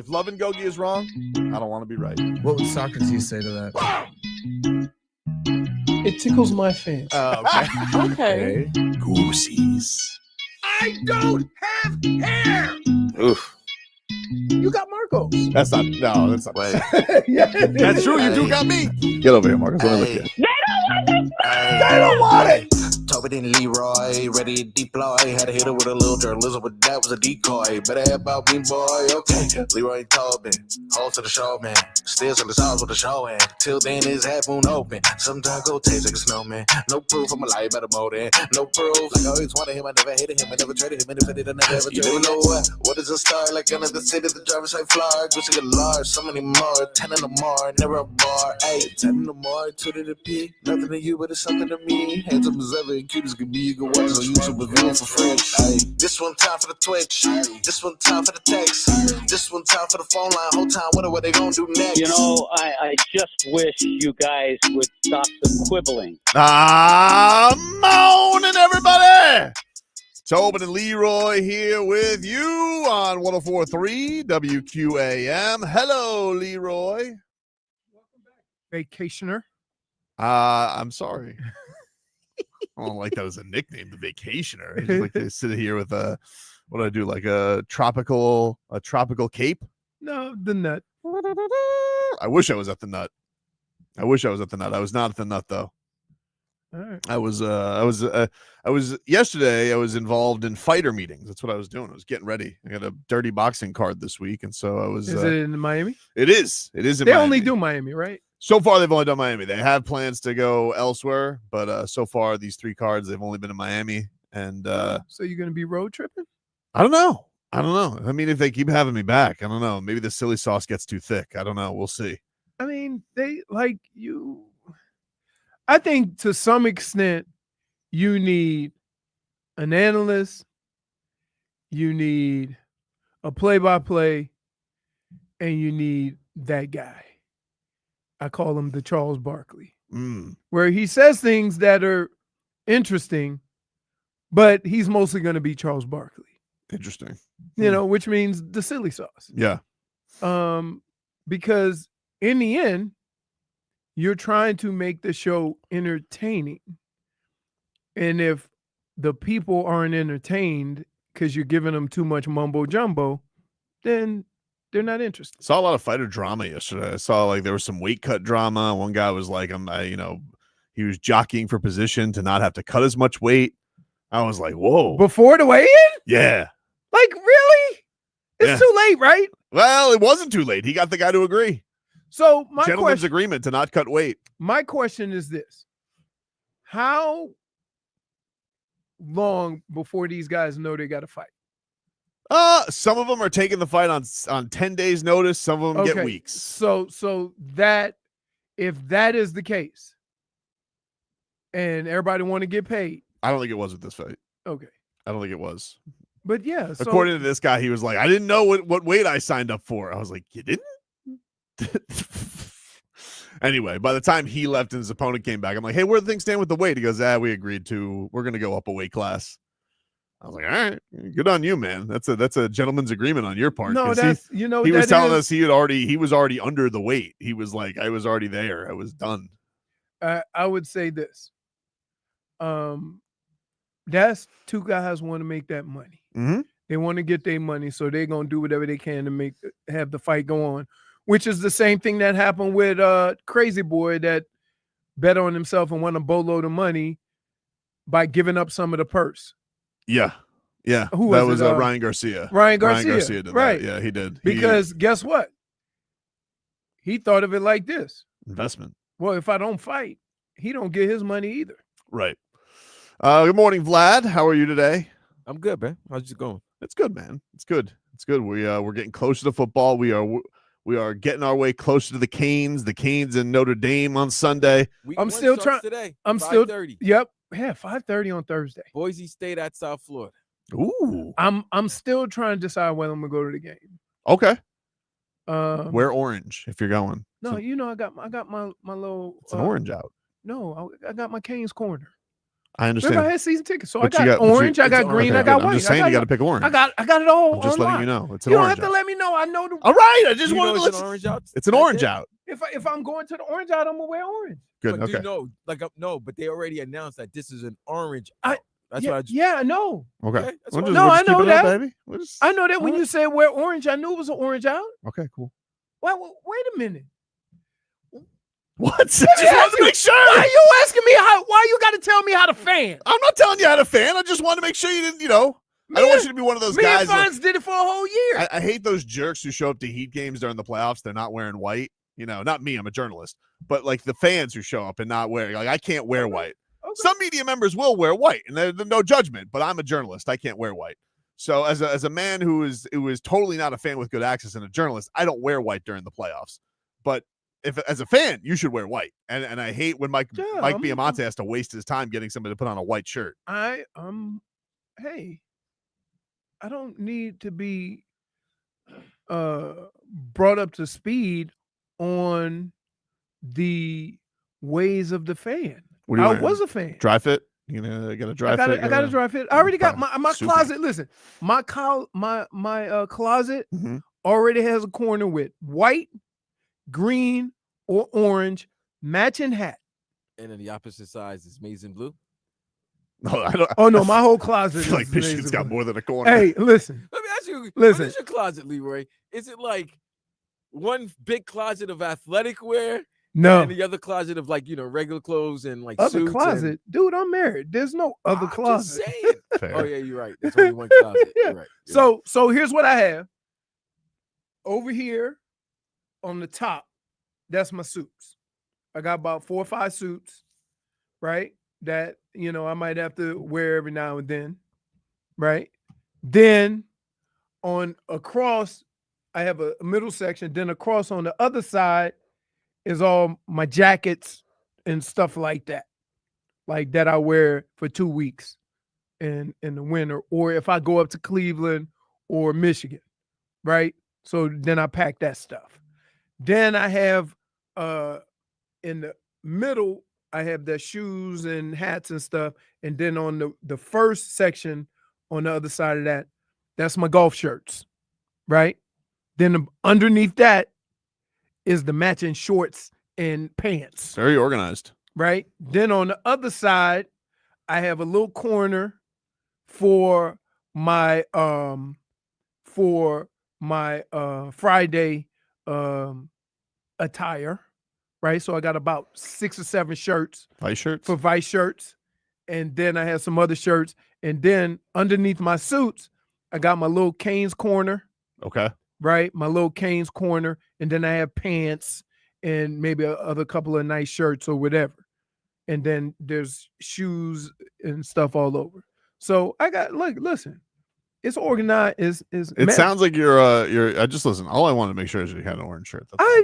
If love and Gogi is wrong, I don't want to be right. What would Socrates say to that? It tickles my fancy. Okay. Goosies. I don't have hair. Oof. You got Marco. That's not. Wait. Yeah, That's true. You do got me. Get over here, Marcus. Let me look at you. They don't want it. Tobin and Leroy, ready to deploy. Had to hit her with a little journalism, but that was a decoy. Better have about me, boy. Okay. Leroy and Tobin, hold to the show, man. Still to the stars with the show, and till then his half moon open. Sometimes go taste like a snowman. No proof, I'm a lie about a motive. No proof. Like I always wanted him, I never hated him, I never traded him, and if I did, I never ever traded him. You never know what is a star, like another city, the driver's side flyer. Gucci got large, so many more, 10 in the more, never a bar. Hey, 10 in the more, 2 to the P. Nothing to you, but it's something to me. Handsome as ever, and cute as could be. You can watch on YouTube with viewing for free. Hey, this one time for the Twitch. This one time for the text. This one time for the phone line. Whole time, what they gonna do next? You know, I just wish you guys would stop the quibbling. Morning, everybody. Tobin and Leroy here with you on 104.3 WQAM. Hello, Leroy. Vacationer. I'm sorry. I don't like that as a nickname, the Vacationer. I just like to sit here with what do I do? Like a tropical cape? No, the nut. I wish I was at the nut. I was not at the nut though. All right. I was yesterday. I was involved in fighter meetings. That's what I was doing. I was getting ready. I got a dirty boxing card this week, and so I was. Is it in Miami? It is. It is in They Miami. only do Miami, right? So far, they've only done Miami. They have plans to go elsewhere, but so far, these 3 cards, they've only been in Miami. And so you're going to be road tripping? I don't know. I mean, if they keep having me back, I don't know. Maybe the silly sauce gets too thick. I don't know. We'll see. I mean, they like you. I think to some extent, you need an analyst, you need a play-by-play, and you need that guy. I call him the Charles Barkley, where he says things that are interesting, but he's mostly going to be Charles Barkley. Interesting. You know, which means the silly sauce. Yeah. Because in the end, you're trying to make the show entertaining. And if the people aren't entertained because you're giving them too much mumbo jumbo, then they're not interested. Saw a lot of fighter drama yesterday. I saw like there was some weight cut drama. One guy was like, he was jockeying for position to not have to cut as much weight. I was like, whoa. Before the weigh-in? Yeah. Like, really? It's too late, right? Well, it wasn't too late. He got the guy to agree. So my gentleman's agreement to not cut weight. My question is this: how long before these guys know they got to fight? Some of them are taking the fight on 10 days notice. Some of them get weeks. So that if that is the case, and everybody want to get paid, I don't think it was with this fight. Okay, I don't think it was. But yeah, according to this guy, he was like, I didn't know what weight I signed up for. I was like, you didn't? Anyway, by the time he left and his opponent came back, I'm like, hey, where do things stand with the weight? He goes, we agreed to, we're going to go up a weight class. I was like, all right, good on you, man. That's a gentleman's agreement on your part. No, that's, he was telling us he was already under the weight. He was like, I was already there. I was done. I would say this. That's 2 guys want to make that money. Mm-hmm. They want to get their money, so they're gonna do whatever they can to have the fight go on, which is the same thing that happened with Crazy Boy that bet on himself and won a boatload of money by giving up some of the purse. Yeah. Who that was was Ryan Garcia. Ryan Garcia did right? That. Yeah, he did. Because guess what? He thought of it like this: investment. Well, if I don't fight, he don't get his money either. Right. Good morning, Vlad. How are you today? I'm good, man. How's it going? It's good, man. It's good. We're getting closer to football. We are getting our way closer to the Canes and Notre Dame on Sunday. I'm still trying today. I'm 5:30. Yep. Yeah, 5:30 on Thursday. Boise State at South Florida. Ooh. I'm still trying to decide whether I'm gonna go to the game. Okay. Wear orange if you're going. No, I got my little. It's an orange out. No, I got my Canes corner. I understand. Remember, I had season tickets, so But I you got got- but you- orange, I got it's green, Okay, I got but white. I'm just saying you got to pick orange. I got it all. I'm just letting online. you know. It's an You don't orange have to out. let me know. I know the. All right. I just You wanted know to it's let an orange out. It's an Like orange that? out. If I'm going to the orange out, I'm gonna wear orange. Good. But do Okay. you know, like, no, but they already announced that this is an orange. I- out. That's yeah, what I just. yeah, I know. Okay. Okay, that's We're fine. just, No, we're I just know keeping it up, that. baby. We're just- I know that when all you right. said wear orange, I knew it was an orange out. Okay, cool. Well, wait a minute. What? Just Let me wanted ask to you, make sure. Why are you asking me how? Why you got to tell me how to fan? I'm not telling you how to fan. I just wanted to make sure you didn't, I don't want you to be one of those Me and guys. Like, Fonz did it for a whole year. I hate those jerks who show up to Heat games during the playoffs. They're not wearing white. Not me. I'm a journalist. But like the fans who show up and not wearing, like, I can't wear white. Okay. Some media members will wear white, and there's no judgment. But I'm a journalist. I can't wear white. So as a man who is totally not a fan with good access and a journalist, I don't wear white during the playoffs. But if as a fan, you should wear white. And I hate when Mike Biamonte has to waste his time getting somebody to put on a white shirt. Hey, I don't need to be brought up to speed on the ways of the fan. What do you I wearing? was a fan. Dry fit? You got a dry fit? I got a dry fit. I already got my Soupy. closet. Listen, my closet Mhm. already has a corner with white, green, or orange matching hat. And then the opposite size is maize and blue. No, I don't. Oh no, my whole closet. I feel like is Michigan's amazing. got more than a corner. Hey, listen. Let me ask you. Listen. What is your closet, Leroy? Is it like one big closet of athletic wear No, and the other closet of regular clothes and like other suits closet, dude. I'm married. There's no other I'm closet. Just saying. Fair. Oh yeah, you're right. There's only one closet. Yeah. You're right. You're right. So here's what I have. Over here on the top, that's my suits. I got about 4 or 5 suits, right? That I might have to wear every now and then, right? Then on across, I have a middle section. Then across on the other side is all my jackets and stuff like that I wear for 2 weeks in the winter, or if I go up to Cleveland or Michigan, right? So then I pack that stuff. Then I have in the middle, I have the shoes and hats and stuff. And then on the first section on the other side of that, that's my golf shirts, right? Then underneath that is the matching shorts and pants, Very organized. right? Then on the other side, I have a little corner for my Friday attire, right? So I got about 6 or 7 shirts Vice shirts. for Vice shirts, and then I have some other shirts, and then underneath my suits, I got my little Canes corner, Okay. right? My little Canes corner, and then I have pants and maybe a other couple of nice shirts or whatever, and then there's shoes and stuff all over. So I got listen, it's organized. It sounds like you're. I just listen. All I wanted to make sure is you had an orange shirt. That's all.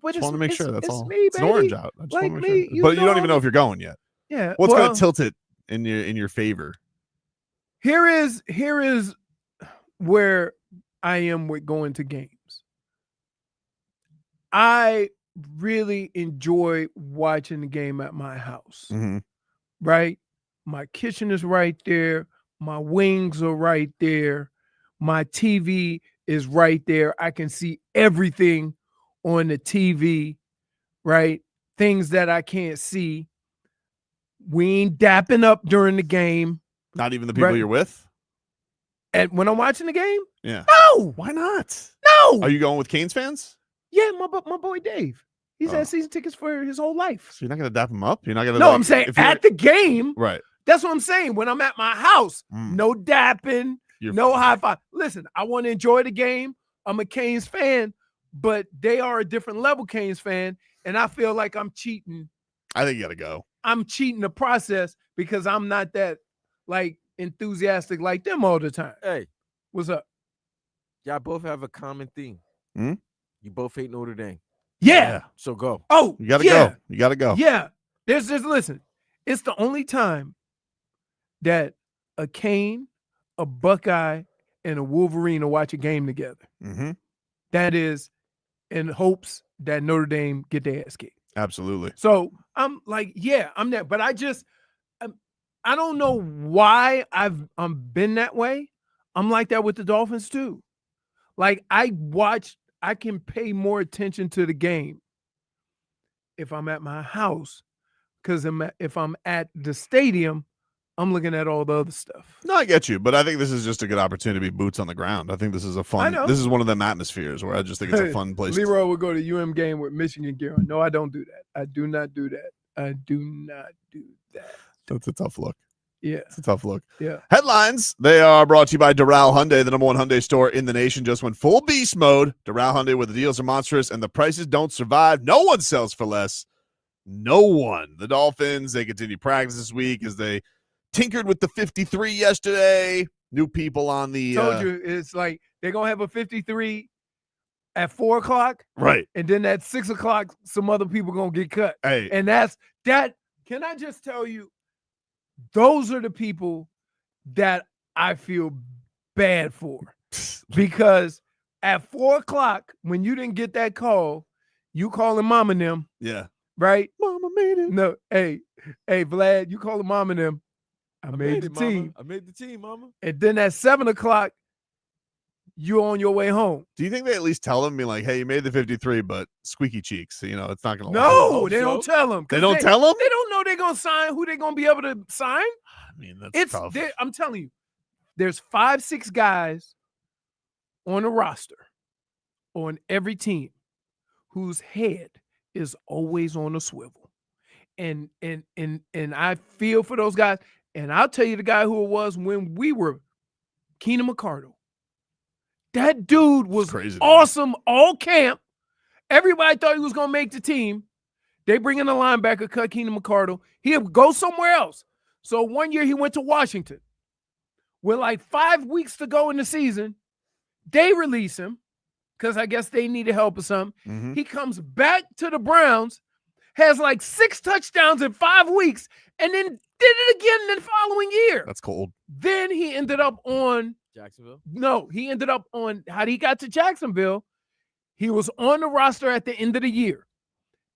But Just want to make sure. That's it's all. Me, It's an baby. orange out. I just Like want to me, make sure. you But you don't know- even know if you're going yet. Yeah. What's well, going to tilt it in your favor? Here is where I am with going to games. I really enjoy watching the game at my house, Mm-hmm. right? My kitchen is right there. My wings are right there. My TV is right there. I can see everything on the TV, right? Things that I can't see. We ain't dapping up during the game. Not even the people Right. you're with. And when I'm watching the game, Yeah. no, Why not? no. Are you going with Canes fans? Yeah, my boy Dave. He's Oh. had season tickets for his whole life. So you're not going to dap them up. You're not going to. No, I'm saying at the game. right. That's what I'm saying. When I'm at my house, Mm. no dapping, You're- no high five. Listen, I want to enjoy the game. I'm a Canes fan, but they are a different level Canes fan, and I feel like I'm cheating. I think you got to go. I'm cheating the process because I'm not that enthusiastic like them all the time. Hey, What's up? y'all both have a common theme. Hmm? You both hate Notre Dame. Yeah. So go. Oh, You got to yeah. go. You got to go. Yeah. There's listen, it's the only time that a Cane, a Buckeye, and a Wolverine will watch a game together. Mm-hmm. That is in hopes that Notre Dame get their ass kicked. Absolutely. So I'm like, yeah, I'm there. But I just I don't know why I'm been that way. I'm like that with the Dolphins too. Like I can pay more attention to the game if I'm at my house, because if I'm at the stadium, I'm looking at all the other stuff. No, I get you, but I think this is just a good opportunity to be boots on the ground. I think this is a fun. This is one of them atmospheres where I just think it's a fun place. Leroy would go to UM game with Michigan gear on. No, I don't do that. I do not do that. I do not do that. That's a tough look. Yeah. It's a tough look. Yeah. Headlines. They are brought to you by Doral Hyundai, the #1 Hyundai store in the nation. Just went full beast mode. Doral Hyundai, where the deals are monstrous and the prices don't survive. No one sells for less. No one. The Dolphins, they continue practice this week as they tinkered with the 53 yesterday. New people on the. Told you, it's like they're going to have a 53 at 4 o'clock. Right. And then at 6 o'clock, some other people going to get cut. Hey. And that's that. Can I just tell you, those are the people that I feel bad for, because at 4 o'clock, when you didn't get that call, you calling mom and them. Yeah. Right? Mama made it. No. Hey, Vlad, you calling mom and them. I made the team. Mama. I made the team, mama. And then at 7 o'clock, you on your way home. Do you think they at least tell them, be like, hey, you made the 53, but squeaky cheeks, it's not going to No, they don't tell them. They don't tell them? They don't know they're going to sign, who they're going to be able to sign. I mean, that's tough. I'm telling you, there's 5-6 guys on a roster on every team whose head is always on a swivel. And I feel for those guys. And I'll tell you the guy who it was when we were Keenan McCardle. That dude was awesome all camp. Everybody thought he was going to make the team. They bring in a linebacker, cut Keenan McCardle. He'll go somewhere else. So one year he went to Washington. With like 5 weeks to go in the season, they release him because I guess they needed help or something. Mm-hmm. He comes back to the Browns, has like 6 touchdowns in 5 weeks, and then did it again the following year. That's cold. Then he ended up on Jacksonville? No, he ended up on how he got to Jacksonville. He was on the roster at the end of the year.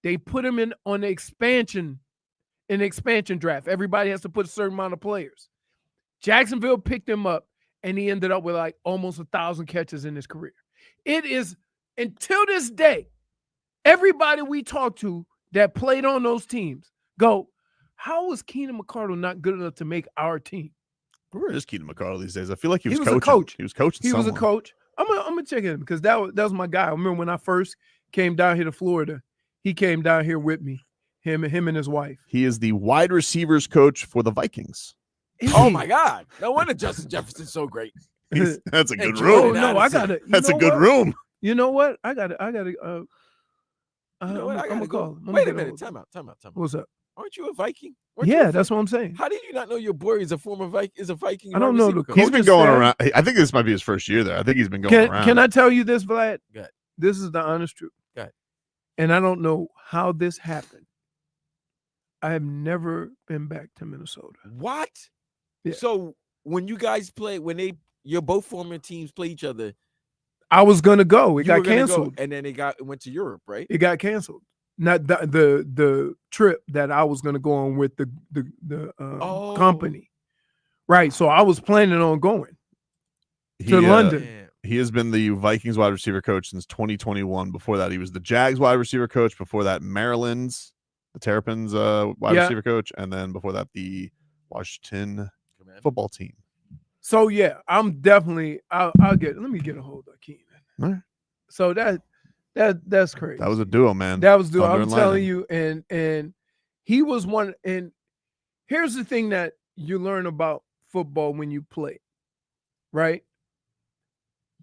They put him in on the expansion draft. Everybody has to put a certain amount of players. Jacksonville picked him up, and he ended up with like almost 1,000 catches in his career. It is, until this day, everybody we talk to that played on those teams go, how was Keenan McCardle not good enough to make our team? Where is Keenan McCardle these days? I feel like he was a coaching. coach. He was coaching. He was a coach. I'm gonna check him because that was my guy. I remember when I first came down here to Florida, he came down here with me. Him and his wife. He is the wide receivers coach for the Vikings. Oh my God! No wonder Justin Jefferson's so great. That's a good Jordan room. No, I got it. That's a good room. You know what? I got it. You know what? I gotta go. Him. Wait a minute. Time out. What's up? Aren't you a Viking? That's what I'm saying. How did you not know your boy is a former Viking? Is a Viking? I don't know. He's been going around. I think this might be his first year there. I think he's been going around. Can I tell you this, Vlad? Good. This is the honest truth. Good. And I don't know how this happened. I have never been back to Minnesota. What? Yeah. So when you guys play, your both former teams play each other, I was gonna go. It got canceled, and then it went to Europe, right? It got canceled. Not the trip that I was gonna go on with the company, right? So I was planning on going to London. He has been the Vikings wide receiver coach since 2021. Before that, he was the Jags wide receiver coach. Before that, Maryland's, the Terrapins wide receiver coach, and then before that, the Washington football team. So yeah, I'm definitely. I'll get. Let me get a hold of Keenan. All right. So that's crazy. That was a duo, man. That was duo. Thunder I'm telling you, and he was one. And here's the thing that you learn about football when you play, right?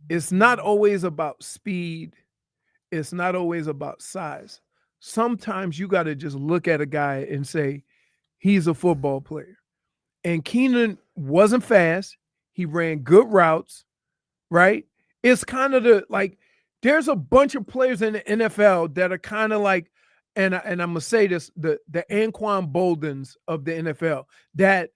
It's not always about speed. It's not always about size. Sometimes you got to just look at a guy and say, he's a football player. And Keenan wasn't fast. He ran good routes, right? It's kind of there's a bunch of players in the NFL that are kind of like, and I'm going to say this, the Anquan Boldens of the NFL, that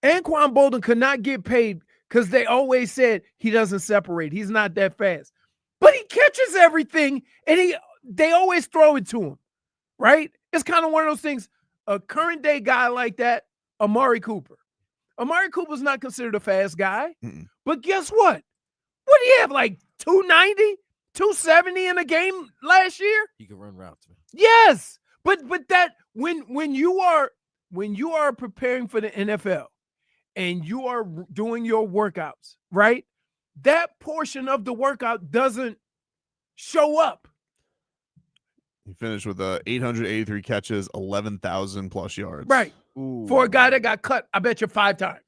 Anquan Bolden could not get paid because they always said he doesn't separate. He's not that fast. But he catches everything, and they always throw it to him, right? It's kind of one of those things. A current day guy like that, Amari Cooper. Amari Cooper's not considered a fast guy, Mm-mm. but guess what? What do you have, like 290, 270 in a game last year? He can run routes, man. Yes, but that when you are preparing for the NFL and you are doing your workouts, right? That portion of the workout doesn't show up. He finished with 883 catches, 11,000 plus yards. Right. Ooh. For a guy that got cut, I bet you 5 times.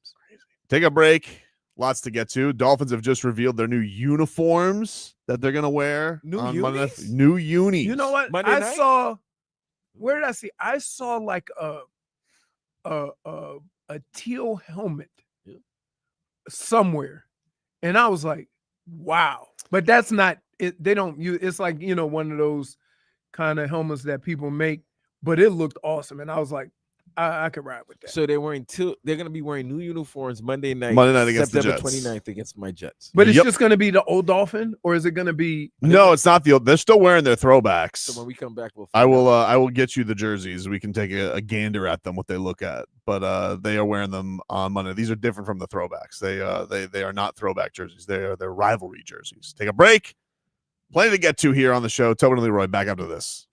Take a break. Lots to get to. Dolphins have just revealed their new uniforms that they're gonna wear. New on unis? Monday. New unis. You know what? Monday I night? saw. Where did I see? I saw like a teal helmet somewhere, and I was like, "Wow!" But that's not it. They don't use. It's like one of those kind of helmets that people make, but it looked awesome, and I was like, I could ride with that. So they're gonna be wearing new uniforms Monday night against the September Jets. 29th against my Jets. But it's Yep. just going to be the old Dolphin, or is it going to be? No, it's not the old. They're still wearing their throwbacks. So when we come back, we'll I find will. out. I will get you the jerseys. We can take a gander at them, what they look at. But they are wearing them on Monday. These are different from the throwbacks. They are not throwback jerseys. They're rivalry jerseys. Take a break. Plenty to get to here on the show. Tobin and Leroy back after this.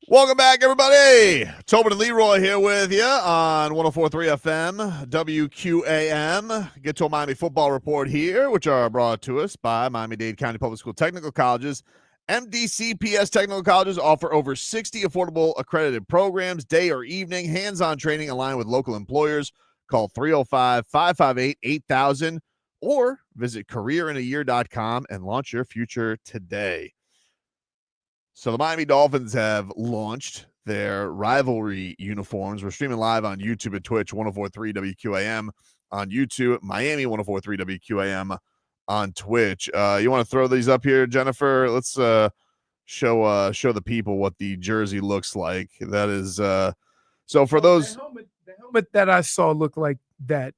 Welcome back, everybody. Tobin and Leroy here with you on 104.3 FM, WQAM. Get to a Miami football report here, which are brought to us by Miami-Dade County Public School Technical Colleges. MDCPS Technical Colleges offer over 60 affordable accredited programs, day or evening, hands-on training aligned with local employers. Call 305-558-8000 or visit careerinayear.com and launch your future today. So the Miami Dolphins have launched their rivalry uniforms. We're streaming live on YouTube and Twitch, 104.3 WQAM on YouTube, Miami 104.3 WQAM on Twitch. You want to throw these up here, Jennifer? Let's show the people what the jersey looks like. That is so for those the helmet that I saw looked like that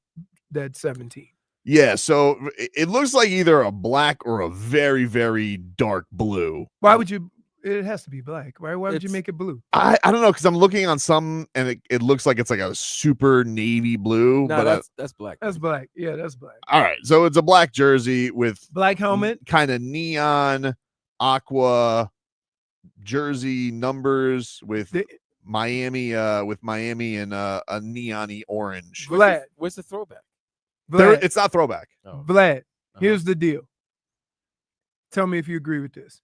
17. Yeah, so it looks like either a black or a very, very dark blue. Why would you? It has to be black, right? Why would you make it blue? I don't know, because I'm looking on some and it looks like it's like a super navy blue. No, but that's black. That's black. Yeah, that's black. All right, so it's a black jersey with Black helmet. kind of neon aqua jersey numbers with Miami and a neon-y orange. Vlad. Where's the throwback? Vlad. It's not throwback. Oh. Vlad. Here's the deal. Tell me if you agree with this.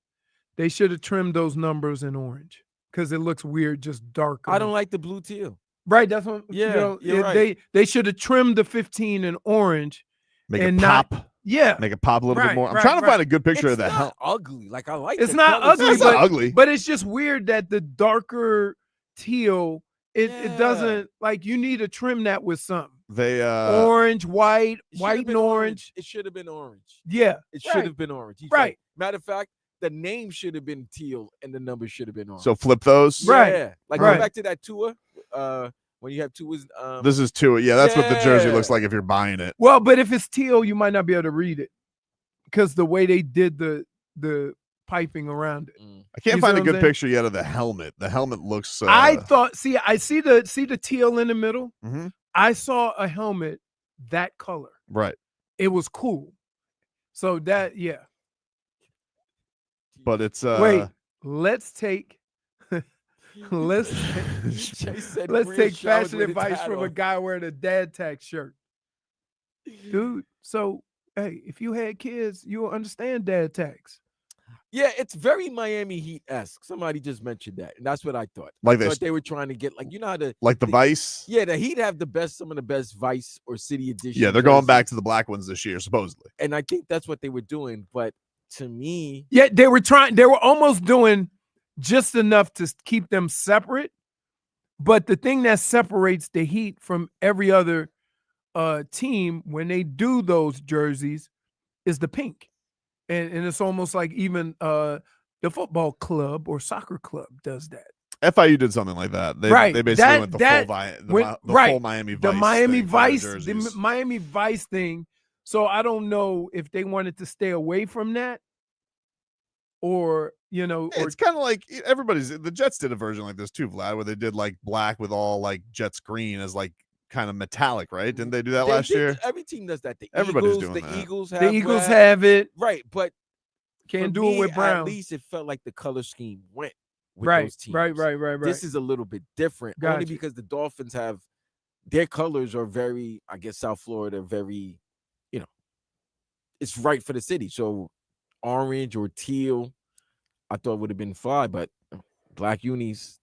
They should have trimmed those numbers in orange because it looks weird, just darker. I don't like the blue teal. Right, that's what. Yeah, you're right. They should have trimmed the 15 in orange. Make and it pop. Yeah, Make it pop a little bit more. I'm right, trying to right. find a good picture It's of the not helmet. ugly. Like I like. It's the not colors. ugly, It's not ugly. but it's just weird that the darker teal. It Yeah. doesn't like you need to trim that with something. They Orange, white, It should white have and been orange. It should have been orange. Yeah, It should have been orange. He's Right. Matter of fact, the name should have been teal and the number should have been orange. so flip those. Right. Yeah. Like Right. go back to that tour. When you have tours. This is two. Yeah, that's what the jersey Yeah. looks like if you're buying it. Well, but if it's teal, you might not be able to read it because the way they did the piping around it. I can't You find see a what good I'm saying? picture yet of the helmet. The helmet looks. I thought. I see the teal in the middle. Mhm. I saw a helmet that color. right, It was cool. So that but it's Wait, let's take let's Said let's Grier take showered fashion with his advice hat from a on. guy wearing a dad tag shirt. Dude, so hey, if you had kids, you'll understand dad tags. Yeah, it's very Miami Heat-esque. Somebody just mentioned that, and that's what I thought. like I this, thought they were trying to get, like, you know how to, like the Vice. yeah, the Heat have some of the best Vice or City Edition. Yeah, they're going jerseys, back to the black ones this year, supposedly. and I think that's what they were doing. But to me, Yeah, they were almost doing just enough to keep them separate. But the thing that separates the Heat from every other team when they do those jerseys is the pink. And it's almost like even the football club or soccer club does that. FIU did something like that. They Right. basically That- went the that full Miami Vice. The Miami thing for their Vice, jerseys. the Miami Vice thing. So I don't know if they wanted to stay away from that or, Yeah, it's kind of like the Jets did a version like this too, Vlad, where they did like black with all like Jets green as like kind of metallic, right? Didn't they do that last year? Every team does that. Everybody's doing the that. Eagles have the Eagles black. have it. Right, but Can't for do me, it with Brown. At least it felt like the color scheme went with Right, those teams. right. This is a little bit different, only Gotcha. because the Dolphins have their colors are very, I guess, South Florida, very, it's right for the city. So orange or teal, I thought would have been fine, but black unis,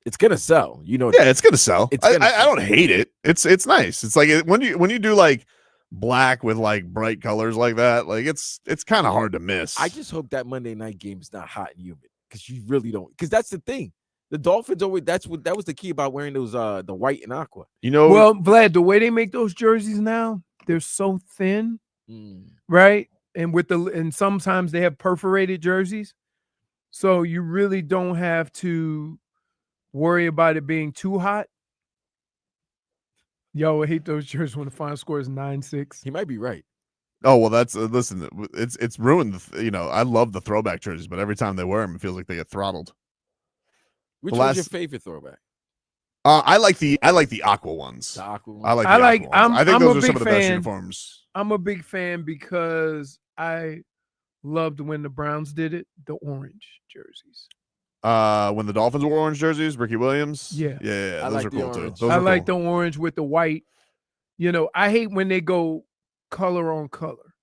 it's gonna sell. Yeah, it's gonna sell. It's gonna I sell. don't hate it. It's nice. It's like when you do like black with like bright colors like that, like it's kind of hard to miss. I just hope that Monday night game is not hot and humid because you really don't. Because that's the thing. The Dolphins always. That was the key about wearing those the white and aqua. Well, Vlad, the way they make those jerseys now, they're so thin, right? And sometimes they have perforated jerseys, so you really don't have to worry about it being too hot. Yo, I hate those jerseys when the final score is 9-6. He might be right. Oh well, that's listen. It's ruined. I love the throwback jerseys, but every time they wear them, it feels like they get throttled. Which The was your last- favorite throwback? I like the aqua ones. The aqua one? I like. I The like- aqua ones. I think I'm a those are some big of the best fan. uniforms. I'm a big fan because I loved when the Browns did it, the orange jerseys. When the Dolphins wore orange jerseys, Ricky Williams. Yeah. Yeah. I Those like are the cool too. orange. Those I are like cool. the orange with the white. You know, I hate when they go color on color.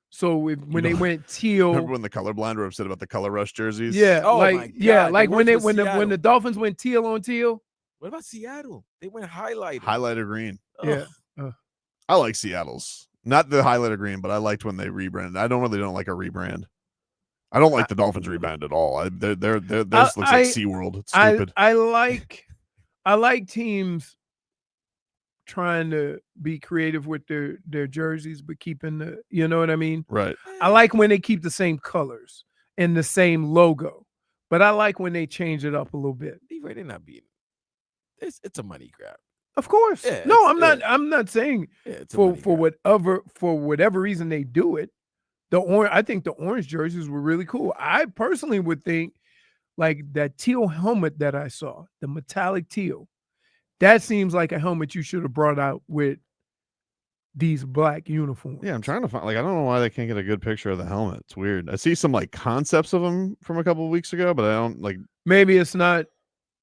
So when they don't- went teal, Remember when the colorblind were upset about the color rush jerseys? yeah, Oh my like yeah, God, the like when worst they was when the Seattle. Dolphins went teal on teal. What about Seattle? They went highlighted. Highlighter green. Yeah. I like Seattle's. Not the highlighter green, but I liked when they rebranded. I don't like a rebrand. I don't like the Dolphins rebrand at all. Theirs looks like SeaWorld. It's stupid. I like teams trying to be creative with their jerseys, but keeping the, you know what I mean? Right. I like when they keep the same colors and the same logo, but I like when they change it up a little bit. Leroy, they're not beating. It's a money grab. Of course. Yeah, No, it's- I'm not saying Yeah, it's a for money grab. whatever reason they do it. I think the orange jerseys were really cool. I personally would think like that teal helmet that I saw, the metallic teal, that seems like a helmet you should have brought out with these black uniforms. Yeah, I'm trying to find. Like, I don't know why they can't get a good picture of the helmet. It's weird. I see some like concepts of them from a couple of weeks ago, but I don't like. Maybe it's not,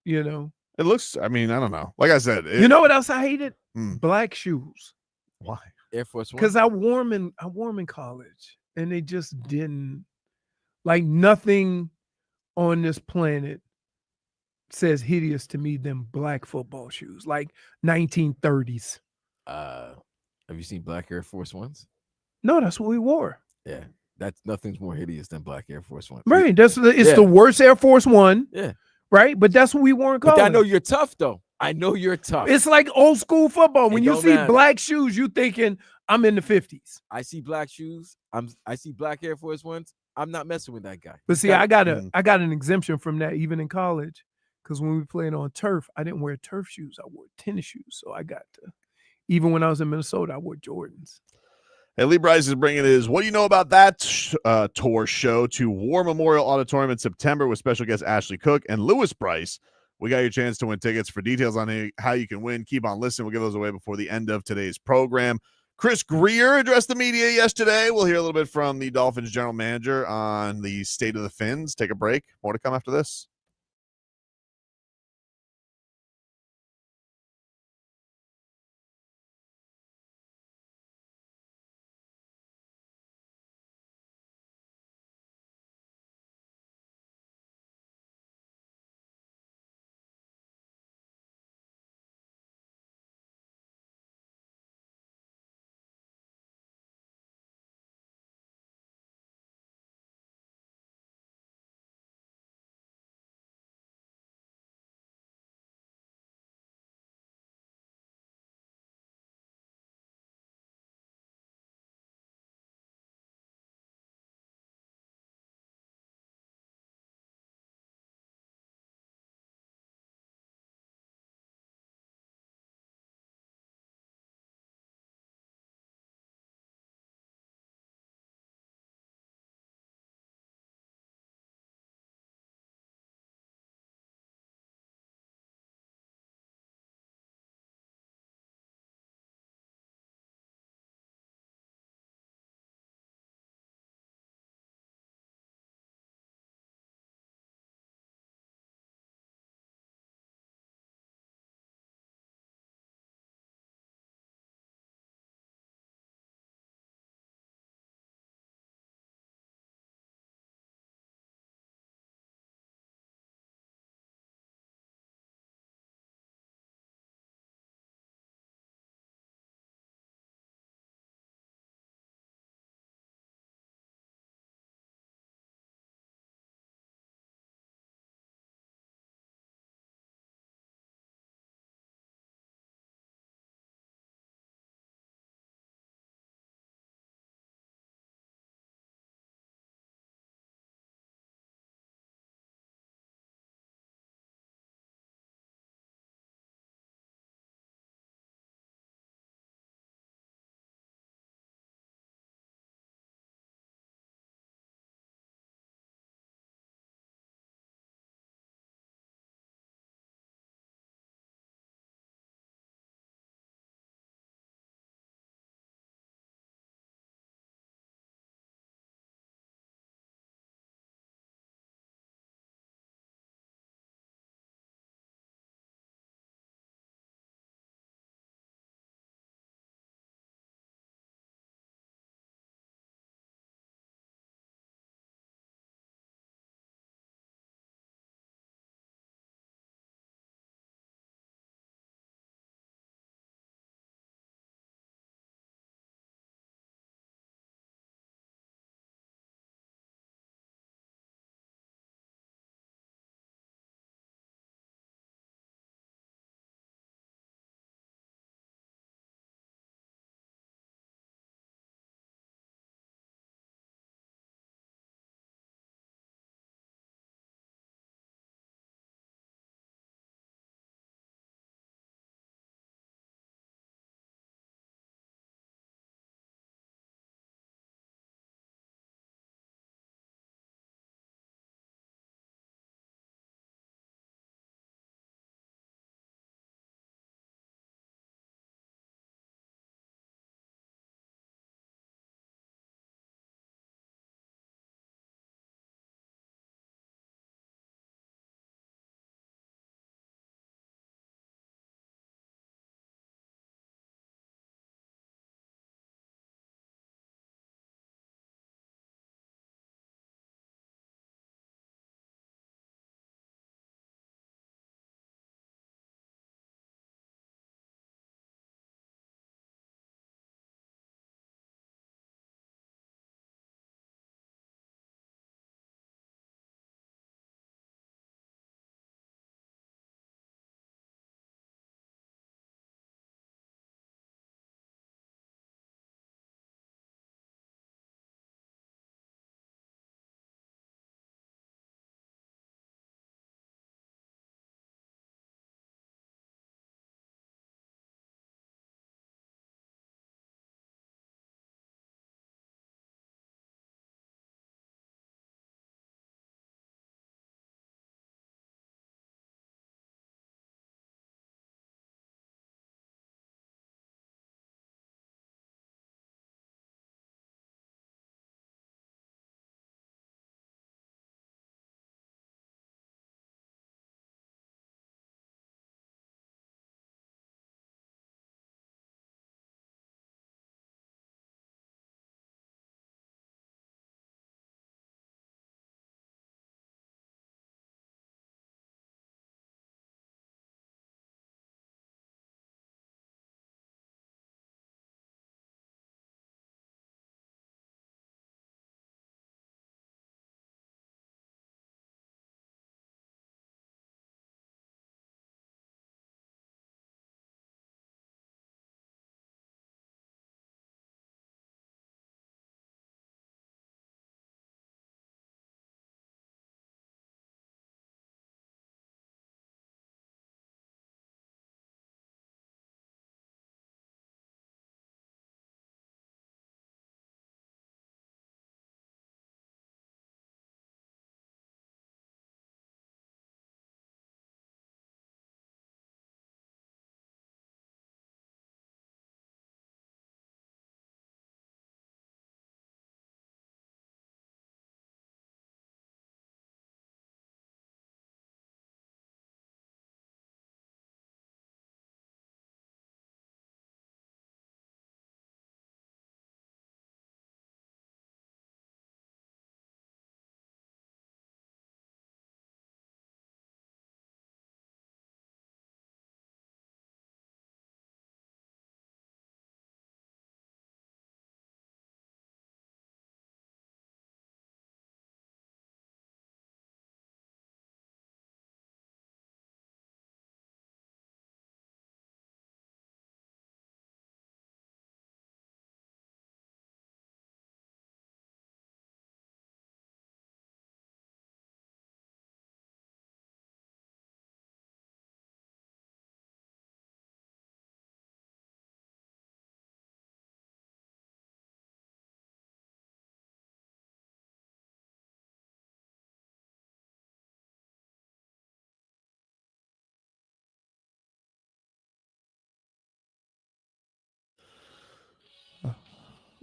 you know. It looks. I mean, I don't know. Like I said, You know what else I hated? Hmm. Black shoes. Why? Air Force One. Because I wore them in college, and they just didn't, like, nothing on this planet says hideous to me than black football shoes, like 1930s. Have you seen black Air Force Ones? No, that's what we wore. Yeah, that's nothing's more hideous than black Air Force Ones. Right. It's Yeah. the worst Air Force One. Yeah. Right. But that's what we wore in college. But I know you're tough though. I know you're tough. It's like old school football. When It you don't see matter. black shoes, you thinking I'm in the 50s. I see black shoes. I see black Air Force Ones. I'm not messing with that guy. But He's see, I got an exemption from that even in college. Because when we played on turf, I didn't wear turf shoes. I wore tennis shoes. So I got to, even when I was in Minnesota, I wore Jordans. Hey, Lee Bryce is bringing his What Do You Know About That tour show to War Memorial Auditorium in September with special guest Ashley Cook and Lewis Bryce. We got your chance to win tickets. For details on how you can win, keep on listening. We'll give those away before the end of today's program. Chris Grier addressed the media yesterday. We'll hear a little bit from the Dolphins general manager on the state of the Fins. Take a break. More to come after this.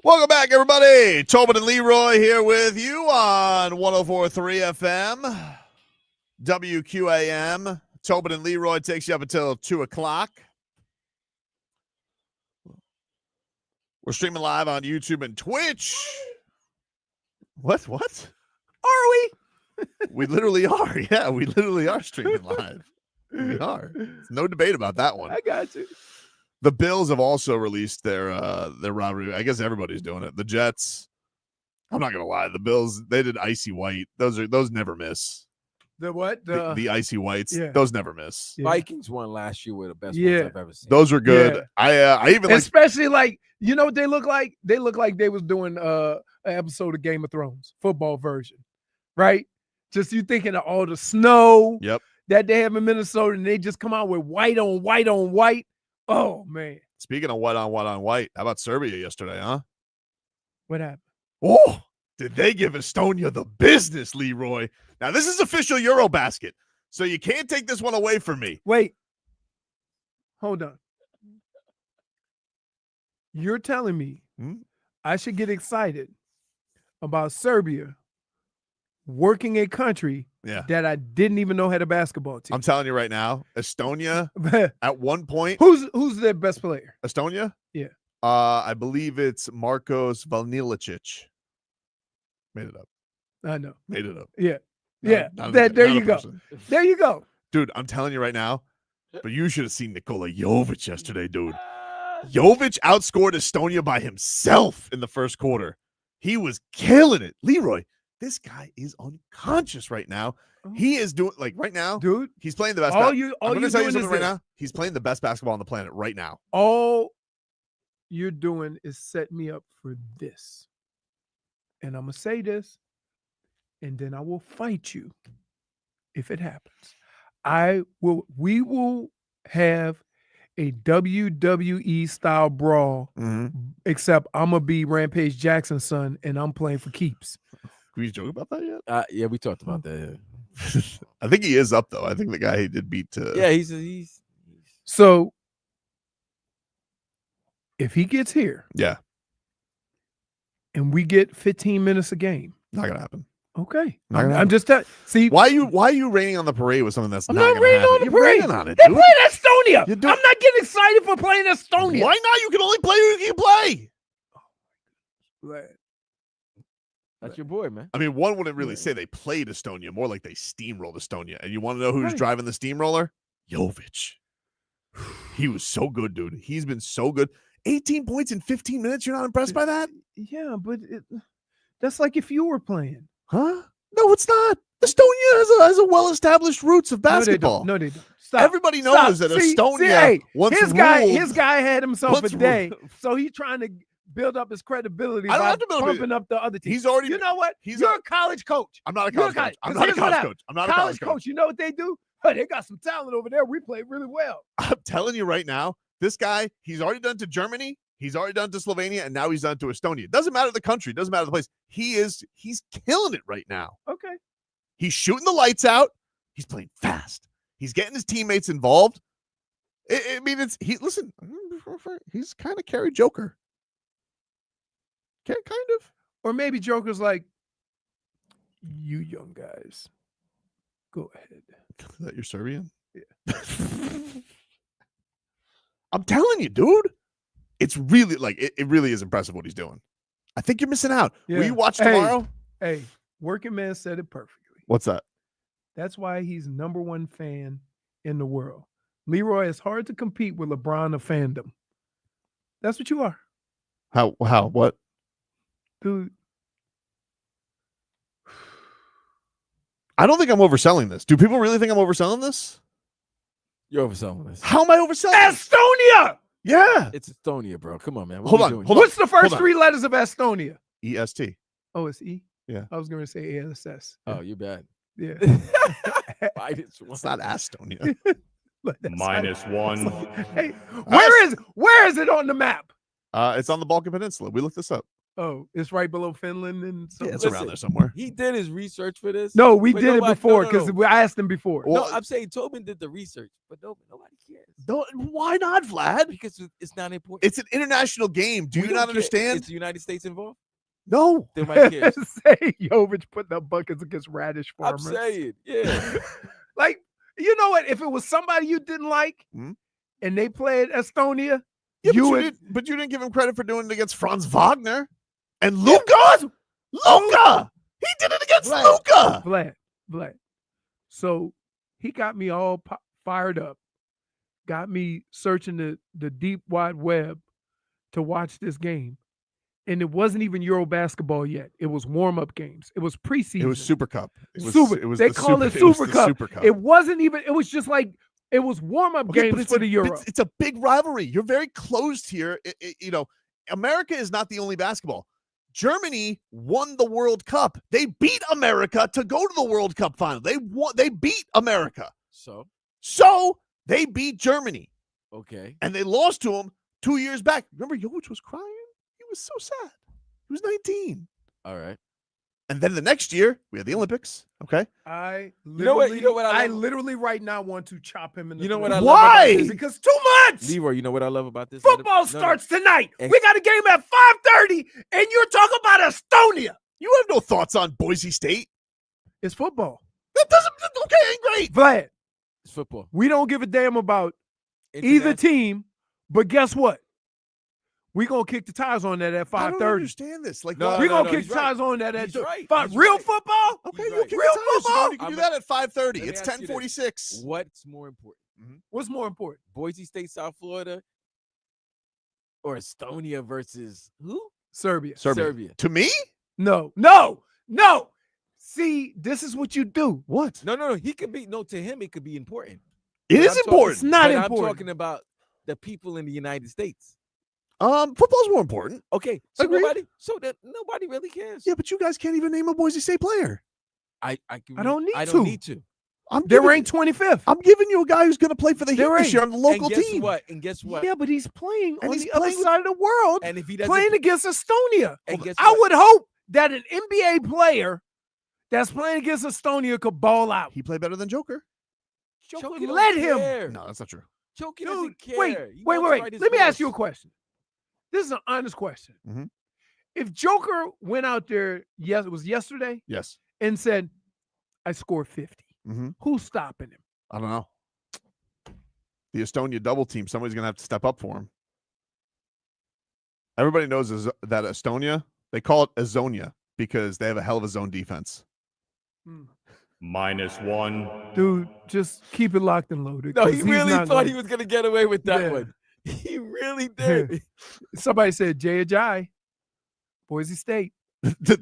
Welcome back, everybody. Tobin and Leroy here with you on 104.3 FM, WQAM. Tobin and Leroy takes you up until 2 o'clock. We're streaming live on YouTube and Twitch. What? Are we? We literally are. Yeah, we literally are streaming live. We are. There's no debate about that one. I got you. The Bills have also released their rivalry. I guess everybody's doing it. The Jets. I'm not gonna lie. The Bills, they did icy white. Those never miss. The what? The icy whites. Yeah. Those never miss. Yeah. Vikings won last year with the best Yeah. ones I've ever seen. Those are good. Yeah. I even like. Especially like, you know what they look like? They look like they was doing an episode of Game of Thrones, football version, right? Just you thinking of all the snow Yep. that they have in Minnesota, and they just come out with white on white on white. Oh man, Speaking of white on white, how about Serbia yesterday, huh? what happened? Oh, did they give Estonia the business, Leroy? Now this is official Eurobasket, so you can't take this one away from me. Wait, hold on. You're telling me I should get excited about Serbia working a country Yeah. that I didn't even know had a basketball team? I'm telling you right now, Estonia at one point. Who's their best player? Estonia? Yeah. I believe it's Marcos Valnilicic. Made it up. I know. Made it up. Yeah. Not- Yeah. not a- There not a you go. person. There you go. Dude, I'm telling you right now, but you should have seen Nikola Jović yesterday, dude. Jovic outscored Estonia by himself in the first quarter. He was killing it. Leroy, this guy is unconscious right now. He is doing, like, right now, Dude, he's playing the best. all I'm you going to tell you doing is something right this. now. He's playing the best basketball on the planet right now. All you're doing is set me up for this. And I'm going to say this, and then I will fight you if it happens. We will have a WWE style brawl, except I'm going to be Rampage Jackson's son, and I'm playing for keeps. Can we joke about that yet? Yeah, we talked about that. I think he is up, though. I think the guy he did beat to. Yeah, he's So if he gets here Yeah, and we get 15 minutes a game, not going to happen. okay. Not gonna I'm happen. just see. Why are you raining on the parade with something that's I'm not not going to raining happen? on the You're parade. raining on it, They're dude. playing Estonia. You I'm do- not getting excited for playing Estonia. Why not? You can only play who you play. that's your boy, man. I mean, one wouldn't really say they played Estonia, more like they steamrolled Estonia. And you want to know who's Right. driving the steamroller? Jovic. He was so good, dude. He's been so good. 18 points in 15 minutes. You're not impressed by that? Yeah, but that's like if you were playing. Huh? No, it's not. Estonia has a well-established roots of basketball. No, they don't. Stop. Everybody knows that See, Estonia hey, once his guy had himself once a day, ruled. so he's trying to build up his credibility I don't by have to build it. pumping up the other team. He's already. You know what? he's You're a- a college coach. I'm not a you're college a coach. I'm because not a here's what college happened. coach. I'm not a College coach. You know what they do? Hey, they got some talent over there. We play really well. I'm telling you right now, this guy, he's already done to Germany. He's already done to Slovenia, and now he's done to Estonia. It doesn't matter the country. It doesn't matter the place. He's killing it right now. Okay. He's shooting the lights out. He's playing fast. He's getting his teammates involved. I mean, listen, he's kind of Kerry Joker. Kind of. Or maybe Joker's like, you young guys, go ahead. Is that your Serbian? Yeah. I'm telling you, dude. It's really it really is impressive what he's doing. I think you're missing out. Yeah. Will you watch Hey. tomorrow? Hey, working man said it perfectly. What's that? That's why he's #1 fan in the world. Leroy, it's hard to compete with LeBron of fandom. That's what you are, How? What? dude. I don't think I'm overselling this. Do people really think I'm overselling this? You're overselling this. How am I overselling this? Estonia. Yeah. It's Estonia, bro. Come on, man. What Hold we on, doing hold here? What's the first on. 3 letters of Estonia? EST. Oh, it's E. Yeah. I was going to say ASS. Oh, you bad. Yeah. Minus It's not Asstonia. But that's -1. Hey, where is it on the map? It's on the Balkan Peninsula. We looked this up. Oh, it's right below Finland and Yeah, something. it's around there somewhere. He did his research for this. No, we but did it nobody- before no, because no. I asked him before. Well, No, I'm saying Tobin did the research, but nobody cares Why not, Vlad? because it's not important. It's an international game. Do We you don't not care. understand? Is the United States involved? No. Then why cares? Say Jovic putting up buckets against radish I'm farmers. saying, yeah. Like, you know what? If it was somebody you didn't like Mhm. and they played Estonia, Yeah, would but you didn't give him credit for doing it against Franz Wagner and Luka. Luka. He did it against Luka. Vlad. So he got me all fired up, got me searching the deep wide web to watch this game. And it wasn't even Euro basketball yet. It was warm-up games. It was preseason. It was Super Cup. It was Super. It was They the call it it was Super the Cup. Super Cup. It wasn't even. It was just like it was warm-up Okay, but games it's for a- the Euro. It's a big rivalry. You're very closed here. You know, America is not the only basketball. Germany won the World Cup. They beat America to go to the World Cup final. They beat America. So they beat Germany. Okay. And they lost to them 2 years back. Remember, Jovic was crying? He was so sad. He was 19. All right. And then the next year, we had the Olympics. Okay. I know what- you know what I I love? literally right now want to chop him in the You know throat. what I love Why? about this? Because too much. Leroy, you know what I love about this? Football No. starts tonight. Ex- We got a game at 5:30, and you're talking about Estonia. You have no thoughts on Boise State? It's football. That doesn't, okay, ain't great. Vlad, It's football. we don't give a damn about either International- team, but guess what? We gonna kick the tires on that at I don't 5:30. understand this. Like, No, why- We gonna no, kick he's the right. tires on that at He's right. five. He's Real right. football? okay, He's you right. kick Real the tires. football? You can do I'm- that at 5:30. Let me It's ask you this. 10:46. What's more important? What's more important? Boise State, South Florida, or Estonia versus who? Serbia. Serbia. To me? No. See, this is what you do. What? No. He could be to him. It could be important. It But is I'm talking- important. It's not but important. I'm talking about the people in the United States. Football's more important. Okay, so Agreed. nobody really cares. Yeah, but you guys can't even name a Boise State player. I don't need I to. don't need to. They're ranked 25th. I'm giving you a guy who's going to play for the Heat They're this year on the local and guess team. What? And guess what? Yeah, but he's playing And on he's the other playing with- side of the world, And if he doesn't, playing against Estonia. and guess I what? would hope that an NBA player that's playing against Estonia could ball out. He played better than Joker. Joker don't let him. care. No, that's not true. Choky Dude, doesn't care. wait. He wants to write his Let me ask you a verse. question. This is an honest question. Mhm. If Joker went out there, yes, it was yesterday, Yes. and said, I scored 50, Mm-hmm. who's stopping him? I don't know. The Estonia double team, somebody's going to have to step up for him. Everybody knows that Estonia, they call it Azonia because they have a hell of a zone defense. -1. Dude, just keep it locked and loaded. No, 'cause he he's really not thought gonna- he was gonna get away with that Yeah. one. He really did. Somebody said Jay Ajayi, Boise State.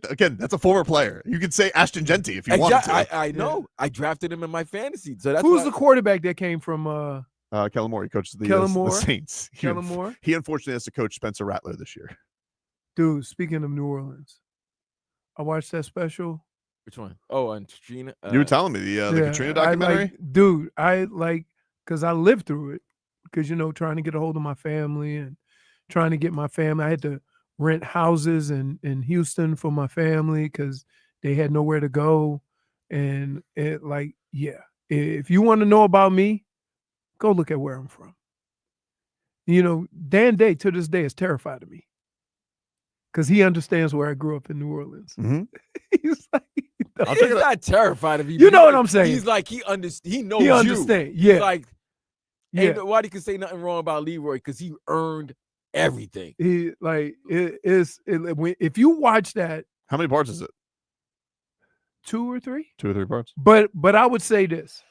Again, that's a former player. You could say Ashton Genty if you And wanted to. I know. I drafted him in my fantasy. So that's Who's why- the quarterback that came from Kellen Moore, he coaches the Kellen Moore? Saints. Kellen Moore? He unfortunately has to coach Spencer Rattler this year. Dude, speaking of New Orleans, I watched that special. Which one? Oh, on Katrina. You were telling me the Katrina documentary. Because I lived through it. Because, trying to get a hold of my family and trying to get my family. I had to rent houses in Houston for my family because they had nowhere to go. And if you want to know about me, go look at where I'm from. Dan Day to this day is terrified of me because he understands where I grew up in New Orleans. Mhm. He's like, He's not terrified of you. You but know he- what I'm saying. He's like he knows he you. understands. He's Yeah. like Yeah. ain't nobody can say nothing wrong about Leroy because he earned everything. If you watch that How many parts is it? 2 or 3, 2 or 3 parts? but I would say this.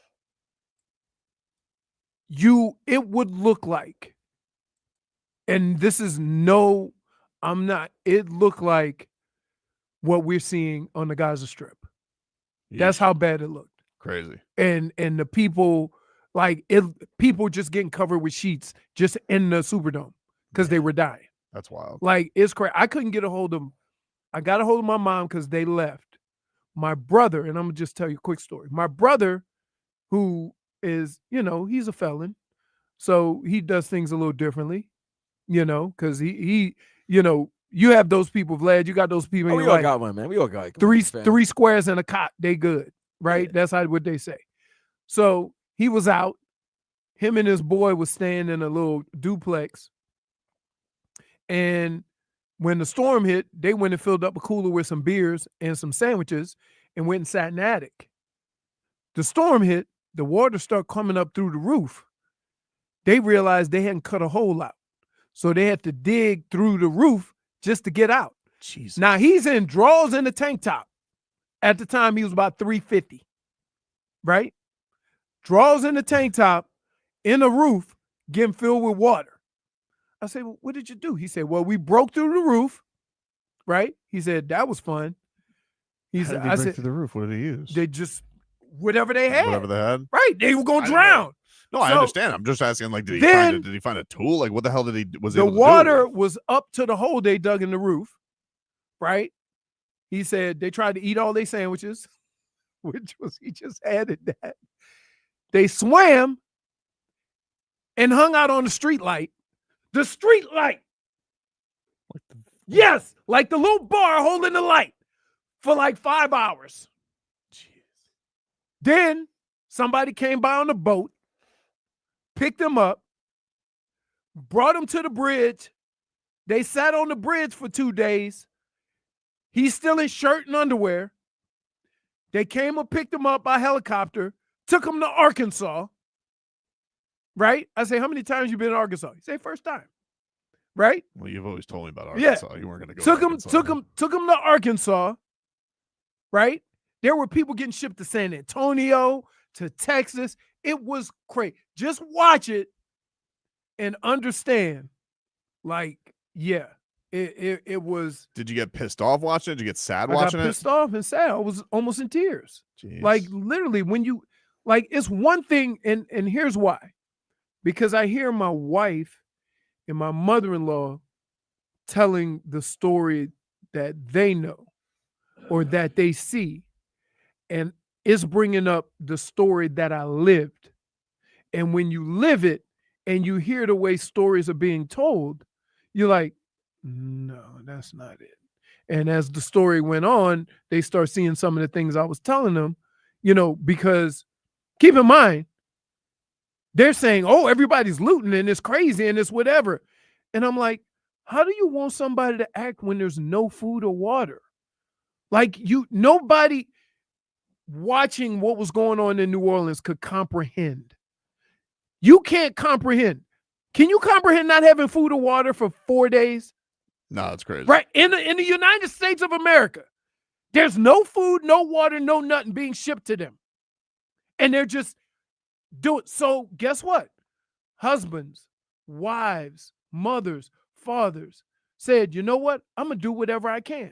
It would look like, and this is it looked like what we're seeing on the Gaza Strip. That's Yeesh. how bad it looked. Crazy. And the people, people just getting covered with sheets just in the Superdome because they were dying. That's wild. Like, it's crazy. I couldn't get a hold of them. I got a hold of my mom because they left. My brother, and I'm going to just tell you a quick story. My brother, who is, he's a felon. So he does things a little differently, because he You have those people, Vlad. You got those people in we your all life. got one, man. We all got Three squares and a cot. They good, right? Yeah. That's what they say. So he was out. Him and his boy was staying in a little duplex. And when the storm hit, they went and filled up a cooler with some beers and some sandwiches and went and sat in the attic. The storm hit. The water started coming up through the roof. They realized they hadn't cut a hole out. So they had to dig through the roof just to get out. Jesus. Now he's in drawers in the tank top. At the time, he was about 350, right? Drawers in the tank top, in a roof, getting filled with water. I said, well, what did you do? He said, well, we broke through the roof, right? He said, that was fun. How did they break through the roof? What did he use? They just, whatever they had. Whatever they had? Right. They were going to drown. No, I understand. I'm just asking, like, did he find a tool? Like, what the hell was able to do? The water was up to the hole they dug in the roof, right? He said they tried to eat all their sandwiches, which was, he just added that. They swam and hung out on the street light. The street light. Yes, like the little bar holding the light for like 5 hours. Jeez. Then somebody came by on the boat, picked them up, brought them to the bridge. They sat on the bridge for 2 days. He's still in shirt and underwear. They came and picked him up by helicopter, took him to Arkansas. Right? I say, how many times you been in Arkansas? He say, first time. Right? Well, you've always told me about Arkansas. Yeah. You weren't going to go. Took him to Arkansas. Right? There were people getting shipped to San Antonio, to Texas. It was crazy. Just watch it and understand. Like, yeah, it was. Did you get pissed off watching it? Did you get sad watching it? I got pissed off and sad. I was almost in tears. Jeez. Like, literally, when you, like, it's one thing, and here's why. Because I hear my wife and my mother-in-law telling the story that they know or that they see, and it's bringing up the story that I lived. And when you live it and you hear the way stories are being told, you're like, no, that's not it. And as the story went on, they start seeing some of the things I was telling them, because keep in mind, they're saying, oh, everybody's looting and it's crazy and it's whatever. And I'm like, how do you want somebody to act when there's no food or water? Like nobody watching what was going on in New Orleans could comprehend. You can't comprehend. Can you comprehend not having food or water for 4 days? No, it's crazy. Right. In the United States of America, there's no food, no water, no nothing being shipped to them. And they're just do it. So guess what? Husbands, wives, mothers, fathers said, you know what? I'm going to do whatever I can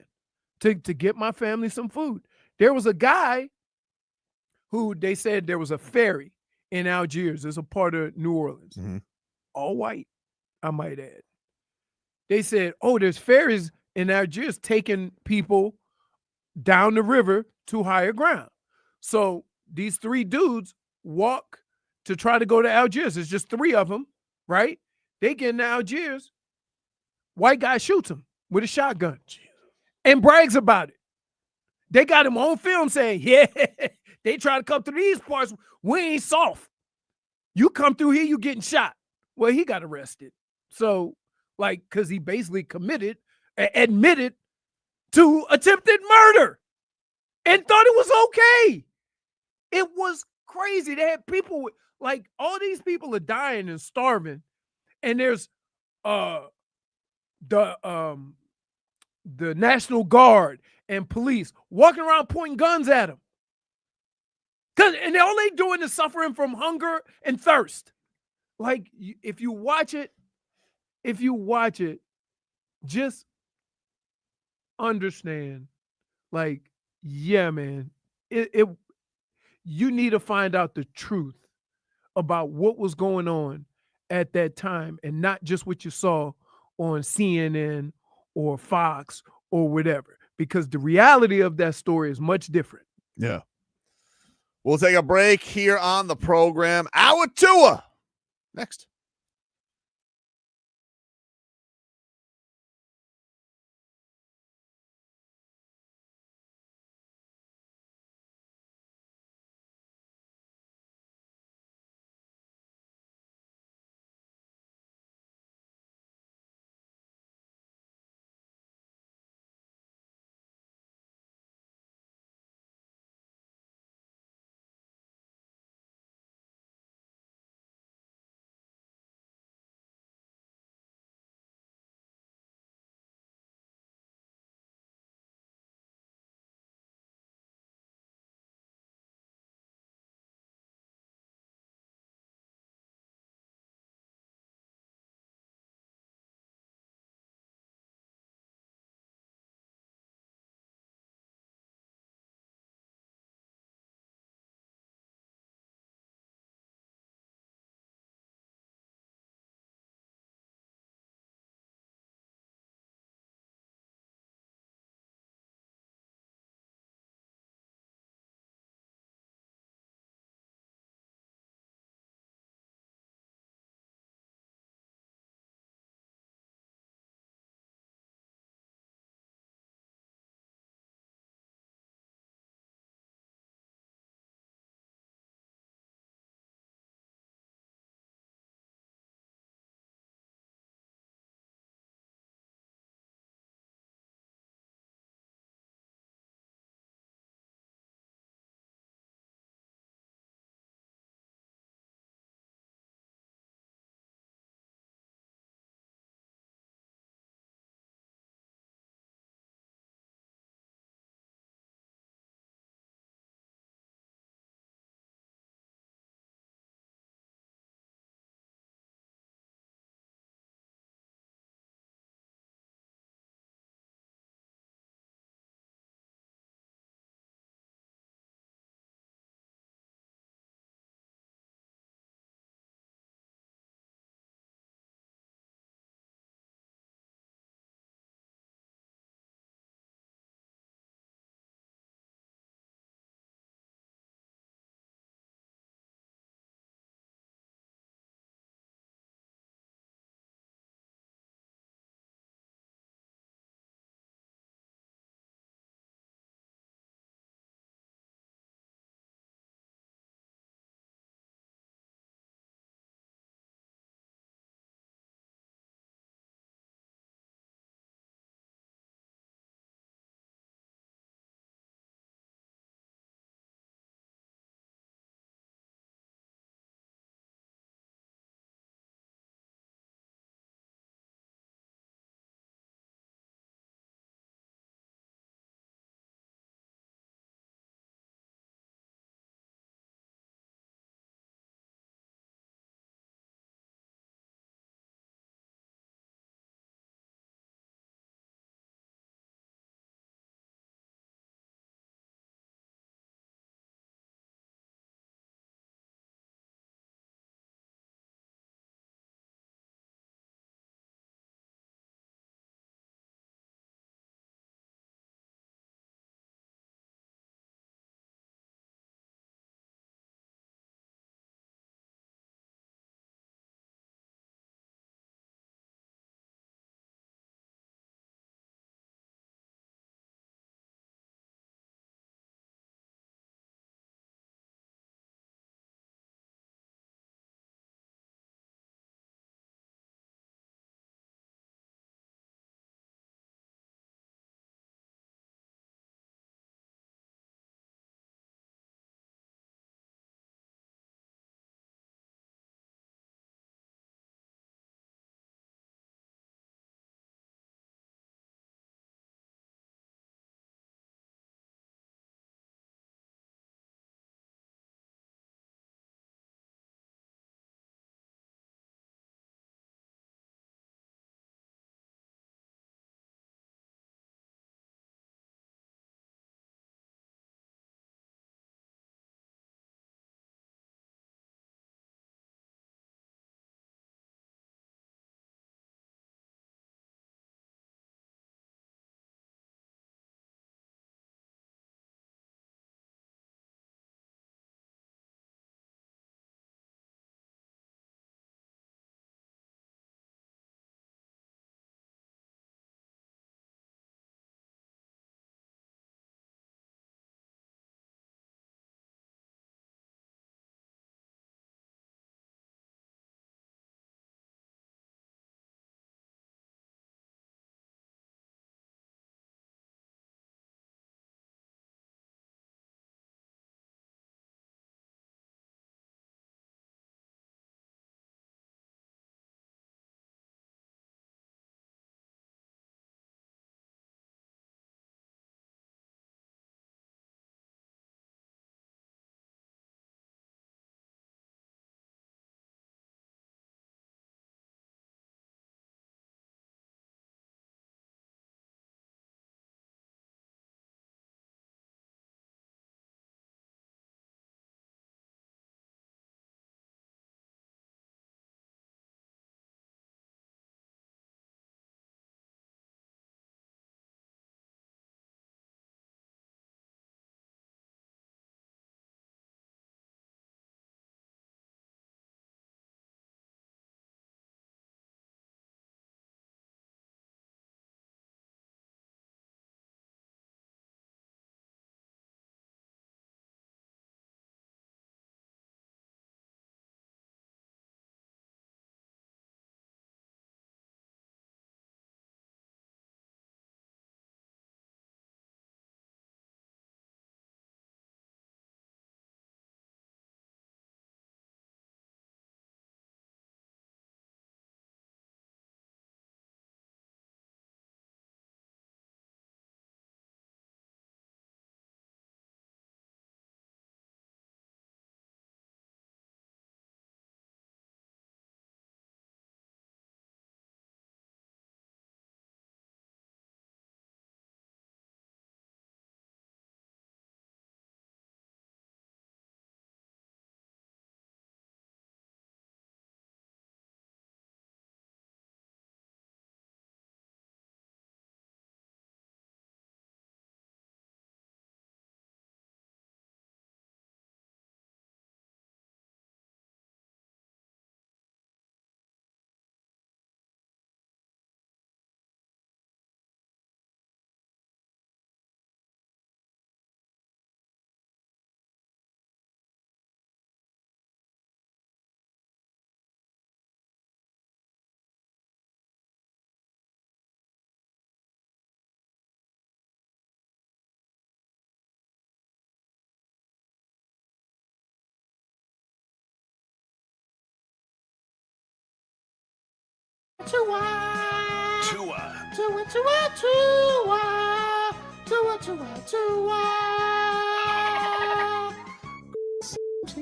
to get my family some food. There was a guy who they said there was a ferry in Algiers. There's a part of New Orleans. Mm-hmm. All white, I might add. They said, oh, there's ferries in Algiers taking people down the river to higher ground. So these 3 dudes walk to try to go to Algiers. It's just 3 of them, right? They get into Algiers. White guy shoots him with a shotgun and brags about it. They got him on film saying, yeah, they try to come through these parts. We ain't soft. You come through here, you getting shot. Well, he got arrested. So, like, because he basically admitted to attempted murder and thought it was okay. It was crazy. They had people like all these people are dying and starving, and there's the National Guard and police walking around pointing guns at them. And all they doing is suffering from hunger and thirst. Like, if you watch it, just understand, like, yeah, man, you need to find out the truth about what was going on at that time and not just what you saw on CNN or Fox or whatever, because the reality of that story is much different. Yeah. We'll take a break here on the program. Hour 2 next.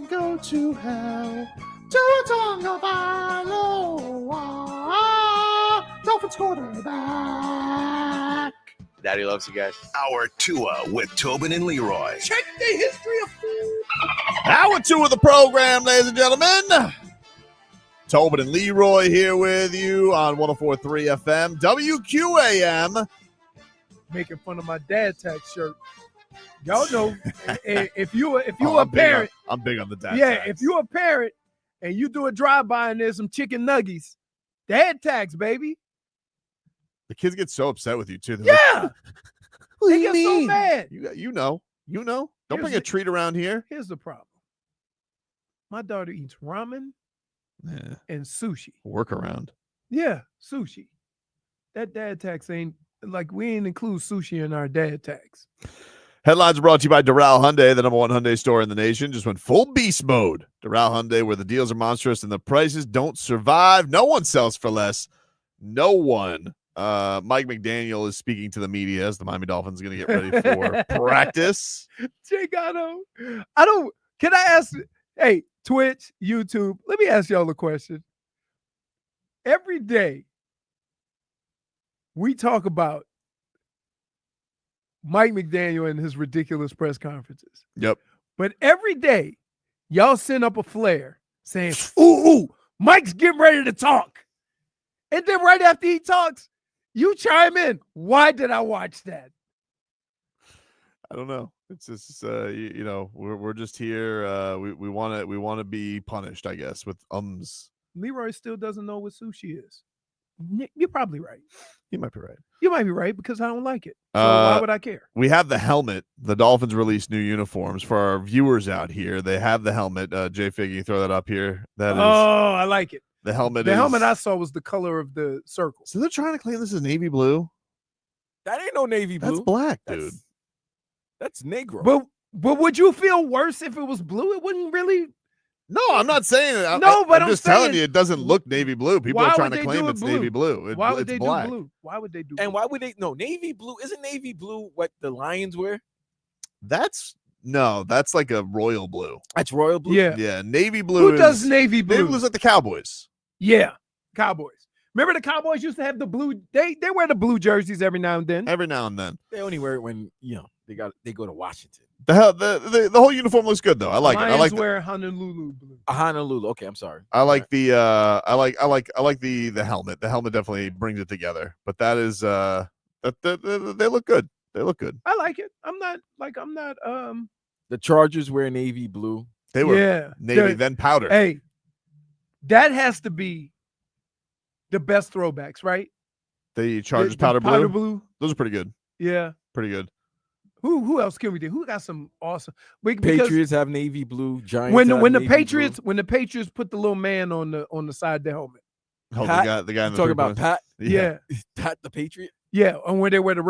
Go to hell. Dolphins quarterback. Daddy loves you guys. Hour Tua with Tobin and Leroy. Check the history of food. Hour 2 of the program, ladies and gentlemen. Tobin and Leroy here with you on 104.3 FM, WQAM. Making fun of my dad tag shirt. Y'all know if you a I'm parent, I'm big on the dad yeah. tags. If you a parent and you do a drive-by and there's some chicken nuggies, dad tags, baby. The kids get so upset with you too. They're Yeah, like, what do they you get so mean? mad. You know. Don't Here's bring a treat around here. Here's the problem. My daughter eats ramen Yeah. and sushi. Work around. Yeah, sushi. That dad tax ain't like we ain't include sushi in our dad tax. Headlines are brought to you by Doral Hyundai, the #1 Hyundai store in the nation. Just went full beast mode. Doral Hyundai, where the deals are monstrous and the prices don't survive. No one sells for less. No one. Mike McDaniel is speaking to the media as the Miami Dolphins are going to get ready for practice. Chigano, can I ask, hey, Twitch, YouTube, let me ask y'all a question. Every day we talk about Mike McDaniel and his ridiculous press conferences. Yep. But every day y'all send up a flare saying, ooh, Mike's getting ready to talk. And then right after he talks, you chime in. Why did I watch that? I don't know. It's just you know, we're just here. We want to be punished, I guess, with ums. Leroy still doesn't know what sushi is. You're probably right. You might be right. You might be right because I don't like it. So why would I care? We have the helmet. The Dolphins released new uniforms for our viewers out here. They have the helmet. JFig, you throw that up here. That is. Oh, I like it. The helmet. The helmet I saw was the color of the circle. So they're trying to claim this is navy blue. That ain't no navy blue. That's black, dude. That's Negro. But would you feel worse if it was blue? It wouldn't really. No, I'm not saying it. But I'm just telling you, it doesn't look navy blue. People are trying to claim it's navy blue. Why would they black. do blue? Why would they do? And why would they? No, navy blue isn't navy blue what the Lions wear. That's like a royal blue. That's royal blue. Yeah, navy blue. Who does navy blue? Navy blue's like the Cowboys. Yeah, Cowboys. Remember the Cowboys used to have the blue. They wear the blue jerseys every now and then. Every now and then. They only wear it when they go to Washington. The whole uniform looks good though. I like it. I like wear Honolulu blue. Honolulu. Okay, I'm sorry. I like the I like the helmet. The helmet definitely brings it together. But that is they look good. They look good. I like it. I'm not. The Chargers wear navy blue. They were navy, then powder. Hey, that has to be the best throwbacks, right? The Chargers The powder powder blue. blue. Those are pretty good. Yeah. Pretty good. Who else can we do? Who got some awesome? Patriots have navy blue. Giants when have the navy Patriots blue. when the Patriots put the little man on the side of the helmet. Oh, Pat, the guy in the talking about Pat. Yeah. Pat the Patriot. Yeah, and when they wear the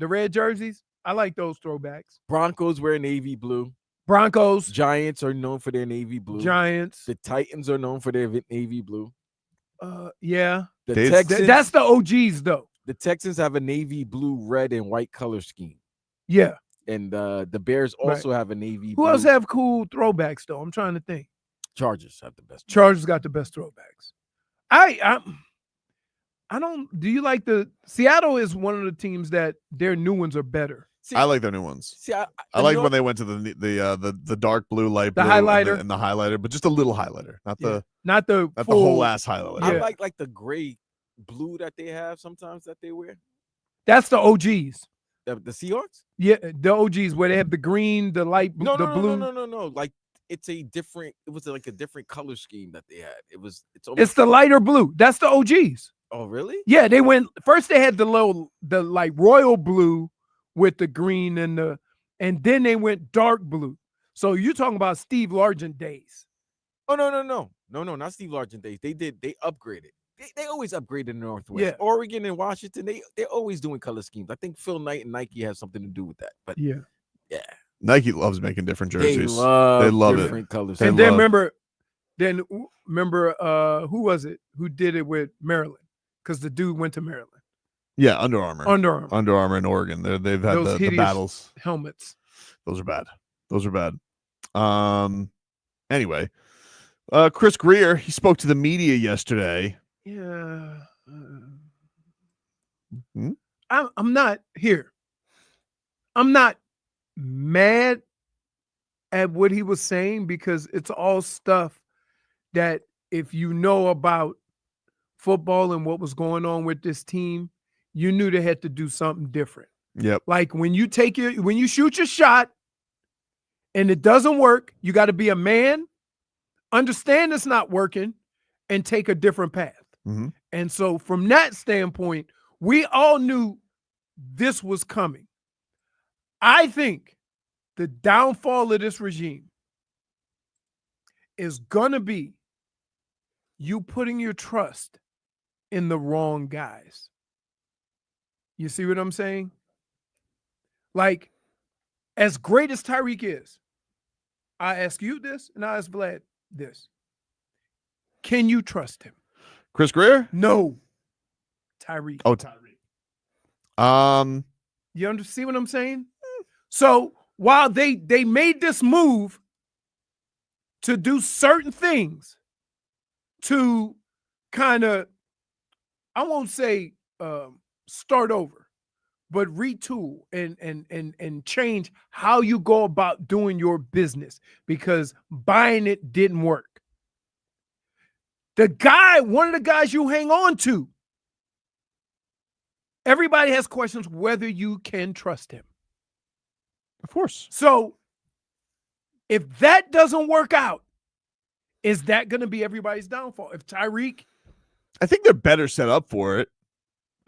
red jerseys, I like those throwbacks. Broncos wear navy blue. Broncos, Giants are known for their navy blue. Giants. The Titans are known for their navy blue. Yeah. The Dave's- Texans, That's the OGs though. the Texans have a navy blue, red, and white color scheme. Yeah. And the Bears also have a navy Who blue. else have cool throwbacks though? I'm trying to think. Chargers have the best. Chargers got the best throwbacks. I don't. Do you like the Seattle? Is one of the teams that their new ones are better. See, I like their new ones. see, I like when they went to the dark blue, light The blue, highlighter. and the highlighter, but just a little highlighter, not the full, whole ass highlighter. I Yeah. like the gray blue that they have sometimes that they wear. That's the OGs. The Seahawks? Yeah, the OGs where they have the green, the light, No, the no, blue. no. Like it was like a different color scheme that they had. It's It's the lighter blue. That's the OGs. Oh, really? Yeah, they went first. They had the like royal blue with the green and then they went dark blue. So you're talking about Steve Largent days. Oh, no, not Steve Largent days. They upgraded. They always upgrade in the Northwest. Yeah. Oregon and Washington, they're always doing color schemes. I think Phil Knight and Nike have something to do with that. But Yeah. Nike loves making different jerseys. They love it. different colors. They And then love- remember who was it who did it with Maryland? because the dude went to Maryland. Yeah, Under Armour. Under Armour in Oregon. They've had Those the hideous battles. helmets. Those are bad. Anyway, Chris Grier, he spoke to the media yesterday. Yeah. Hmm? I'm not here. I'm not mad at what he was saying because it's all stuff that if you know about football and what was going on with this team, you knew they had to do something different. Yep. Like when you shoot your shot and it doesn't work, you got to be a man, understand it's not working, and take a different path. Mm-hmm. And so from that standpoint, we all knew this was coming. I think the downfall of this regime is going to be you putting your trust in the wrong guys. You see what I'm saying? Like, as great as Tyreek is, I ask you this and I ask Vlad this. Can you trust him? Chris Grier? No. Tyreek. Oh, Tyreek. You see what I'm saying? So while they made this move to do certain things to kind of, I won't say start over, but retool and change how you go about doing your business because buying it didn't work. One of the guys you hang on to, everybody has questions whether you can trust him. Of course. So if that doesn't work out, is that going to be everybody's downfall? If Tyreek, I think they're better set up for it.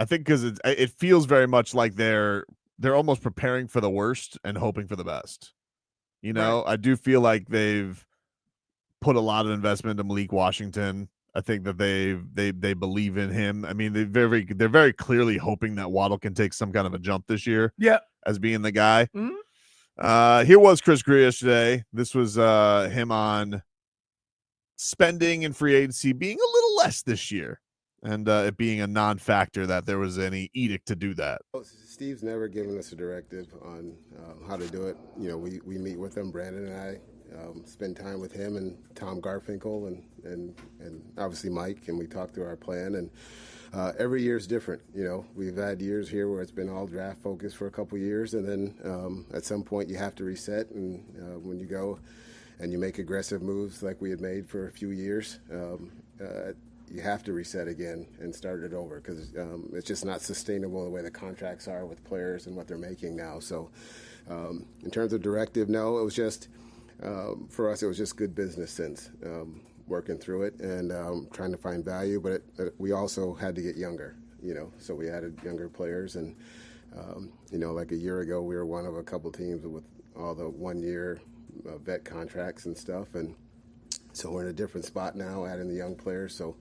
I think because it feels very much like they're almost preparing for the worst and hoping for the best. You know, right. I do feel like they've put a lot of investment into Malik Washington. I think that they believe in him. I mean, they're very clearly hoping that Waddle can take some kind of a jump this year. Yeah, as being the guy. Mm-hmm. Here was Chris Grier yesterday. This was him on spending and free agency being a little less this year, and it being a non-factor that there was any edict to do that. Steve's never given us a directive on how to do it. You know, we meet with him, Brandon and I, spend time with him and Tom Garfinkel and obviously Mike, and we talk through our plan. And every year is different. You know, we've had years here where it's been all draft focused for a couple years, and then at some point you have to reset. And when you go and you make aggressive moves like we had made for a few years, you have to reset again and start it over because it's just not sustainable the way the contracts are with players and what they're making now. So in terms of directive, no, it was just, for us, it was just good business sense, working through it and trying to find value. But we also had to get younger, you know, so we added younger players. And, you know, like a year ago, we were one of a couple teams with all the 1 year vet contracts and stuff. And so we're in a different spot now, adding the young players. So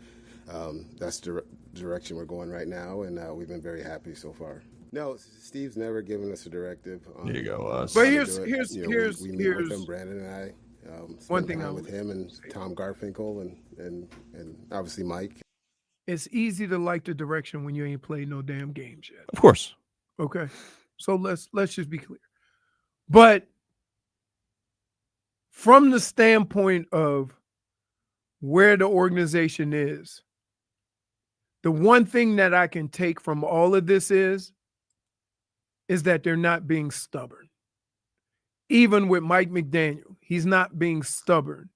that's the direction we're going right now, and we've been very happy so far. No, Steve's never given us a directive. There you go. But here's we meet with him, Brandon and I. One thing with him and Tom Garfinkel and obviously Mike. It's easy to like the direction when you ain't played no damn games yet. Of course. Okay, so let's just be clear. But from the standpoint of where the organization is, the one thing that I can take from all of this is that they're not being stubborn. Even with Mike McDaniel, he's not being stubborn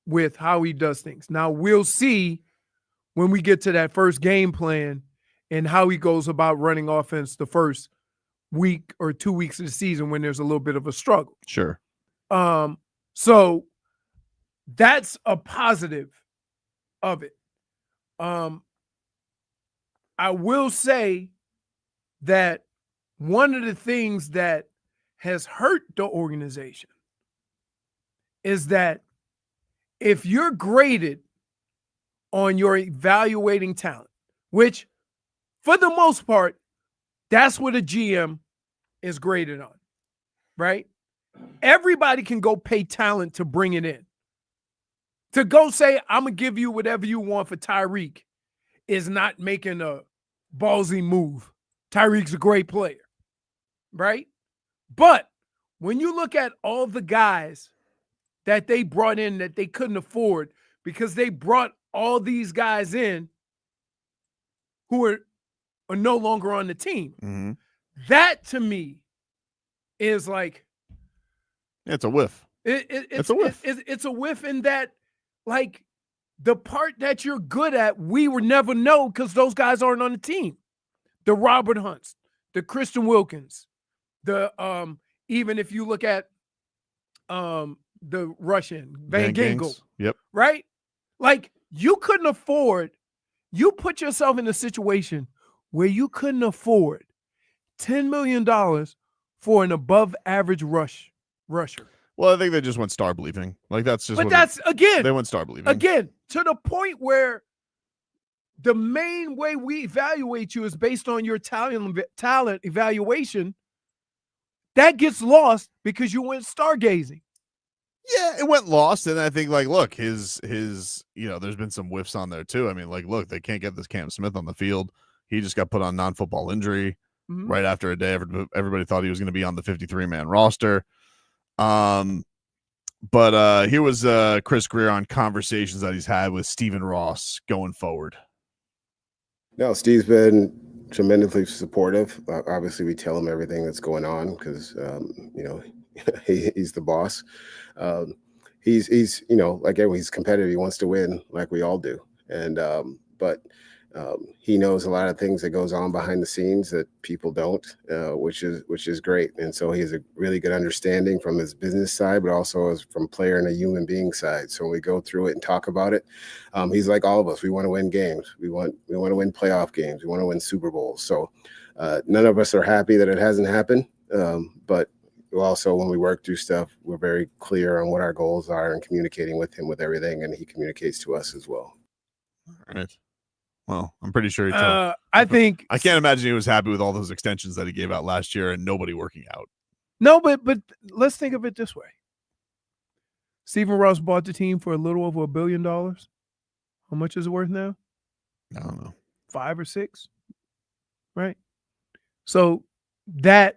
with how he does things. Now, we'll see when we get to that first game plan and how he goes about running offense the first week or 2 weeks of the season when there's a little bit of a struggle. Sure. So that's a positive of it. I will say that one of the things that has hurt the organization is that if you're graded on your evaluating talent, which for the most part, that's what a GM is graded on, right? Everybody can go pay talent to bring it in. To go say, I'm going to give you whatever you want for Tyreek is not making a ballsy move. Tyreek's a great player, right? But when you look at all the guys that they brought in that they couldn't afford because they brought all these guys in who are no longer on the team, Mm-hmm. that to me is like It's a whiff. it's a whiff. It's a whiff in that, like, the part that you're good at, we would never know because those guys aren't on the team. The Robert Hunts, the Christian Wilkins, the even if you look at the Russian Van Ginkel, Yep. right? Like, you couldn't afford. You put yourself in a situation where you couldn't afford $10 million for an above average rusher. Well, I think they just went star believing. Like, that's just But what that's again, they went star believing. again, to the point where the main way we evaluate you is based on your talent evaluation. That gets lost because you went stargazing. Yeah, it went lost, and I think, like, look, his there's been some whiffs on there too. I mean, like, look, they can't get this Cam Smith on the field. He just got put on non-football injury right after a day. Everybody thought he was going to be on the 53-man roster. But here was Chris Grier on conversations that he's had with Stephen Ross going forward. No, Steve's been tremendously supportive. Obviously, we tell him everything that's going on because, he's the boss. He's like everyone, he's competitive. He wants to win like we all do. And but he knows a lot of things that goes on behind the scenes that people don't, which is great. And so he has a really good understanding from his business side, but also as from player and a human being side. So when we go through it and talk about it, he's like all of us. We want to win games. We want to win playoff games. We want to win Super Bowls. So none of us are happy that it hasn't happened. But also, when we work through stuff, we're very clear on what our goals are and communicating with him with everything, and he communicates to us as well. All right. Well, I'm pretty sure he told. I think I can't imagine he was happy with all those extensions that he gave out last year and nobody working out. No, but let's think of it this way. Stephen Ross bought the team for a little over $1 billion. How much is it worth now? I don't know. 5 or 6, right? So that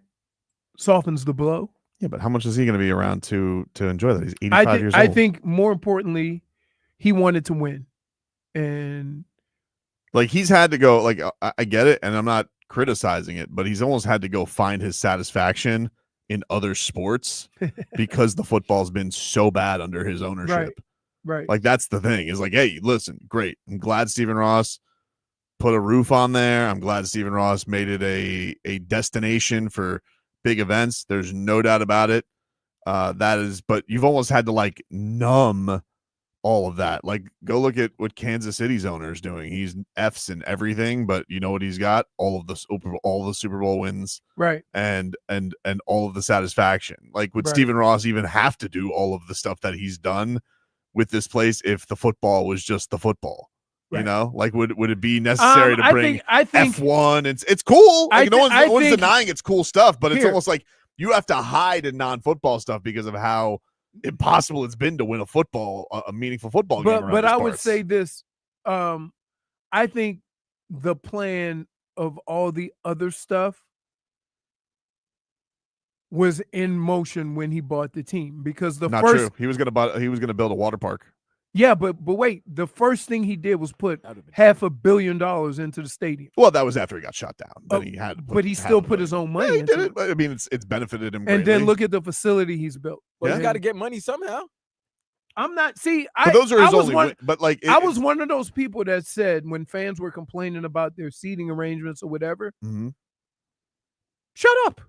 softens the blow. Yeah, but how much is he going to be around to enjoy that? He's 85 years old. I think more importantly, he wanted to win, and like he's had to go. Like I get it, and I'm not criticizing it, but he's almost had to go find his satisfaction in other sports because the football's been so bad under his ownership. Right. Like that's the thing. Is like, hey, listen, great. I'm glad Stephen Ross put a roof on there. I'm glad Stephen Ross made it a destination for big events. There's no doubt about it. But you've almost had to like numb all of that. Like go look at what Kansas City's owner is doing. He's F's in everything, but you know what he's got? All the Super Bowl wins. Right. And all of the satisfaction. Like would Right. Stephen Ross even have to do all of the stuff that he's done with this place if the football was just the football? Right. You know, like would it be necessary to bring I think F1? It's cool. Like no one's think- denying it's cool stuff, but it's Here. almost like you have to hide in non-football stuff because of how impossible it's been to win a meaningful football game. Around But these I would parts. say this. I think the plan of all the other stuff was in motion when he bought the team because the not first true. He was gonna build a water park. Yeah, but wait, the first thing he did was put $500 million into the stadium. Well, that was after he got shot down. Then he had, to But he still put his own money he into did it. it. But, I mean, it's benefited him. And greatly. then look at the facility he's built. Well, Yeah. he's got to get money somehow. I'm not. See, But those are I his was only. one. But like, I was one of those people that said when fans were complaining about their seating arrangements or whatever, Mhm. shut up.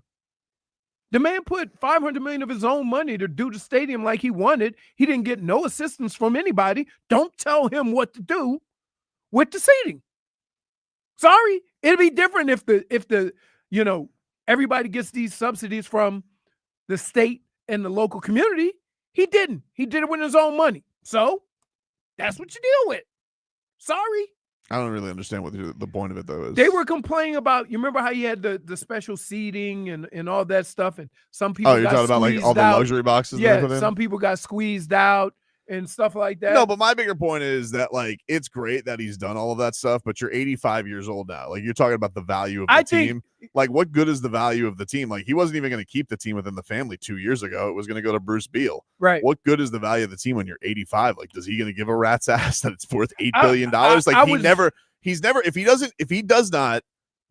The man put $500 million of his own money to do the stadium like he wanted. He didn't get no assistance from anybody. Don't tell him what to do with the seating. Sorry, it'd be different if the everybody gets these subsidies from the state and the local community. He didn't. He did it with his own money. So that's what you deal with. Sorry. I don't really understand what the point of it though is. They were complaining about, you remember how you had the special seating and all that stuff, and some people Oh, you're got talking about like all the out. luxury boxes. Yeah, they put in? some people got squeezed out. and stuff like that. No, but my bigger point is that like it's great that he's done all of that stuff, but you're 85 years old now. Like you're talking about the value of the team. Like what good is the value of the team? Like he wasn't even going to keep the team within the family 2 years ago. It was going to go to Bruce Beal. Right. What good is the value of the team when you're 85? Like, is he going to give a rat's ass that it's worth $8 billion? Like if he does not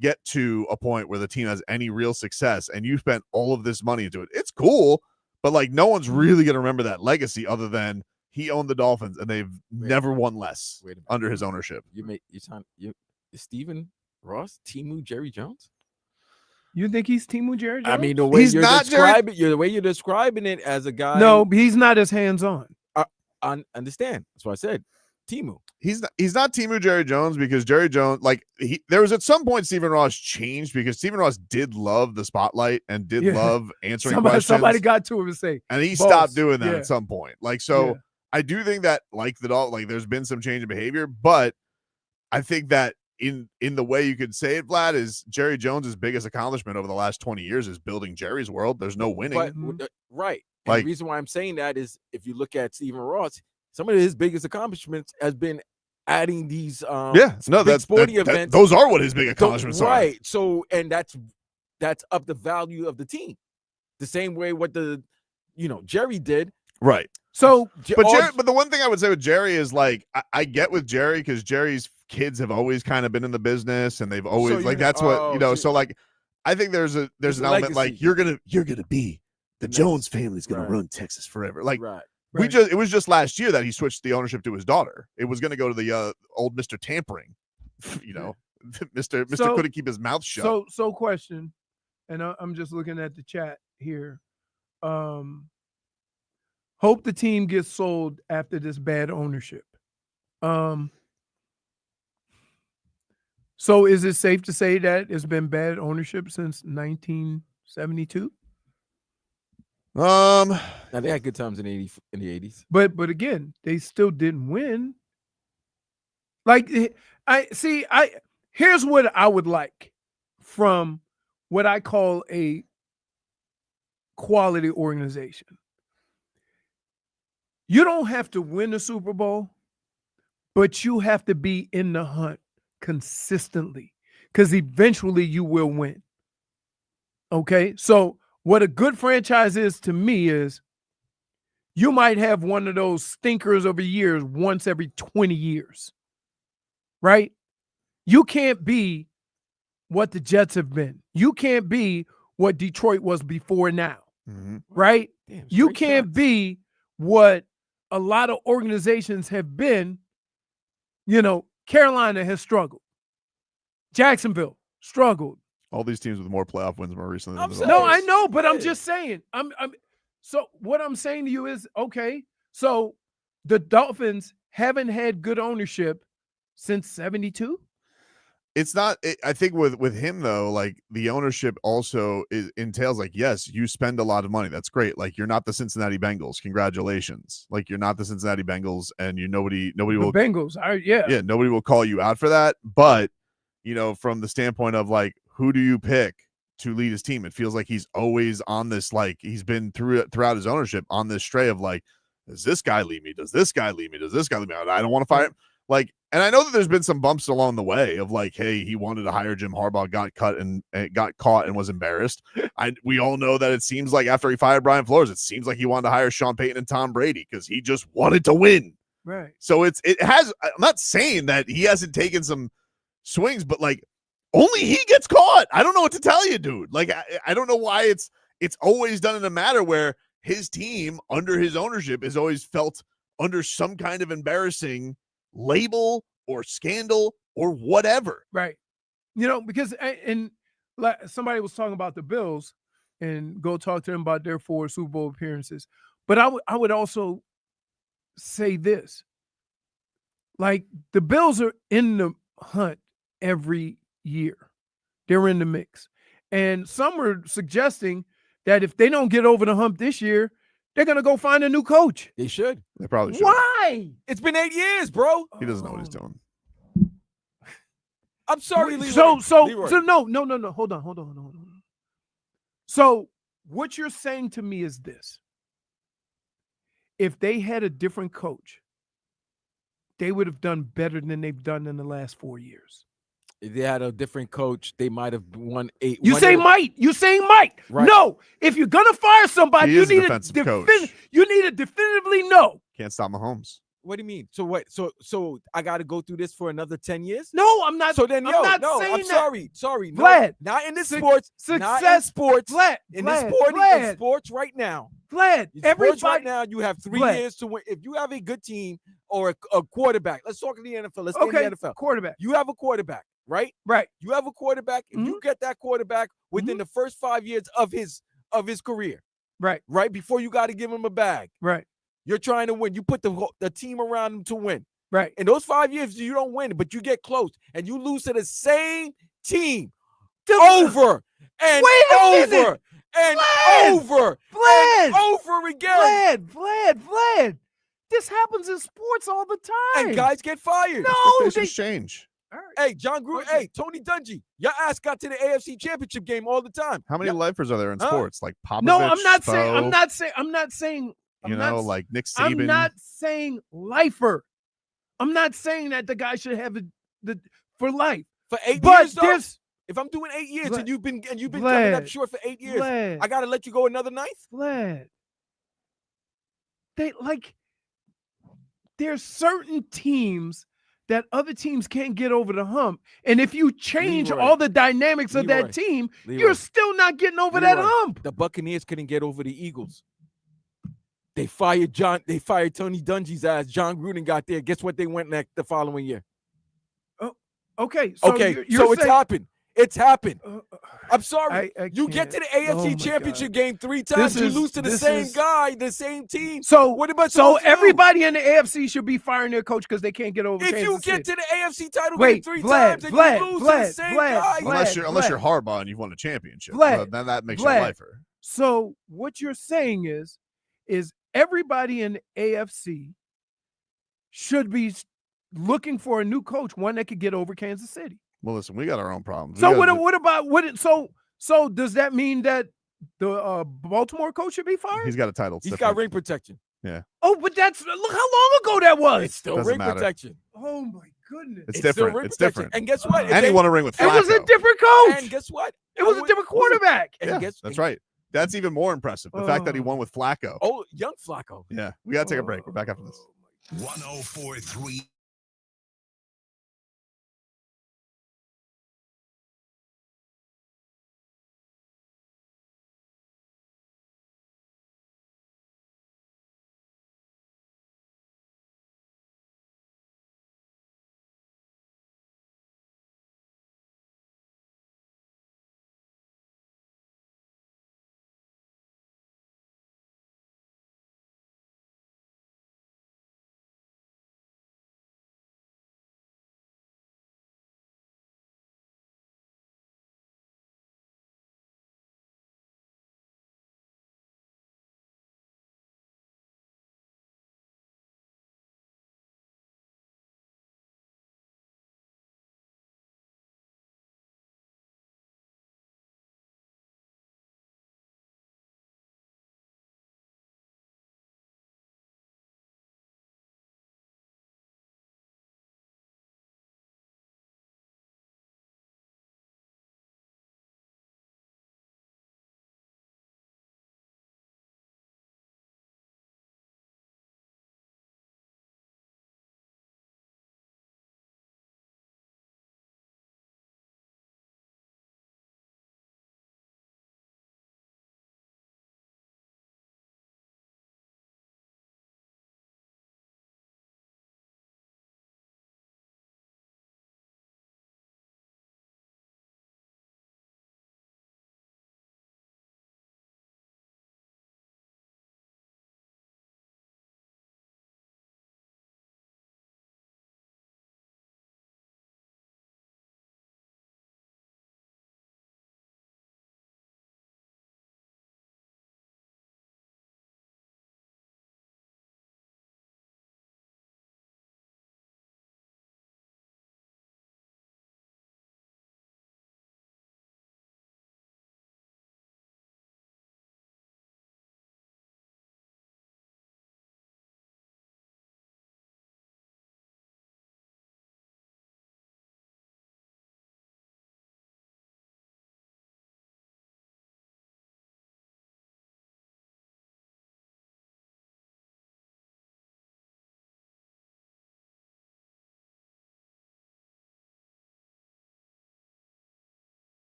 get to a point where the team has any real success and you spent all of this money into it, it's cool, but like no one's really going to remember that legacy other than he owned the Dolphins and they've never won less under his ownership. Stephen Ross, Timu Jerry Jones? You think he's Timu Jerry Jones? I mean, the way the way you're describing it as a guy. No, he's not as hands-on. I understand. That's why I said Timu. He's not Timu Jerry Jones because Jerry Jones, like there was at some point Stephen Ross changed because Stephen Ross did love the spotlight and did love answering questions. Somebody got to him and say, and he stopped doing that at some point. Like, so I do think that like there's been some change in behavior, but I think that in the way you could say it, Vlad, is Jerry Jones's biggest accomplishment over the last 20 years is building Jerry's world. There's no winning. But, right. And the reason why I'm saying that is if you look at Stephen Ross, some of his biggest accomplishments has been adding these sporting events. Those are what his big accomplishments are. Right. So and that's up the value of the team. The same way what Jerry did. Right. So but the one thing I would say with Jerry is like I get with Jerry because Jerry's kids have always kind of been in the business and they've always so like I think there's an element like you're gonna be the Jones family's gonna run Texas forever. Like it was just last year that he switched the ownership to his daughter. It was gonna go to the old Mr. Tampering, Mr. couldn't keep his mouth shut. So question, and I'm just looking at the chat here. Hope the team gets sold after this bad ownership. So is it safe to say that it's been bad ownership since 1972? Now they had good times in the 80s. But again, they still didn't win. Like here's what I would like from what I call a quality organization. You don't have to win the Super Bowl, but you have to be in the hunt consistently because eventually you will win. Okay? So what a good franchise is to me is you might have one of those stinkers of a year once every 20 years, right? You can't be what the Jets have been. You can't be what Detroit was before now, right? Damn, you can't be what a lot of organizations have been. Carolina has struggled. Jacksonville struggled. All these teams with more playoff wins more recently. No, I know, but I'm just saying. So what I'm saying to you is, okay, so the Dolphins haven't had good ownership since 72? It's not. I think with him though, like the ownership also entails like, yes, you spend a lot of money. That's great. Like you're not the Cincinnati Bengals. Congratulations. Like you're not the Cincinnati Bengals, and nobody will. Bengals. Nobody will call you out for that. But from the standpoint of like, who do you pick to lead his team? It feels like he's always on this. Like he's been throughout his ownership on this stray of like, does this guy lead me? Does this guy lead me? Does this guy lead me? I don't want to fire him. Like. And I know that there's been some bumps along the way of like, hey, he wanted to hire Jim Harbaugh, got caught and was embarrassed. We all know that it seems like after he fired Brian Flores, it seems like he wanted to hire Sean Payton and Tom Brady because he just wanted to win. Right. So it has. I'm not saying that he hasn't taken some swings, but like only he gets caught. I don't know what to tell you, dude. Like I don't know why it's always done in a matter where his team under his ownership is always felt under some kind of embarrassing label or scandal or whatever. Right. Because and like somebody was talking about the Bills and go talk to them about their 4 Super Bowl appearances. But I would also say this. Like the Bills are in the hunt every year. They're in the mix. And some are suggesting that if they don't get over the hump this year, they're going to go find a new coach. They should. They probably should. Why? It's been 8 years, bro. He doesn't know what he's doing. I'm sorry, Leroy. So no. Hold on. So what you're saying to me is this. if they had a different coach, they would have done better than they've done in the last 4 years. If they had a different coach, they might have won 8. You say might. You saying might. Right. No. If you're gonna fire somebody, He you is a need defensive coach. You need to definitively know. Can't stop Mahomes. What do you mean? So what? So I got to go through this for another 10 years? No, I'm not. So then, I'm yo, not no, saying I'm that. sorry. No, Vlad, not in this suc- sports. success- Not in sports. Vlad, In Vlad, this sport, Vlad. in sports right now. Vlad, In sports everybody. right now, you have 3 Vlad. years to win. If you have a good team or a quarterback, let's talk in the NFL. Let's stay Okay, in the NFL. quarterback. You have a quarterback, right? Right. You have a quarterback. If you get that quarterback within the first 5 years of his career, Right. right before you got to give him a bag, Right. you're trying to win. You put the team around him to win. Right. In those 5 years, you don't win, but you get close and you lose to the same team over and Wait a over minute. and Vlad. over Vlad. and over again. Vlad. This happens in sports all the time. And guys get fired. No, Expectations change. All right. Hey, John Gruden. Hey, Tony Dungy. Your ass got to the AFC Championship game all the time. How many lifers are there in Huh? sports? Like Popovich, No, I'm not saying. Spo, I'm not saying. You know, like Nick Saban. I'm not saying lifer. I'm not saying that the guy should have the for life. For 8 But years, though, there's if I'm doing 8 years Vlad, and you've been coming Vlad, up short for 8 years, Vlad, I gotta let you go another ninth. Vlad. There's certain teams that other teams can't get over the hump. And if you change Leroy. all the dynamics of Leroy. that team, Leroy. you're still not getting over that Leroy. hump. The Buccaneers couldn't get over the Eagles. They fired Tony Dungy's ass. John Gruden got there. Guess what they went next the following year? Okay. So Okay, you're so it's saying, happened. It's happened. I'm sorry. I You get to the can't. AFC Oh my Championship God. game 3 times. You is- lose to the this same is- guy, the same team. So What am I so supposed to do? everybody in the AFC should be firing their coach because they can't get over If Kansas you City. get to the AFC title game Wait, 3 Vlad, times and Vlad, you lose to Vlad, the same Vlad, guy, Vlad. unless you're Harbaugh and you've won a championship. Vlad, then that makes you Vlad. a lifer. So what you're saying is everybody in the AFC should be looking for a new coach, one that could get over Kansas City. Well, listen, we got our own problems. So We gotta what about what? So does that mean that the Baltimore coach should be fired? He's got a title. It's he's different. got ring protection. Oh, but look how long ago that was. It's still Doesn't ring matter. protection. Oh my goodness. It's still different. ring It's protection. different. And guess what? If And they- he won a ring with It was a Flacco. different coach. And guess what? It was a different quarterback. And Yeah, guess that's right. That's even more impressive. The fact that he won with Flacco. Oh, young Flacco. Yeah, we got to take a break. We're back after this. 1043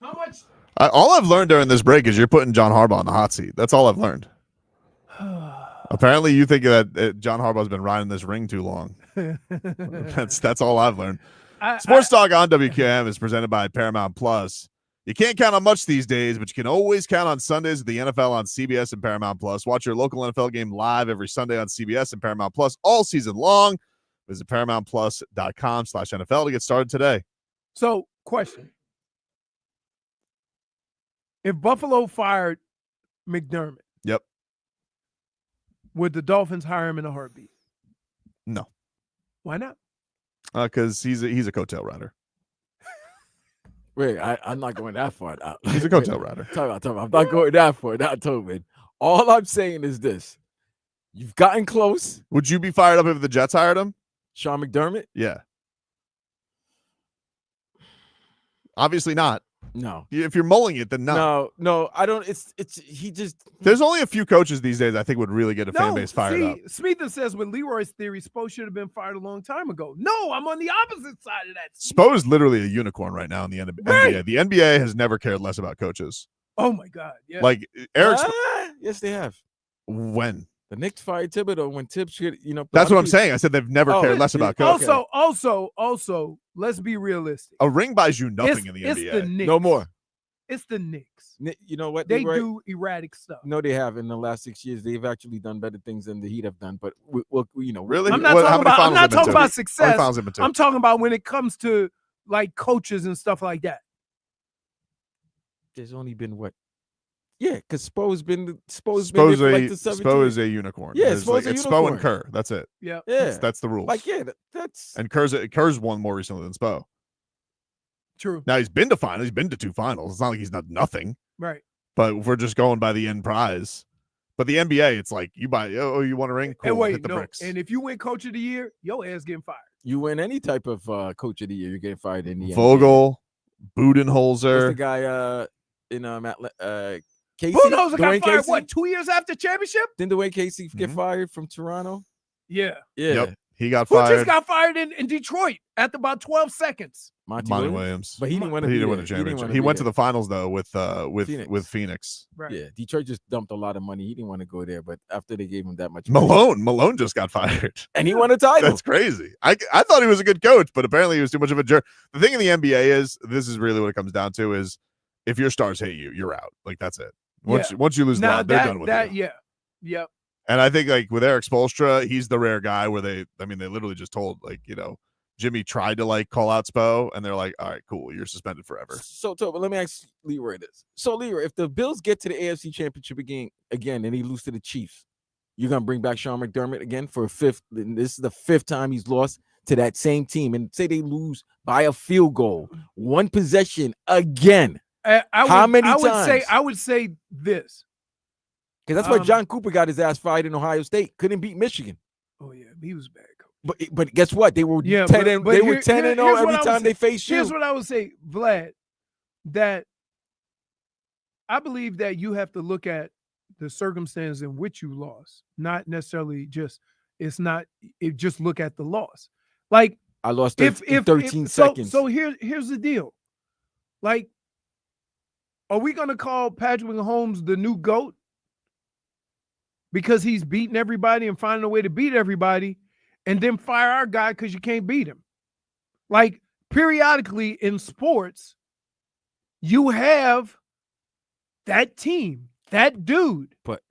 How much? All I've learned during this break is you're putting John Harbaugh on the hot seat. That's all I've learned. Apparently, you think that John Harbaugh's been riding this ring too long. That's all I've learned. Sports Talk on WQAM is presented by Paramount Plus. You can't count on much these days, but you can always count on Sundays with the NFL on CBS and Paramount Plus. Watch your local NFL game live every Sunday on CBS and Paramount Plus all season long. Visit ParamountPlus.com/NFL to get started today. So, question. If Buffalo fired McDermott, yep, would the Dolphins hire him in a heartbeat? No. Why not? Because he's a coattail rider. Wait, I'm not going that far now. He's a coattail rider. Time out. I'm not going that far now, Tobin. All I'm saying is this. You've gotten close. Would you be fired up if the Jets hired him? Sean McDermott? Yeah. Obviously not. No. If you're mulling it, then no. No, I don't. He just. There's only a few coaches these days I think would really get a fan base fired up. Smeetha says with Leroy's theory, Spo should have been fired a long time ago. No, I'm on the opposite side of that. Spo is literally a unicorn right now in the NBA. Right. The NBA has never cared less about coaches. Oh my God. Yeah. Like Eric. Yes, they have. When? The Knicks fired Thibodeau when Tibbs should, That's what I'm saying. I said they've never cared less about coaches. Also, let's be realistic. A ring buys you nothing in the NBA. It's the Knicks. No more. It's the Knicks. You know what? They do erratic stuff. No, they have. In the last 6 years, they've actually done better things than the Heat have done. But really, I'm not talking about success. I'm talking about when it comes to like coaches and stuff like that. There's only been what? Yeah, because Spo's been there for like the 17 Spo is a unicorn. Yeah, it's Spo and Kerr. That's it. Yeah. That's the rules. Like, that's and Kerr's won more recently than Spo. True. Now he's been to finals. He's been to 2 finals. It's not like he's done nothing. Right. But if we're just going by the end prize. But the NBA, it's like you buy. Oh, you want a ring? Cool. And wait, hit the bricks. And if you win Coach of the Year, your ass getting fired. You win any type of Coach of the Year, you're getting fired in the Vogel, NBA. Budenholzer. What's the guy Casey? Budenholzer got fired, what, 2 years after championship? Didn't Dwayne Casey get fired from Toronto? Yeah. Yep. He got Who fired. just got fired in Detroit after about 12 seconds? Monty Williams. But he didn't win a championship. He went to the finals though with Phoenix. Right. Yeah, Detroit just dumped a lot of money. He didn't want to go there, but after they gave him that much Malone just got fired. And he won a title. That's crazy. I thought he was a good coach, but apparently he was too much of a jerk. The thing in the NBA is, this is really what it comes down to, is if your stars hate you, you're out. Like, that's it. Once you lose the line, they're done with you. Yeah. Yep. And I think like with Eric Spoelstra, he's the rare guy where they literally just told Jimmy tried to like call out Spo and they're like, all right, cool, you're suspended forever. So Tobin, let me ask Leroy this. So Leroy, if the Bills get to the AFC Championship again and they lose to the Chiefs, you're gonna bring back Sean McDermott again for a fifth? This is the 5th time he's lost to that same team, and say they lose by a field goal, 1 possession again. How many times? I would say this. Because that's why John Cooper got his ass fired in Ohio State. Couldn't beat Michigan. Oh yeah, he was bad. But guess what? They were 10-0 every time they faced you. Here's what I would say, Vlad, that I believe that you have to look at the circumstances in which you lost, not necessarily just just look at the loss. Like I lost 13 seconds. So here's the deal. Like, are we gonna call Patrick Mahomes the new GOAT because he's beating everybody and finding a way to beat everybody, and then fire our guy because you can't beat him? Like, periodically in sports, you have that team, that dude. But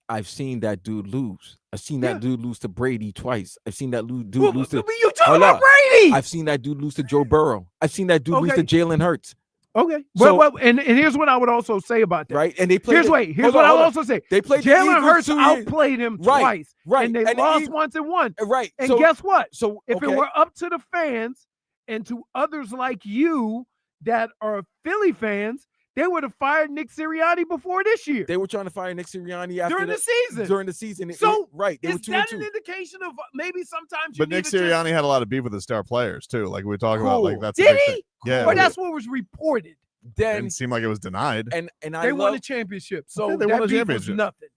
I've seen that dude lose. I've seen that dude lose to Brady twice. I've seen that dude lose to. You talking about Brady? I've seen that dude lose to Joe Burrow. I've seen that dude lose to Jalen Hurts. Okay. So, and here's what I would also say about that. Right. And they played. Here's what I would also say. They played Jalen Hurts outplayed him twice. Right. And they lost once and won. Right. And guess what? So if it were up to the fans and to others like you that are Philly fans, they would have fired Nick Sirianni before this year. They were trying to fire Nick Sirianni after during the season. During the season. So right. Is that an indication of maybe sometimes you But Nick Sirianni had a lot of beef with the star players too. Like we were talking about, like that's did he? Yeah. Or that's what was reported. Then it didn't seem like it was denied. And they won a championship. So they won a championship. Was nothing.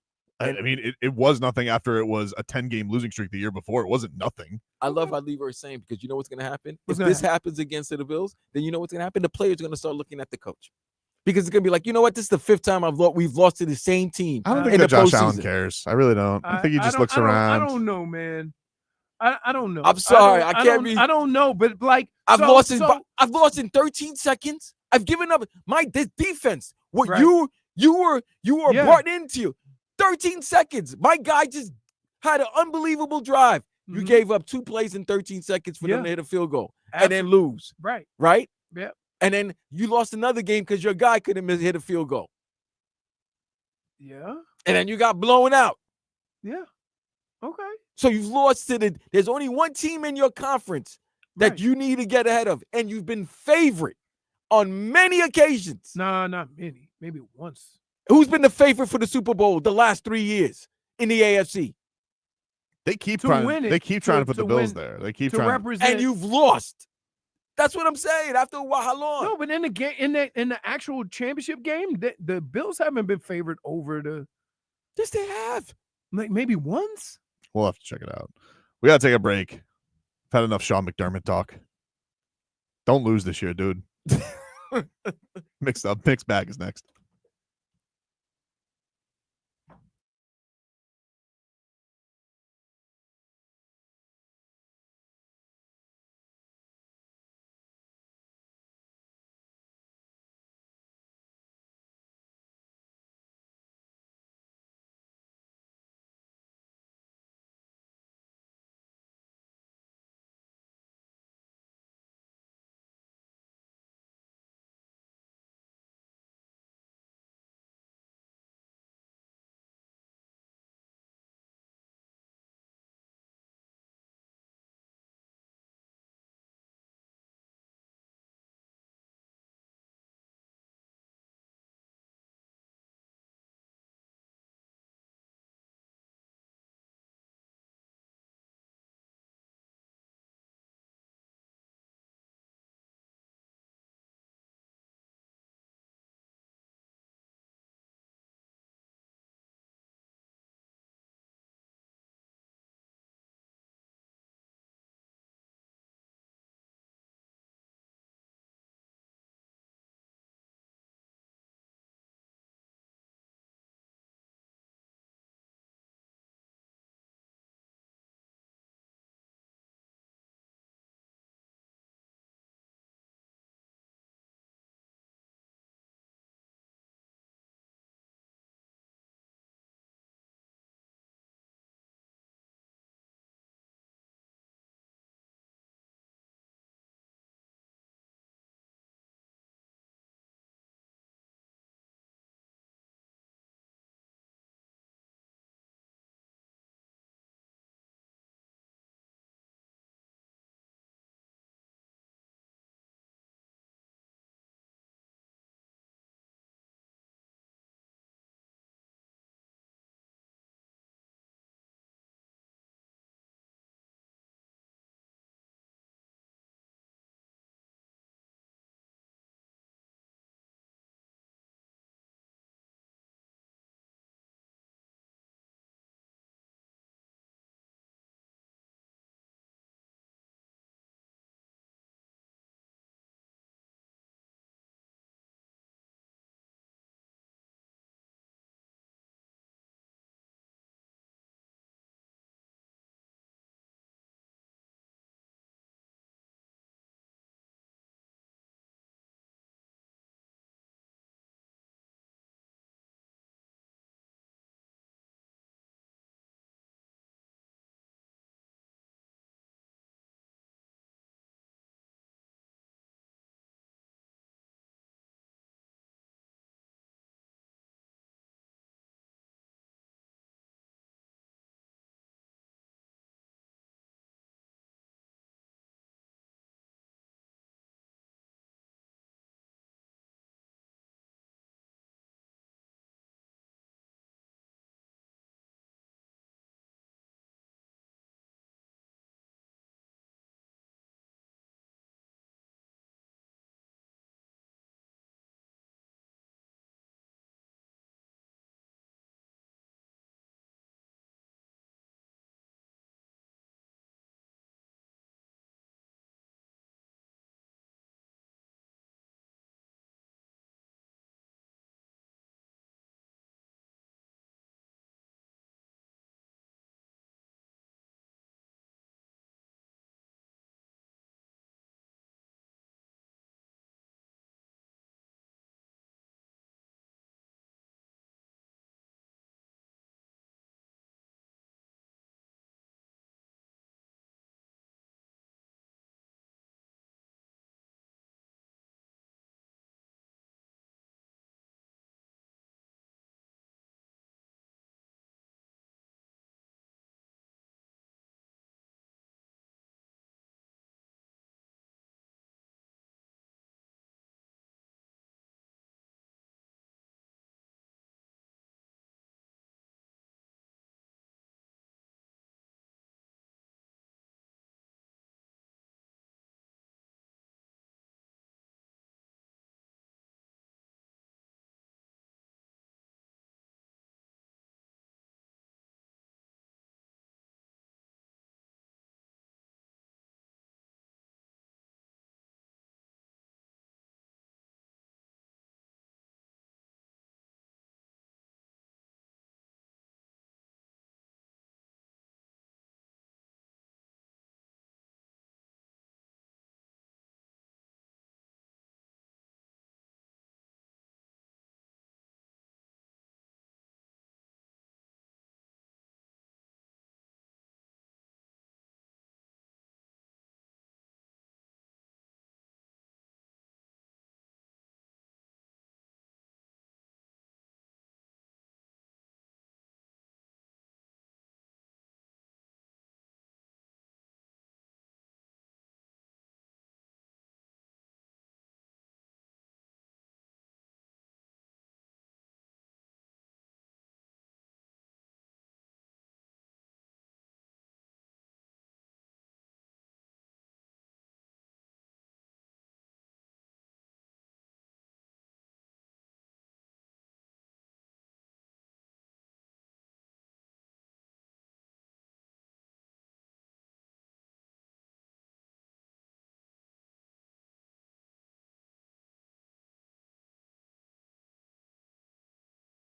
I mean, it was nothing after it was a 10-game losing streak the year before. It wasn't nothing. I love how Leroy's saying, because you know what's going to happen? What's If gonna this happens against the Bills, then you know what's going to happen? The players are going to start looking at the coach. Because it's going to be like, you know what? This is the 5th time we've lost to the same team. I don't think in that the Josh Allen postseason. cares. I really don't. I think he just looks around. I don't know, man. I don't know. I'm sorry. I can't be. I don't know, but like I've lost in 13 seconds. I've given up this defense. What Right. you were Yeah. brought into 13 seconds. My guy just had an unbelievable drive. You Mhm. gave up 2 plays in 13 seconds for them Yeah. to hit a field goal and then lose. Right. Right? Yep. And then you lost another game because your guy couldn't hit a field goal. Yeah. And then you got blown out. Yeah. Okay. So you've lost to there's only one team in your conference that Right. you need to get ahead of. And you've been favorite on many occasions. Nah, not many. Maybe once. Who's been the favorite for the Super Bowl the last 3 years in the AFC? They keep To trying. win it, They keep trying to put to the Bills win, there. They keep to trying. represent. And you've lost. That's what I'm saying. After a while, how long? No, but in the game, in the actual championship game, the Bills haven't been favored over the. Yes, they have. Like maybe once. We'll have to check it out. We got to take a break. I've had enough Sean McDermott talk. Don't lose this year, dude. Mixed bag is next.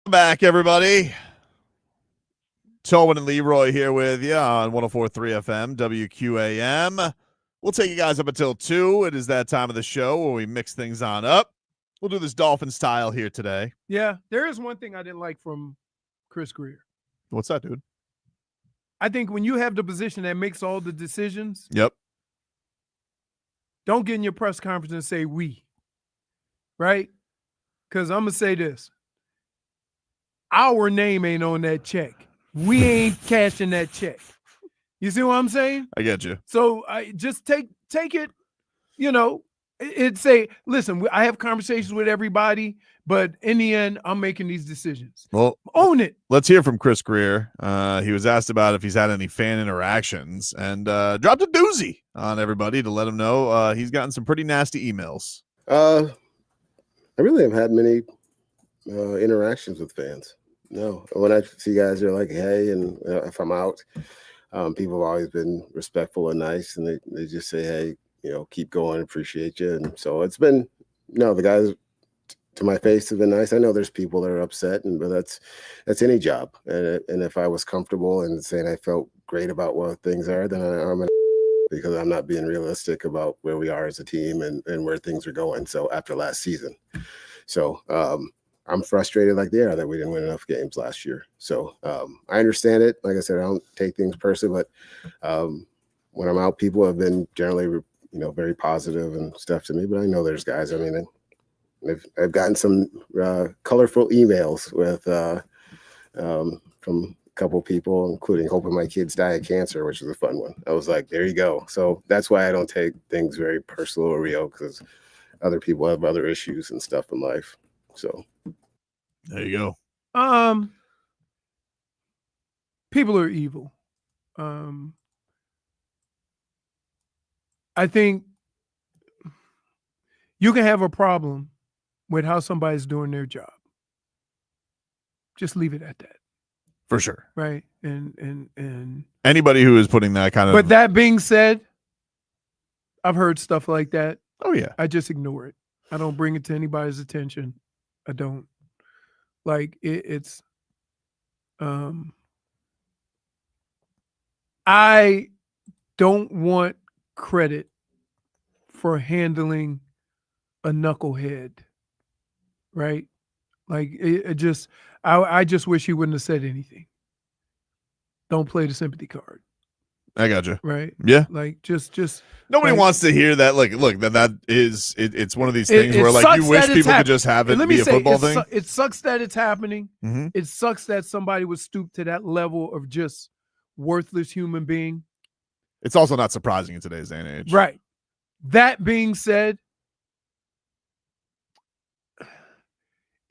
Back, everybody. Tobin and Leroy here with you on 104.3 FM, WQAM. We'll take you guys up until 2. It is that time of the show where we mix things on up. We'll do this Dolphin style here today. Yeah, there is one thing I didn't like from Chris Grier. What's that, dude? I think when you have the position that makes all the decisions, Yep. don't get in your press conference and say we, right? Because I'm going to say this. Our name ain't on that check. We ain't cashing that check. You see what I'm saying? I get you. So I just take it, it's say, listen, I have conversations with everybody, but in the end, I'm making these decisions. Well, own it. Let's hear from Chris Grier. He was asked about if he's had any fan interactions and dropped a doozy on everybody to let him know he's gotten some pretty nasty emails. I really haven't had many interactions with fans. No, when I see guys, they're like, hey, and if I'm out, people have always been respectful and nice, and they just say, hey, keep going, appreciate you. And so it's been, the guys to my face have been nice. I know there's people that are upset, but that's any job. And if I was comfortable and saying I felt great about what things are, then I'm because I'm not being realistic about where we are as a team and where things are going. So after last season, I'm frustrated like they are that we didn't win enough games last year. So I understand it. Like I said, I don't take things personally, but when I'm out, people have been generally, very positive and stuff to me. But I know there's guys. I mean, I've gotten some colorful emails with from a couple people, including hoping my kids die of cancer, which is a fun one. I was like, there you go. So that's why I don't take things very personal or real, because other people have other issues and stuff in life. So there you go. People are evil. I think you can have a problem with how somebody's doing their job. Just leave it at that. For sure. Right. And anybody who is putting that kind of. But that being said, I've heard stuff like that. Oh yeah. I just ignore it. I don't bring it to anybody's attention. I don't like it's I don't want credit for handling a knucklehead, right? Like I just wish he wouldn't have said anything. Don't play the sympathy card. I got you. Right. Yeah. Like just nobody wants to hear that. Like, look, that is it's one of these things where like you wish people could just have it be a football thing. It sucks that it's happening. Mm-hmm. It sucks that somebody would stoop to that level of just worthless human being. It's also not surprising in today's day and age. Right. That being said,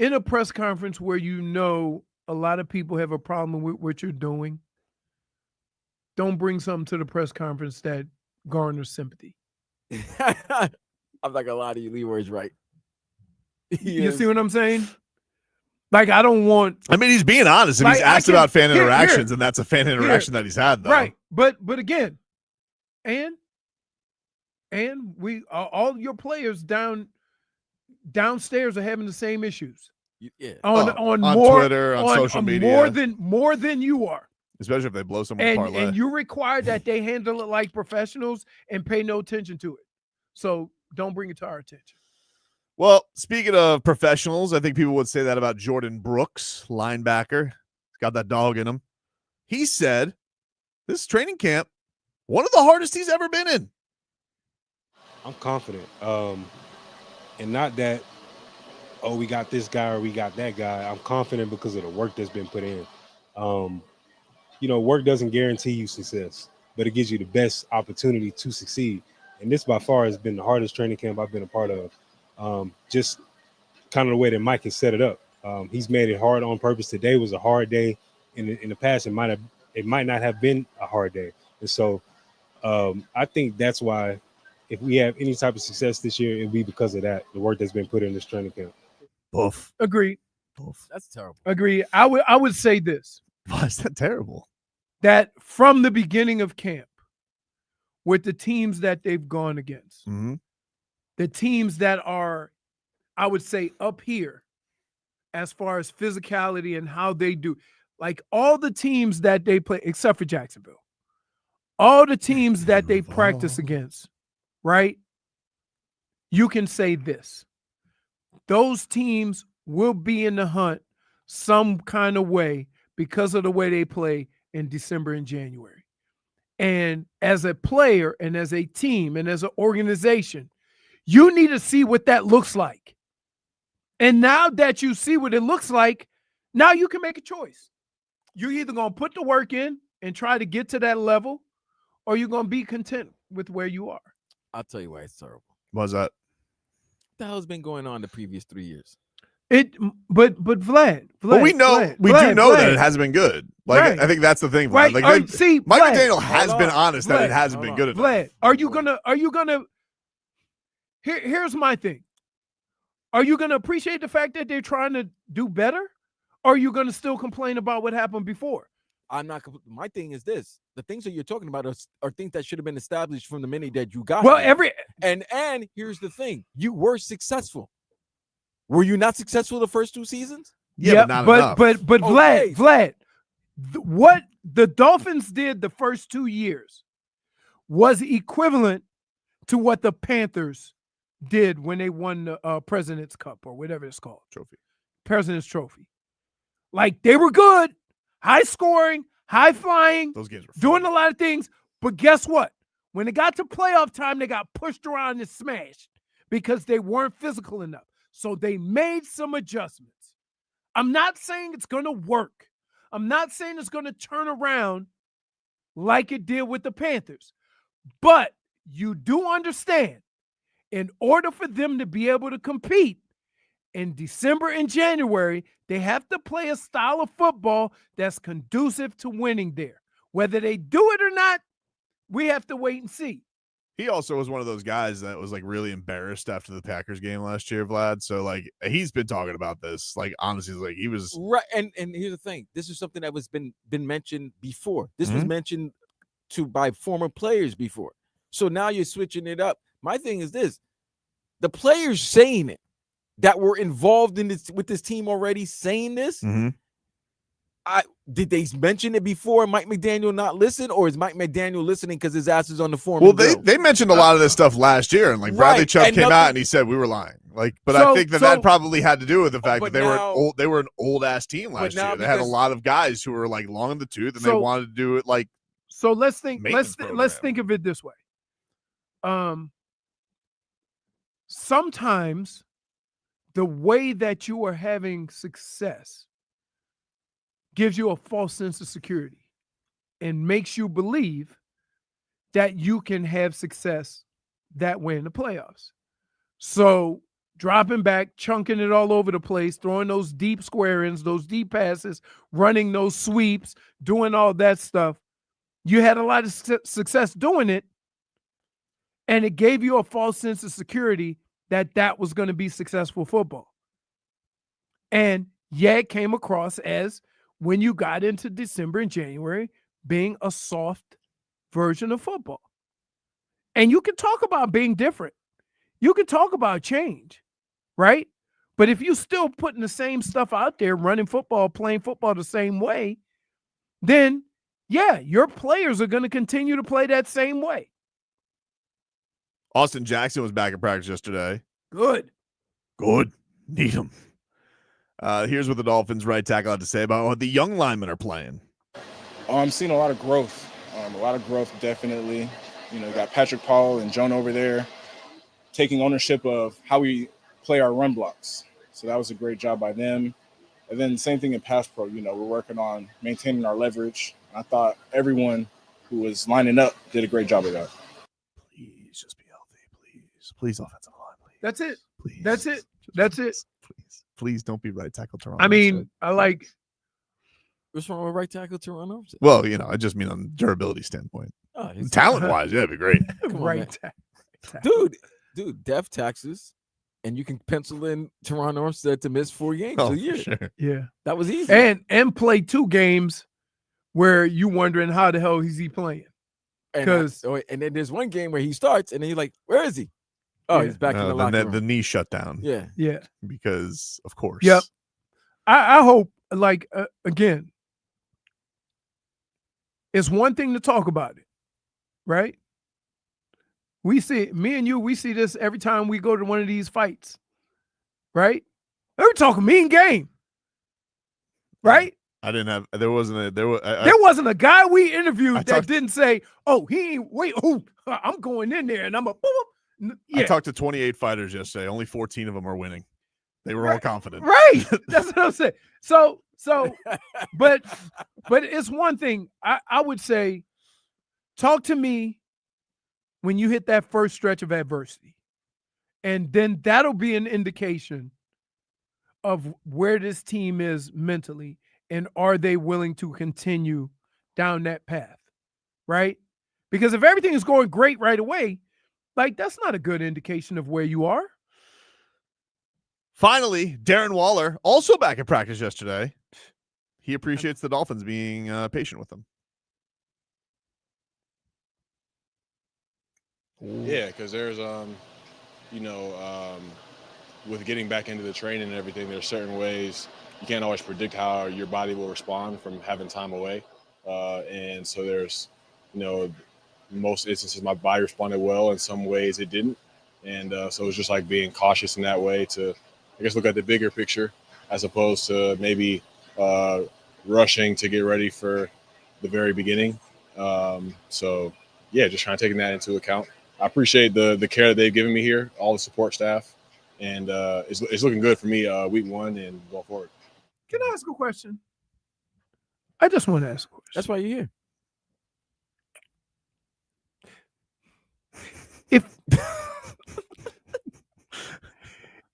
in a press conference where a lot of people have a problem with what you're doing, don't bring something to the press conference that garners sympathy. I'm not gonna lie to you, Leroy's right. You see what I'm saying? Like, I don't want. I mean, he's being honest. If he's asked about fan interactions, and that's a fan interaction that he's had, though. Right. But again, and we all your players downstairs are having the same issues. Yeah. On Twitter, on social media, more than you are. Especially if they blow someone parlay. And you require that they handle it like professionals and pay no attention to it. So don't bring it to our attention. Well, speaking of professionals, I think people would say that about Jordan Brooks, linebacker. He's got that dog in him. He said this training camp, one of the hardest he's ever been in. I'm confident. And not that, we got this guy or we got that guy. I'm confident because of the work that's been put in. Work doesn't guarantee you success, but it gives you the best opportunity to succeed. And this by far has been the hardest training camp I've been a part of. Just kind of the way that Mike has set it up. He's made it hard on purpose. Today was a hard day. In the past, it might not have been a hard day. And so I think that's why if we have any type of success this year, it'll be because of that, the work that's been put in this training camp. Oof. Agreed. Oof. That's terrible. Agreed. I would say this. Why is that terrible? That from the beginning of camp, with the teams that they've gone against, mm-hmm. the teams that are, I would say, up here, as far as physicality and how they do. Like all the teams that they play, except for Jacksonville, all the teams that they practice against, right? You can say this. Those teams will be in the hunt some kind of way because of the way they play in December and January. And as a player and as a team and as an organization, you need to see what that looks like. And now that you see what it looks like, now you can make a choice. You're either going to put the work in and try to get to that level, or you're going to be content with where you are. I'll tell you why it's terrible. What's that? What the hell's been going on the previous 3 years? But Vlad, but we know we do know that it hasn't been good. Like right. I think that's the thing. Vlad. Right. Like Mike McDaniel has been honest that it hasn't been good enough. Vlad, are you gonna here's my thing. Are you gonna appreciate the fact that they're trying to do better? Or are you gonna still complain about what happened before? I'm not. My thing is this: the things that you're talking about are things that should have been established from the minute that you got. Well, here. and here's the thing: you were successful. Were you not successful the first 2 seasons? Yeah, but okay. Vlad, what the Dolphins did the first 2 years was equivalent to what the Panthers did when they won the President's Cup or whatever it's called, President's Trophy. Like they were good, high scoring, high flying, those games were doing a lot of things. But guess what? When it got to playoff time, they got pushed around and smashed because they weren't physical enough. So they made some adjustments. I'm not saying it's going to work. I'm not saying it's going to turn around like it did with the Panthers. But you do understand, in order for them to be able to compete in December and January, they have to play a style of football that's conducive to winning there. Whether they do it or not, we have to wait and see. He also was one of those guys that was like really embarrassed after the Packers game last year, Vlad. So like he's been talking about this. Like honestly, like he was right. And here's the thing: this is something that was been mentioned before. This was mentioned by former players before. So now you're switching it up. My thing is this: the players saying it that were involved in this with this team already saying this. Did they mention it before? Mike McDaniel not listen, or is Mike McDaniel listening because his ass is on the form? Well, they mentioned a lot of this stuff last year, and like Bradley Chubb came out and he said we were lying. Like, but I think that probably had to do with the fact that they were an old ass team last year. They had a lot of guys who were like long in the tooth, and they wanted to do it like. So let's think. Let's think of it this way. Sometimes the way that you are having success gives you a false sense of security and makes you believe that you can have success that way in the playoffs. So dropping back, chunking it all over the place, throwing those deep square ins, those deep passes, running those sweeps, doing all that stuff. You had a lot of success doing it, and it gave you a false sense of security that was going to be successful football. And yeah, it came across as, when you got into December and January, being a soft version of football. And you can talk about being different. You can talk about change, right? But if you still putting the same stuff out there, running football, playing football the same way, then yeah, your players are going to continue to play that same way. Austin Jackson was back at practice yesterday. Good. Need him. Here's what the Dolphins right tackle had to say about what the young linemen are playing. I'm seeing a lot of growth. Definitely. You know, you got Patrick Paul and Joan over there taking ownership of how we play our run blocks. So that was a great job by them. And then same thing in pass pro. You know, we're working on maintaining our leverage. I thought everyone who was lining up did a great job of that. Please just be healthy. Please offensive line. Please. That's it. Please. That's it. Please don't be right tackle Toronto. I mean, I like. What's wrong with right tackle Toronto? Well, you know, I just mean on durability standpoint. Talent-wise, yeah, it'd be great. Right tackle. Dude, death taxes, and you can pencil in Teron Armstead to miss 4 games a year. Sure. Yeah, that was easy. And play 2 games where you wondering how the hell is he playing? Because and then there's one game where he starts, and then you're like, where is he? Oh, he's back in the locker room. The knee shut down. Yeah. Yeah. Because of course. Yep. I hope, like, again, it's one thing to talk about it, right? We see, me and you, we see this every time we go to one of these fights, right? We're talking mean game, right? I didn't have. There wasn't a. There was. There wasn't a guy we interviewed that talked- didn't say, "Oh, he ain't wait. Oh, I'm going in there and I'm a." Yeah, I talked to 28 fighters yesterday. Only 14 of them are winning. They were all confident. right. That's what I'm saying. So, but it's one thing. I would say, talk to me when you hit that first stretch of adversity, and then that'll be an indication of where this team is mentally. And are they willing to continue down that path, right? Because if everything is going great right away, like, that's not a good indication of where you are. Finally, Darren Waller, also back at practice yesterday. He appreciates the Dolphins being patient with him. Yeah, because there's, with getting back into the training and everything, there's certain ways you can't always predict how your body will respond from having time away. And so there's, most instances my body responded well. In some ways it didn't. And so it's just like being cautious in that way to, I guess, look at the bigger picture as opposed to maybe rushing to get ready for the very beginning. So, yeah, just trying to take that into account. I appreciate the care that they've given me here, all the support staff. And it's looking good for me week one and going forward. Can I ask a question? I just want to ask a question. That's why you're here.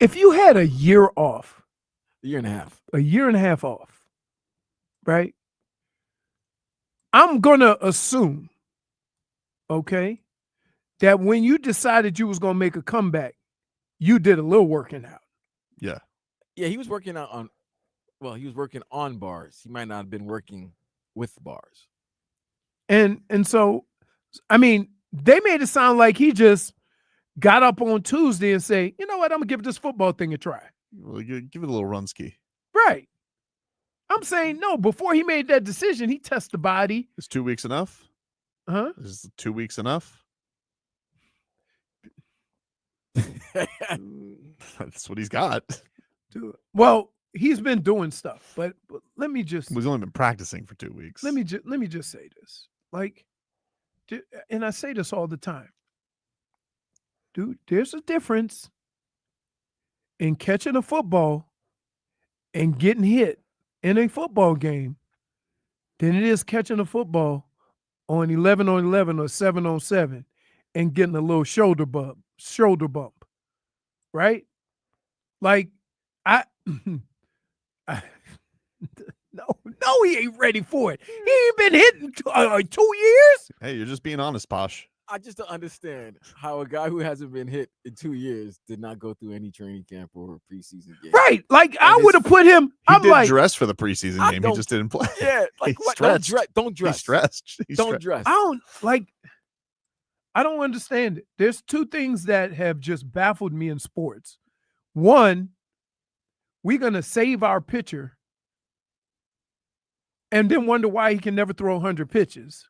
If you had a year off, a year and a half off, right? I'm gonna assume, okay, that when you decided you was gonna make a comeback, you did a little working out. Yeah. Yeah, he was working out on. Well, he was working on bars. He might not have been working with bars. And so, I mean, they made it sound like he just got up on Tuesday and say, you know what, I'm gonna give this football thing a try. Well, give it a little run ski. Right. I'm saying no, before he made that decision, he tested the body. Is 2 weeks enough? Huh? Is 2 weeks enough? That's what he's got. Well, he's been doing stuff, but let me just. He's only been practicing for 2 weeks. Let me just say this, like, and I say this all the time, dude. There's a difference in catching a football and getting hit in a football game than it is catching a football on 11-on-11 or 7-on-7 and getting a little shoulder bump, right? Like, no, he ain't ready for it. He ain't been hitting 2 years. Hey, you're just being honest, Posh. I just don't understand how a guy who hasn't been hit in 2 years did not go through any training camp or preseason game. Right. Like, I would have put him. He did dress for the preseason game. He just didn't play. Yeah. Like, what? Don't dress. He's stressed. Don't dress. I don't understand it. There's two things that have just baffled me in sports. One, we're going to save our pitcher and then wonder why he can never throw 100 pitches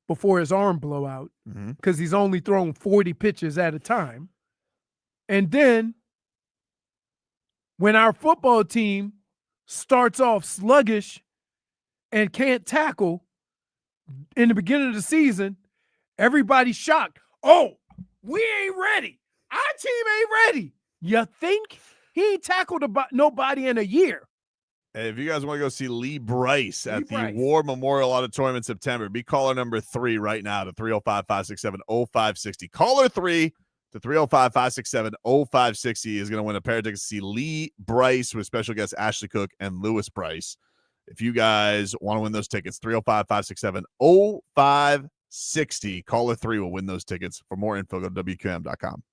before his arm blow out because he's only thrown 40 pitches at a time. And then when our football team starts off sluggish and can't tackle in the beginning of the season, everybody's shocked. Oh, we ain't ready. Our team ain't ready. You think? He ain't tackled nobody in a year. Hey, if you guys want to go see Lee Bryce at the War Memorial Auditorium in September, be caller number 3 right now to 305-567-0560. Caller 3 to 305-567-0560 is going to win a pair of tickets to see Lee Bryce with special guests Ashley Cook and Lewis Bryce. If you guys want to win those tickets, 305-567-0560. Caller 3 will win those tickets. For more info, go to WQM.com.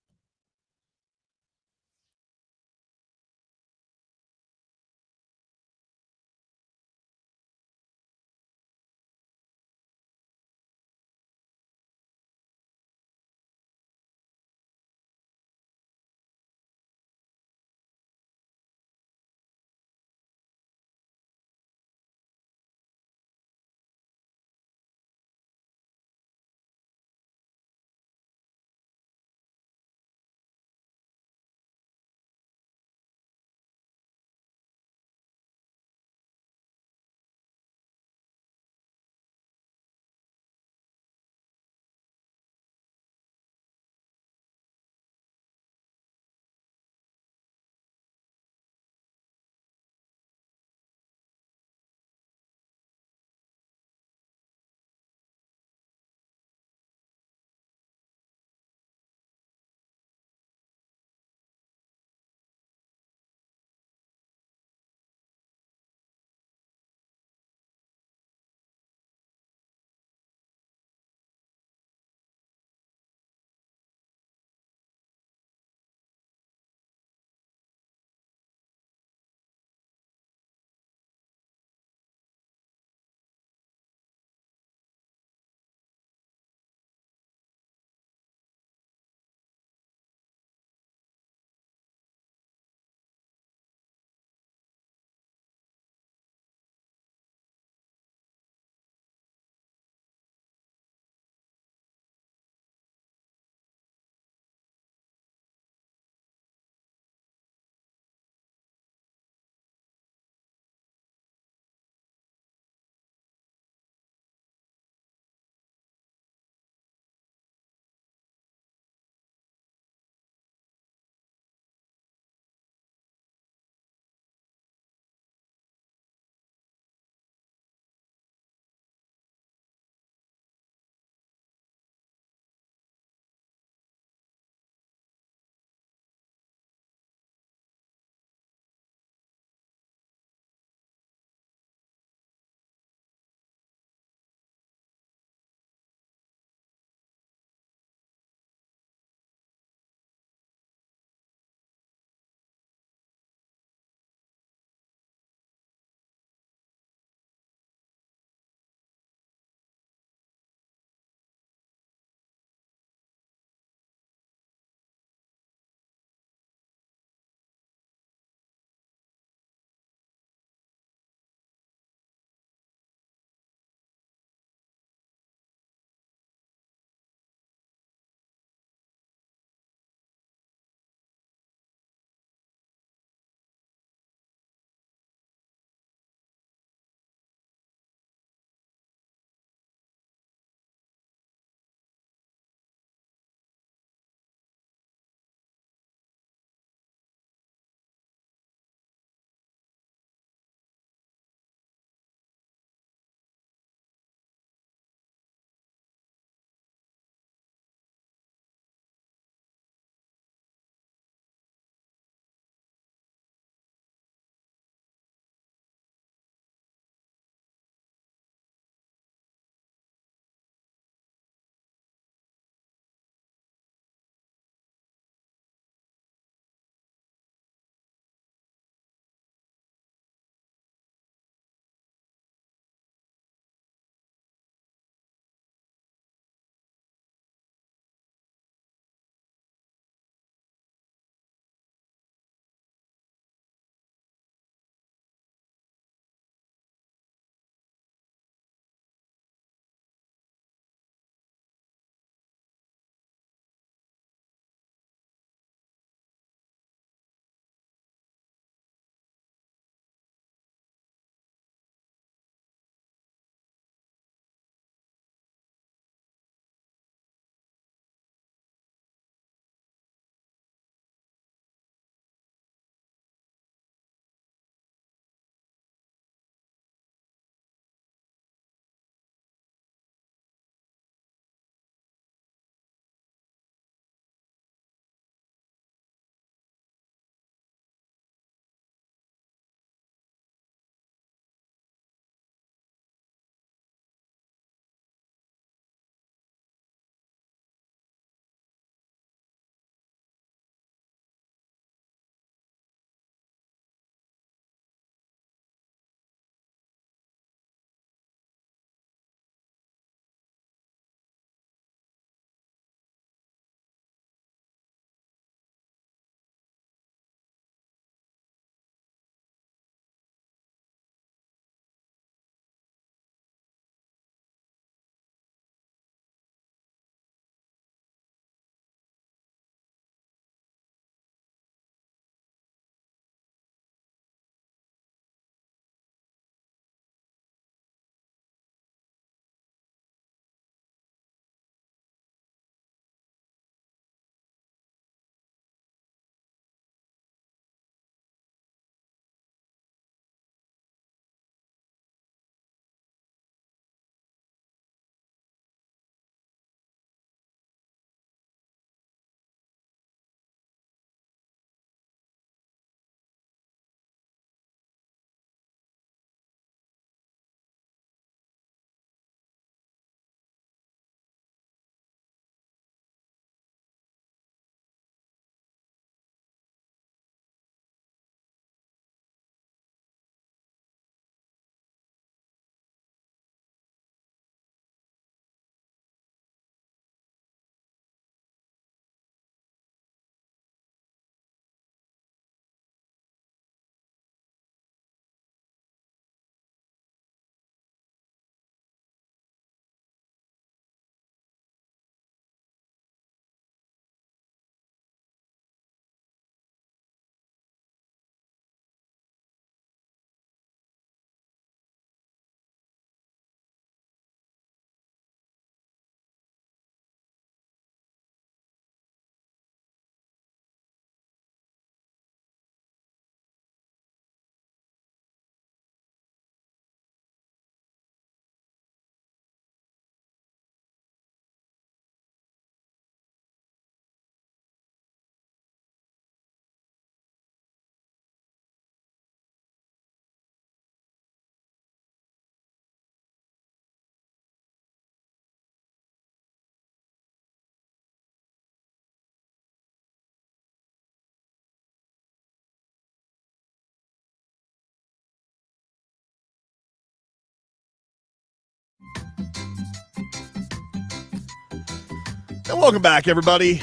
And welcome back, everybody.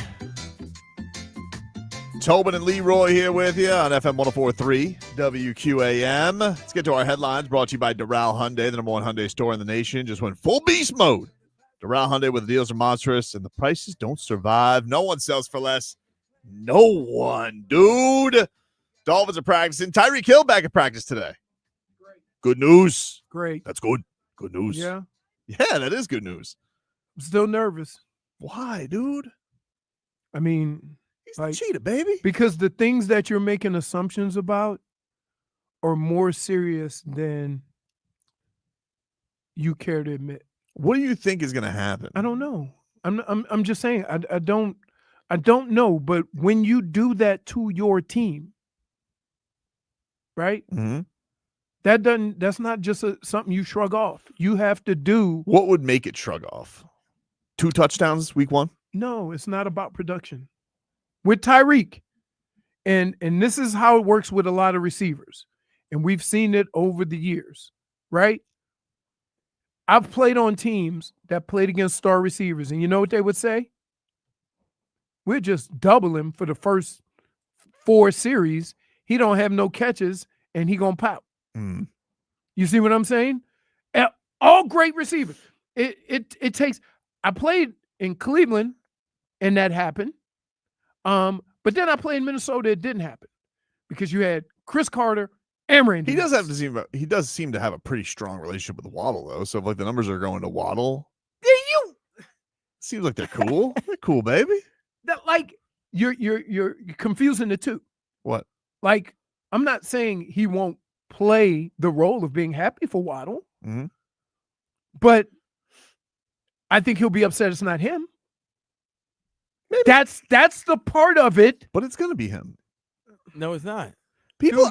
Tobin and Leroy here with you on FM 104.3 WQAM. Let's get to our headlines brought to you by Doral Hyundai, the #1 Hyundai store in the nation. Just went full beast mode. Doral Hyundai, where the deals are monstrous and the prices don't survive. No one sells for less. No one, dude. Dolphins are practicing. Tyreek Hill back at practice today. Good news. Great. That's good. Good news. Yeah. Yeah, that is good news. I'm still nervous. Why, dude? I mean, he's the cheetah, baby. Because the things that you're making assumptions about are more serious than you care to admit. What do you think is going to happen? I don't know. I'm just saying. I don't know. But when you do that to your team, right? Mm-hmm. That's not just something you shrug off. You have to do. What would make it shrug off? 2 touchdowns week 1? No, it's not about production. With Tyreek, and this is how it works with a lot of receivers, and we've seen it over the years, right? I've played on teams that played against star receivers, and you know what they would say? We'll just double him for the first 4 series. He don't have no catches, and he gonna pout. Mm. You see what I'm saying? All great receivers. It takes. I played in Cleveland, and that happened. But then I played in Minnesota. It didn't happen because you had Chris Carter and Randy. He does seem to have a pretty strong relationship with Waddle, though. So if like the numbers are going to Waddle, seems like they're cool. They're cool, baby. That like you're confusing the two. What? Like I'm not saying he won't play the role of being happy for Waddle, but I think he'll be upset it's not him. Maybe. That's the part of it. But it's gonna be him. No, it's not. People,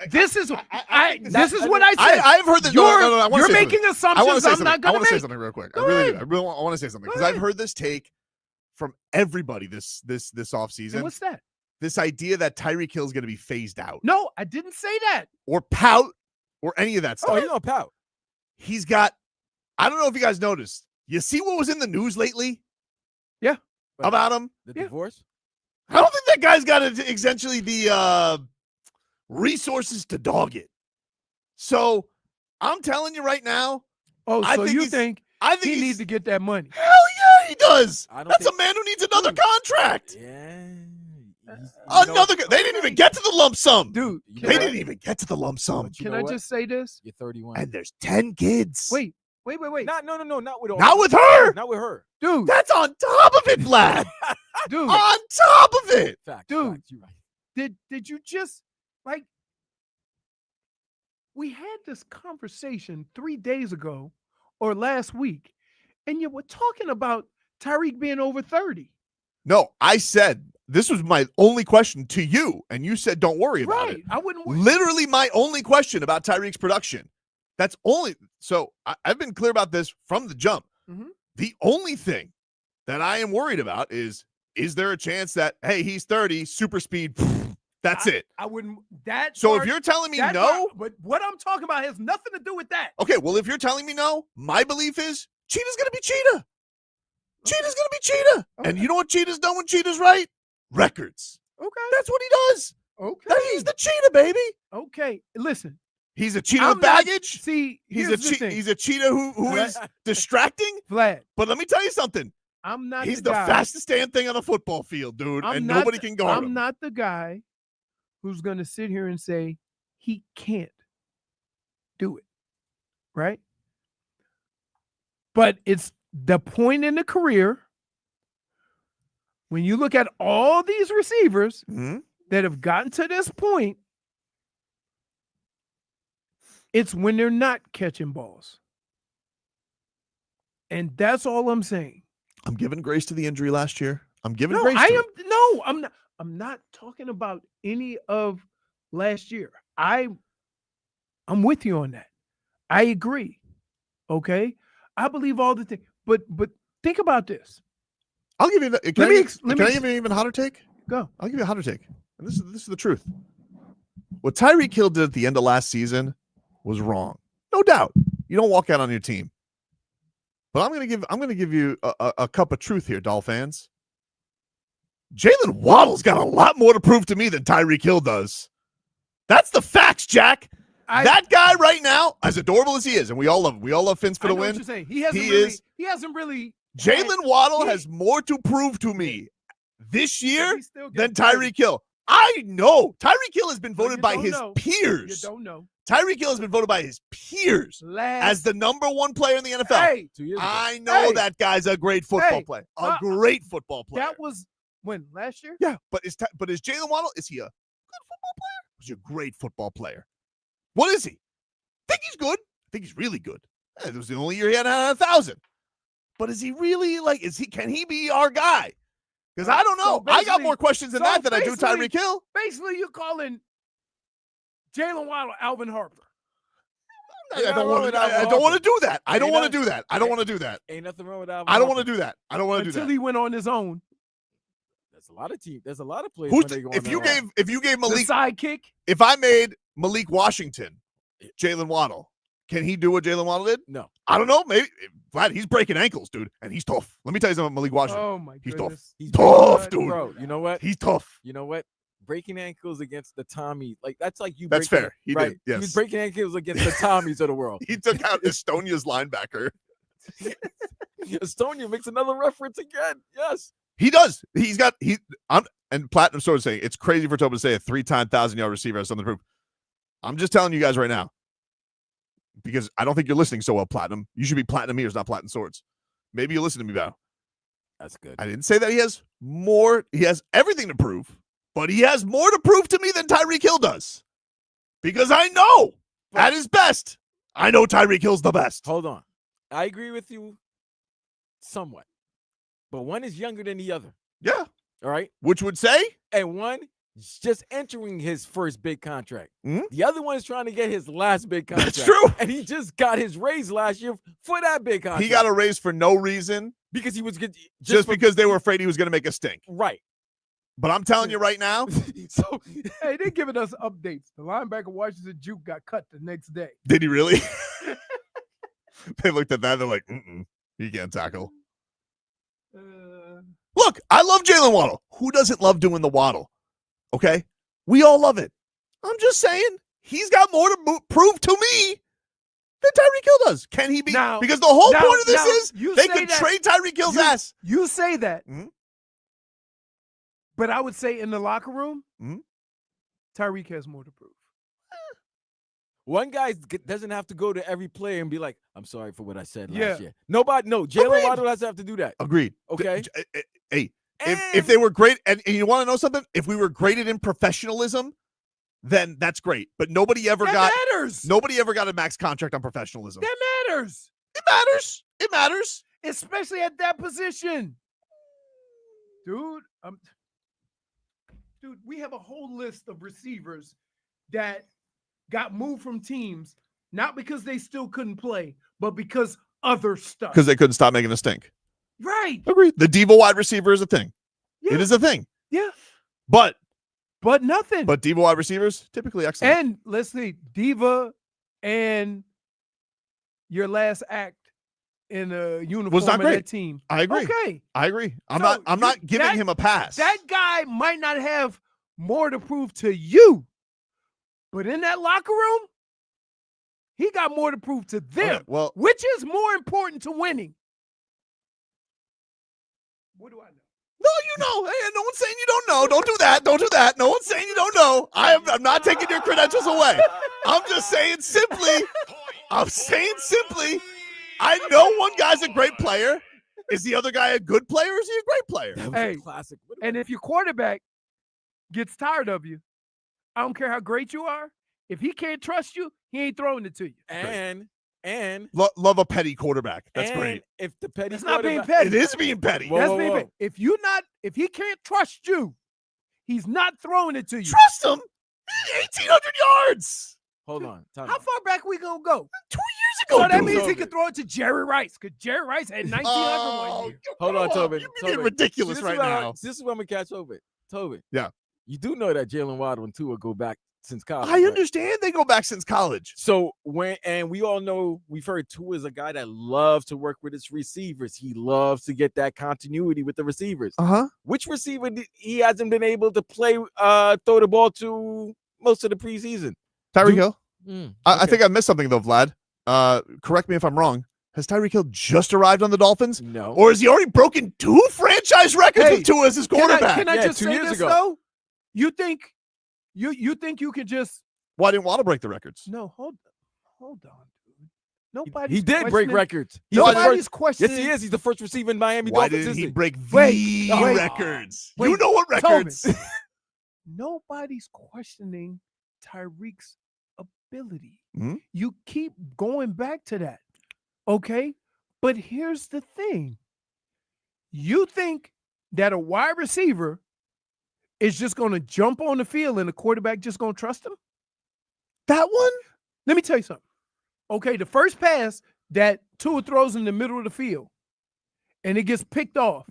this is what I said. I've heard this. You're making assumptions. I'm not going to make. I want to say something real quick. I really want to say something because I've heard this take from everybody this offseason. What's that? This idea that Tyreek Hill is going to be phased out. No, I didn't say that. Or pout or any of that stuff. Oh, he's not pout. He's got. I don't know if you guys noticed. You see what was in the news lately? Yeah. About him? The divorce? I don't think that guy's got essentially the resources to dog it. So I'm telling you right now. Oh, so you think he needs to get that money? Hell yeah, he does. That's a man who needs another contract. Yeah. They didn't even get to the lump sum. Dude, they didn't even get to the lump sum. Can I just say this? You're 31. And there's 10 kids. Wait. No, not with all. Not with her. Not with her. Dude. That's on top of it, Vlad. Dude. On top of it. Dude. You're right. Did you just like we had this conversation 3 days ago or last week, and you were talking about Tyreek being over 30. No, I said this was my only question to you, and you said don't worry about it. I wouldn't worry. Literally my only question about Tyreek's production. That's only so I've been clear about this from the jump. Mm-hmm. The only thing that I am worried about is there a chance that, hey, he's 30, super speed, that's it. I wouldn't that. So if you're telling me no, but what I'm talking about has nothing to do with that. Okay, well, if you're telling me no, my belief is Cheetah's gonna be Cheetah. Cheetah's gonna be Cheetah. Okay. And you know what Cheetah's done when Cheetah's right? Records. Okay. That's what he does. Okay. He's the Cheetah, baby. Okay. Listen. He's a cheetah with baggage. He's a cheetah who is distracting. Vlad. But let me tell you something. I'm not. He's the fastest damn thing on a football field, dude, and nobody can guard him. I'm not the guy who's going to sit here and say he can't do it, right? But it's the point in the career when you look at all these receivers that have gotten to this point. It's when they're not catching balls. And that's all I'm saying. I'm giving grace to the injury last year. I'm giving grace to it. I'm not talking about any of last year. I'm with you on that. I agree. Okay? I believe all the things. But think about this. I'll give you can I give you an even hotter take? Go. I'll give you a hotter take. And this is the truth. What Tyreek Hill did at the end of last season was wrong. No doubt. You don't walk out on your team. But I'm gonna give you a cup of truth here, Doll fans. Jaylen Waddle's got a lot more to prove to me than Tyreek Hill does. That's the facts, Jack. That guy right now, as adorable as he is, and we all love Fins for the win. What you're saying. He hasn't really. Jaylen Waddle has more to prove to me this year than Tyreek Hill. I know Tyreek Hill has been voted by his peers. You don't know. Tyreek Hill has been voted by his peers as the number 1 player in the NFL. Hey, I know that guy's a great football player. A great football player. That was when last year. Yeah, but is Jaylen Waddle? Is he a good football player? He's a great football player. What is he? I think he's good. I think he's really good. It was the only year he had 1,000. But is he really can he be our guy? Because I don't know. I got more questions than that I do Tyreek Hill. Basically, you're calling Jaylen Waddle Alvin Harper. I don't want to do that. I don't want to do that. I don't want to do that. Ain't nothing wrong with Alvin. I don't want to do that. I don't want to do that. Until he went on his own. There's a lot of teams. There's a lot of players. If you gave Malik the sidekick, if I made Malik Washington Jaylen Waddle, can he do what Jaylen Waddle did? No. I don't know. Maybe Vlad, he's breaking ankles, dude, and he's tough. Let me tell you something about Malik Washington. Oh my goodness. He's tough, dude. Bro, you know what? He's tough. You know what? Breaking ankles against the Tommy, that's like you. That's fair. He right? did. Yes. He was breaking ankles against the Tommies of the world. He took out Estonia's linebacker. Estonia makes another reference again. Yes. He does. And Platinum sort of saying it's crazy for Tobin to say a 3-time 1,000-yard receiver has something to prove. I'm just telling you guys right now, because I don't think you're listening so well, Platinum. You should be Platinum ears, not Platinum swords. Maybe you listen to me better. That's good. I didn't say that he has more. He has everything to prove, but he has more to prove to me than Tyreek Hill does. Because I know at his best, I know Tyreek Hill's the best. Hold on. I agree with you somewhat, but one is younger than the other. Yeah. All right. Which would say? And one is just entering his first big contract. Mm-hmm. The other one is trying to get his last big contract. That's true. And he just got his raise last year for that big contract. He got a raise for no reason. Because he was good. Just because they were afraid he was going to make a stink. Right. But I'm telling you right now. So hey, they're giving us updates. The linebacker Washington Juke got cut the next day. Did he really? They looked at that. They're like, he can't tackle. Look, I love Jaylen Waddle. Who doesn't love doing the waddle? Okay? We all love it. I'm just saying, he's got more to prove to me than Tyreek Hill does. Can he be? Now, because the whole point of this is you they say could that- trade Tyreek Hill's ass. You say that. Mhm. But I would say in the locker room, Mhm. Tyreek has more to prove. One guy doesn't have to go to every player and be like, I'm sorry for what I said last Yeah. year. Nobody, no. Jaylen Waddle doesn't have to do that. Agreed. Okay. Hey, if they were great, and you want to know something? If we were graded in professionalism, then that's great. But nobody ever got a max contract on professionalism. That matters. It matters. It matters. Especially at that position. Dude, we have a whole list of receivers that got moved from teams, not because they still couldn't play, but because other stuff. Because they couldn't stop making a stink. Right. Agreed. The diva wide receiver is a thing. Yeah. It is a thing. Yeah. But nothing. But diva wide receivers, typically excellent. And let's see, diva and your last act in a uniform was not of great. that team. I agree. Okay. I agree. I'm So not giving him a pass. That guy might not have more to prove to you, but in that locker room, he got more to prove to them. Okay, well, which is more important to winning? What do I know? No, you know. Hey, no one's saying you don't know. Don't do that. Don't do that. No one's saying you don't know. I'm not taking your credentials away. I'm just saying simply. I know one guy's a great player. Is the other guy a good player? Or is he a great player? Hey, classic. And if your quarterback gets tired of you, I don't care how great you are. If he can't trust you, he ain't throwing it to you. And love a petty quarterback. That's great. If the petty, it's not being petty. It is being petty. That's being petty. If he can't trust you, he's not throwing it to you. Trust him. 1,800 yards. Hold on. How far back we gonna go? 2 years ago. So that dude. means he could throw it to Jerry Rice, because Jerry Rice had 1,900 one year. Hold on, Tobin. You're being ridiculous right now. This is when we catch over. Tobin. Yeah. You do know that Jaylen Waddle and Tua go back since college. I right? understand they go back since college. So and we all know, we've heard Tua is a guy that loves to work with his receivers. He loves to get that continuity with the receivers. Which receiver he hasn't been able to play, throw the ball to most of the preseason? Tyreek Hill. I okay. think I missed something though, Vlad. Correct me if I'm wrong. Has Tyreek Hill just arrived on the Dolphins? No. Or has he already broken 2 franchise records with Tua as his quarterback? Can I just 2 say years this ago. though? You think you can just Why didn't Waddle break the records? no hold on, dude. Nobody. He did break records. He's the Nobody's first, questioning. yes, he is. He's the first receiver in Miami Why Dolphins didn't he history. break Wait, records? wait, You know what records? Tobin. Nobody's questioning Tyreek's ability. Hmm? You keep going back to that. Okay? But here's the thing. You think that a wide receiver is just going to jump on the field and the quarterback just going to trust him? That one? Let me tell you something. Okay, the first pass that Tua throws in the middle of the field and it gets picked off,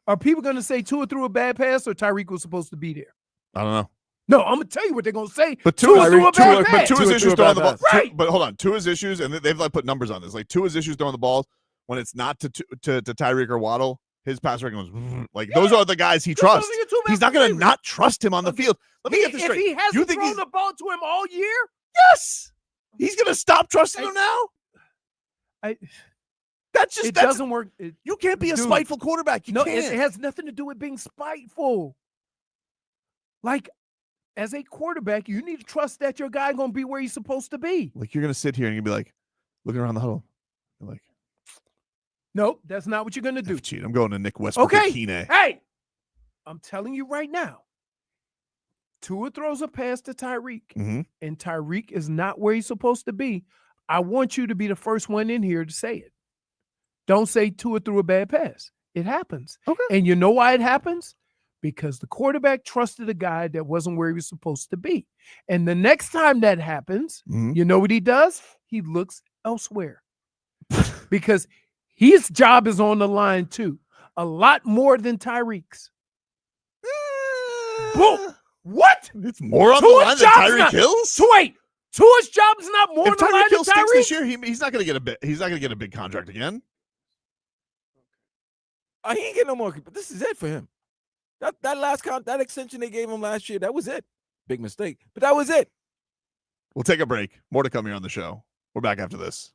are people going to say Tua threw a bad pass or Tyreek was supposed to be there? I don't know. No, I'm going to tell you what they're going to say. But Tua threw a bad pass. Tua's issues throwing the ball. Right. But hold on. Tua's issues, and they've like put numbers on this. Like Tua's issues throwing the ball when it's not to Tyreek or Waddle, his pass rating goes like those are the guys he trusts. He's not going to not trust him on the field. Let me get this straight. If he hasn't You think thrown he's the ball to him all year, yes? He's going to stop trusting him now? That's just it doesn't work. You can't be a Dude, spiteful quarterback. You no, can't. it has nothing to do with being spiteful. Like, as a quarterback, you need to trust that your guy going to be where he's supposed to be. Like you're going to sit here and you'll be like looking around the huddle. You're like, nope, that's not what you're going to do. cheat. I'm going to Nick Westbrook Okay. Kine. Hey, I'm telling you right now. Tua throws a pass to Tyreek, and Tyreek is not where he's supposed to be. I want you to be the first one in here to say it. Don't say Tua threw a bad pass. It happens. Okay. And you know why it happens? Because the quarterback trusted a guy that wasn't where he was supposed to be. And the next time that happens, you know what he does? He looks elsewhere. Because his job is on the line too. A lot more than Tyreek's. Whoa. What? It's more on the line than Tyreek Hill's? Wait. Tua's job is not more If on the line Tyreek Hill than stinks this Tyreek? year, he's not going to get a bit. He's not going to get a big contract again. He ain't getting no more. But this is it for him. That extension they gave him last year, that was it. Big mistake, but that was it. We'll take a break. More to come here on the show. We're back after this.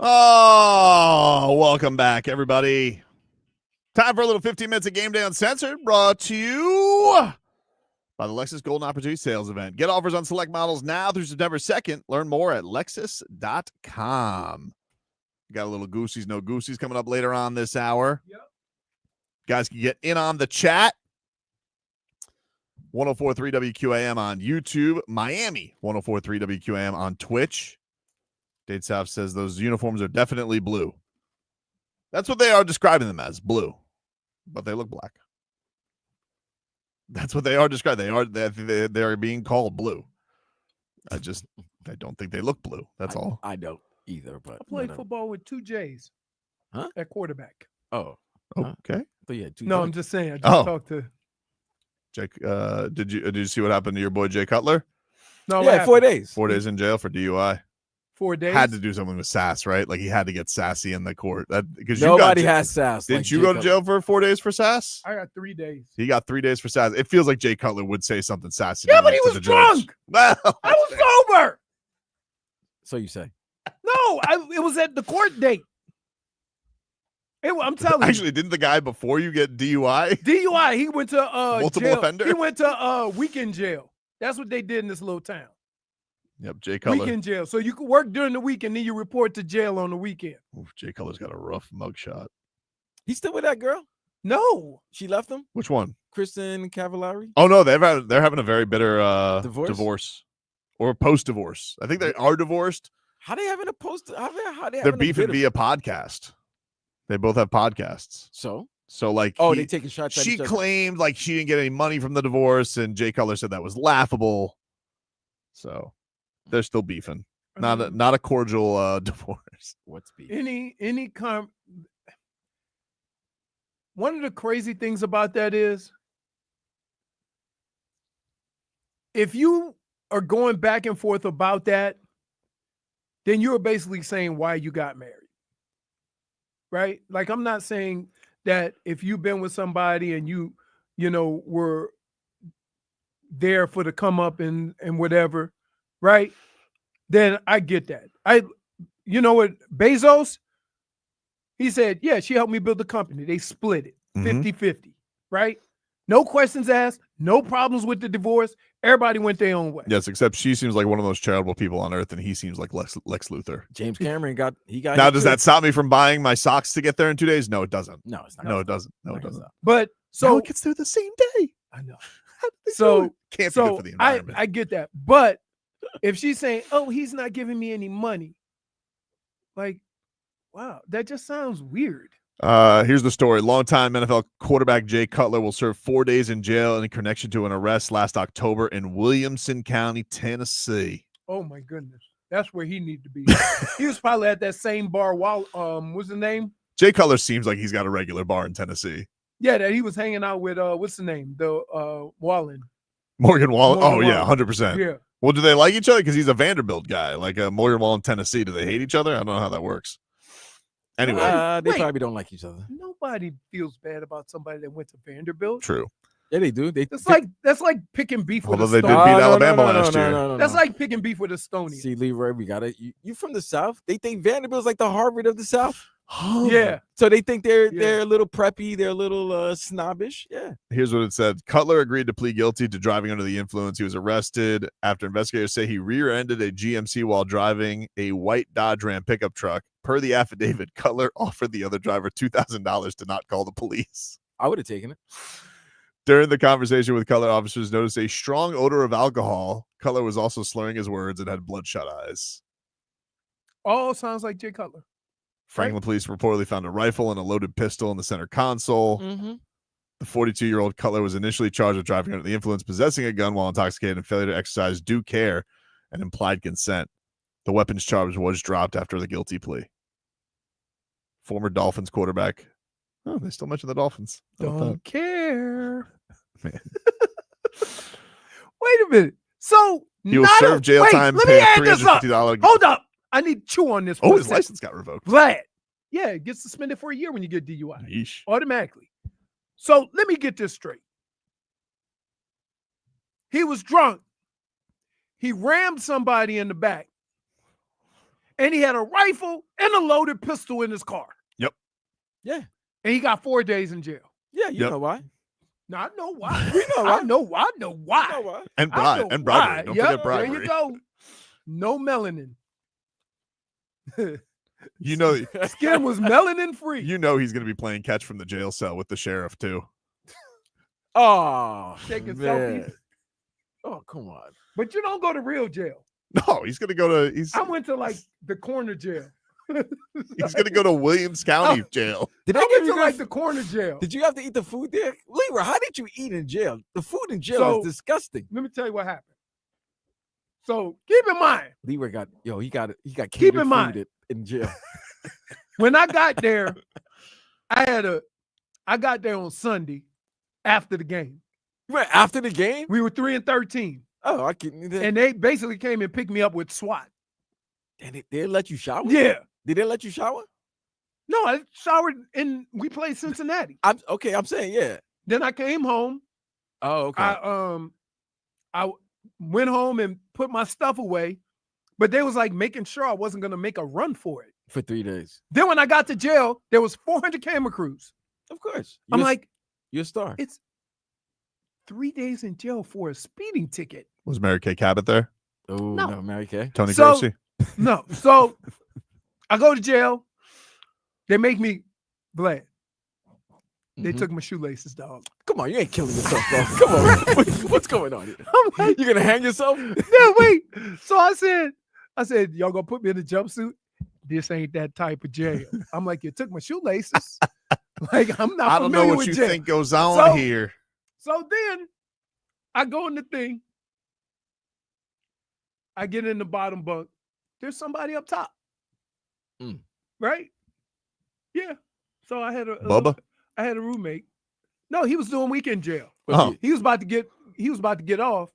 Oh, welcome back, everybody. Time for a little 15 minutes of Game Day Uncensored, brought to you by the Lexus Golden Opportunity Sales Event. Get offers on select models now through September 2nd. Learn more at Lexus.com. Got a little Goosies, no Goosies coming up later on this hour. Yep. Guys can get in on the chat. 104.3 WQAM on YouTube. Miami, 104.3 WQAM on Twitch. Dade South says those uniforms are definitely blue. That's what they are describing them as, blue. But they look black. That's what they are described. They are being called blue. I don't think they look blue. That's all. I don't either. But I played football with 2 J's. Huh? At quarterback. Oh. Okay. But yeah, no, I'm just saying. I just talked to Jake. Did you see what happened to your boy Jay Cutler? No. Yeah, 4 days. 4 days in jail for DUI. 4 days. Had to do something with sass, right? Like he had to get sassy in the court. Because nobody has sass. Didn't you go to jail for 4 days for sass? I got 3 days. He got 3 days for sass. It feels like Jay Cutler would say something sassy. Yeah, but he was drunk. Well, I was sober. So you say? No, it was at the court date. I'm telling you. Actually, didn't the guy before you get DUI? DUI. He went to multiple jail. offender. He went to weekend jail. That's what they did in this little town. Yep, Jay Cutler. Weekend jail. So you could work during the week and then you report to jail on the weekend. Oof, Jay Cutler's got a rough mugshot. He's still with that girl? No. She left him? Which one? Kristen Cavallari? Oh no, they're having a very bitter divorce or post-divorce. I think they are divorced. How they having a post? How they They're beefing via podcast. They both have podcasts. So like, they taking shots. She claimed like she didn't get any money from the divorce, and Jay Cutler said that was laughable. So they're still beefing. Not a cordial divorce. What's beef? One of the crazy things about that is if you are going back and forth about that, then you're basically saying why you got married. Right? Like, I'm not saying that if you've been with somebody and you were there for the come up and whatever, right? Then I get that. You know what, Bezos, he said, yeah, she helped me build the company. They split it 50-50, right? No questions asked, no problems with the divorce. Everybody went their own way. Yes, except she seems like one of those charitable people on earth, and he seems like Lex Luthor. James Cameron got. Now, does that stop me from buying my socks to get there in 2 days? No, it doesn't. No, it's not. No, it doesn't. No, it doesn't. But so now it gets there the same day. I know. So can't be good for the environment. I get that. But if she's saying, "Oh, he's not giving me any money," like, wow, that just sounds weird. Here's the story. Longtime NFL quarterback Jay Cutler will serve 4 days in jail in connection to an arrest last October in Williamson County, Tennessee. Oh my goodness. That's where he needed to be. He was probably at that same bar while what's the name? Jay Cutler seems like he's got a regular bar in Tennessee. Yeah, that he was hanging out with what's the name? The Wallen. Morgan Wallen. Yeah, 100%. Yeah. Well, do they like each other? Because he's a Vanderbilt guy, like Morgan Wallen, Tennessee. Do they hate each other? I don't know how that works. Anyway, they probably don't like each other. Nobody feels bad about somebody that went to Vanderbilt. True. Yeah, they do. That's like picking beef with Although they did Estonia. beat Alabama last year. That's like picking beef with Estonia. See, Leroy, we got it. You from the South? They think Vanderbilt's like the Harvard of the South. Yeah. So they think they're a little preppy, they're a little snobbish. Yeah. Here's what it said. Cutler agreed to plead guilty to driving under the influence. He was arrested after investigators say he rear-ended a GMC while driving a white Dodge Ram pickup truck. Per the affidavit, Cutler offered the other driver $2,000 to not call the police. I would have taken it. During the conversation with Cutler, officers noticed a strong odor of alcohol. Cutler was also slurring his words and had bloodshot eyes. All sounds like Jay Cutler. Franklin police reportedly found a rifle and a loaded pistol in the center console. The 42-year-old Cutler was initially charged with driving under the influence, possessing a gun while intoxicated, and failure to exercise due care and implied consent. The weapons charge was dropped after the guilty plea. Former Dolphins quarterback. Oh, they still mention the Dolphins. Don't care. Man. Wait a minute. So he will serve jail time and pay a $350. Hold up. I need to chew on this. Oh, his license got revoked. Glad. Yeah, it gets suspended for a year when you get DUI. Yeesh. Automatically. So let me get this straight. He was drunk. He rammed somebody in the back. And he had a rifle and a loaded pistol in his car. Yep. Yeah. And he got 4 days in jail. Yeah, you know why. Now, I know why. We know why. I know why. And I know bribery. why. Don't Yep, forget bribery. There you go. No melanin. You know, Skin was melanin free. you know he's going to be playing catch from the jail cell with the sheriff too. Oh, Taking man. selfies. Oh, come on. But you don't go to real jail. No, he's going to go to. I went to like the corner jail. He's going to go to Williams County jail. Did I they give went you to like the corner jail. Did you have to eat the food there? Leroy, how did you eat in jail? The food in jail So- is disgusting. Let me tell you what happened. So keep in mind, Leroy got he got Keep catered in mind. food in jail. when I got there, I got there on Sunday after the game. You went after the game? We were 3-13. Oh, I can. And they basically came and picked me up with SWAT. And they let you shower? Yeah. Did they let you shower? No, I showered and we played Cincinnati. I'm saying, yeah. Then I came home. Oh, okay. I went home and put my stuff away, but they was like making sure I wasn't gonna make a run for it. For 3 days. Then when I got to jail, there was 400 camera crews. Of course. I'm like, you're a star. it's 3 days in jail for a speeding ticket. Was Mary Kay Cabot there? Oh, No. no, Mary Kay. Tony So- Grossi? No. So I go to jail. They make me glad. They Mhm. took my shoelaces, dog. Come on, you ain't killing yourself, bro. Come on. What's going on here? I'm like, You gonna hang yourself? yeah, wait. So I said, y'all gonna put me in a jumpsuit? This ain't that type of jail. I'm like, you took my shoelaces. Like, I'm not I don't know familiar what with you jail. think goes on So- here. So then I go in the thing. I get in the bottom bunk. There's somebody up top. Mm. Right? Yeah. So I had Bubba? I had a roommate. No, he was doing weekend jail. Oh. He was about to get off.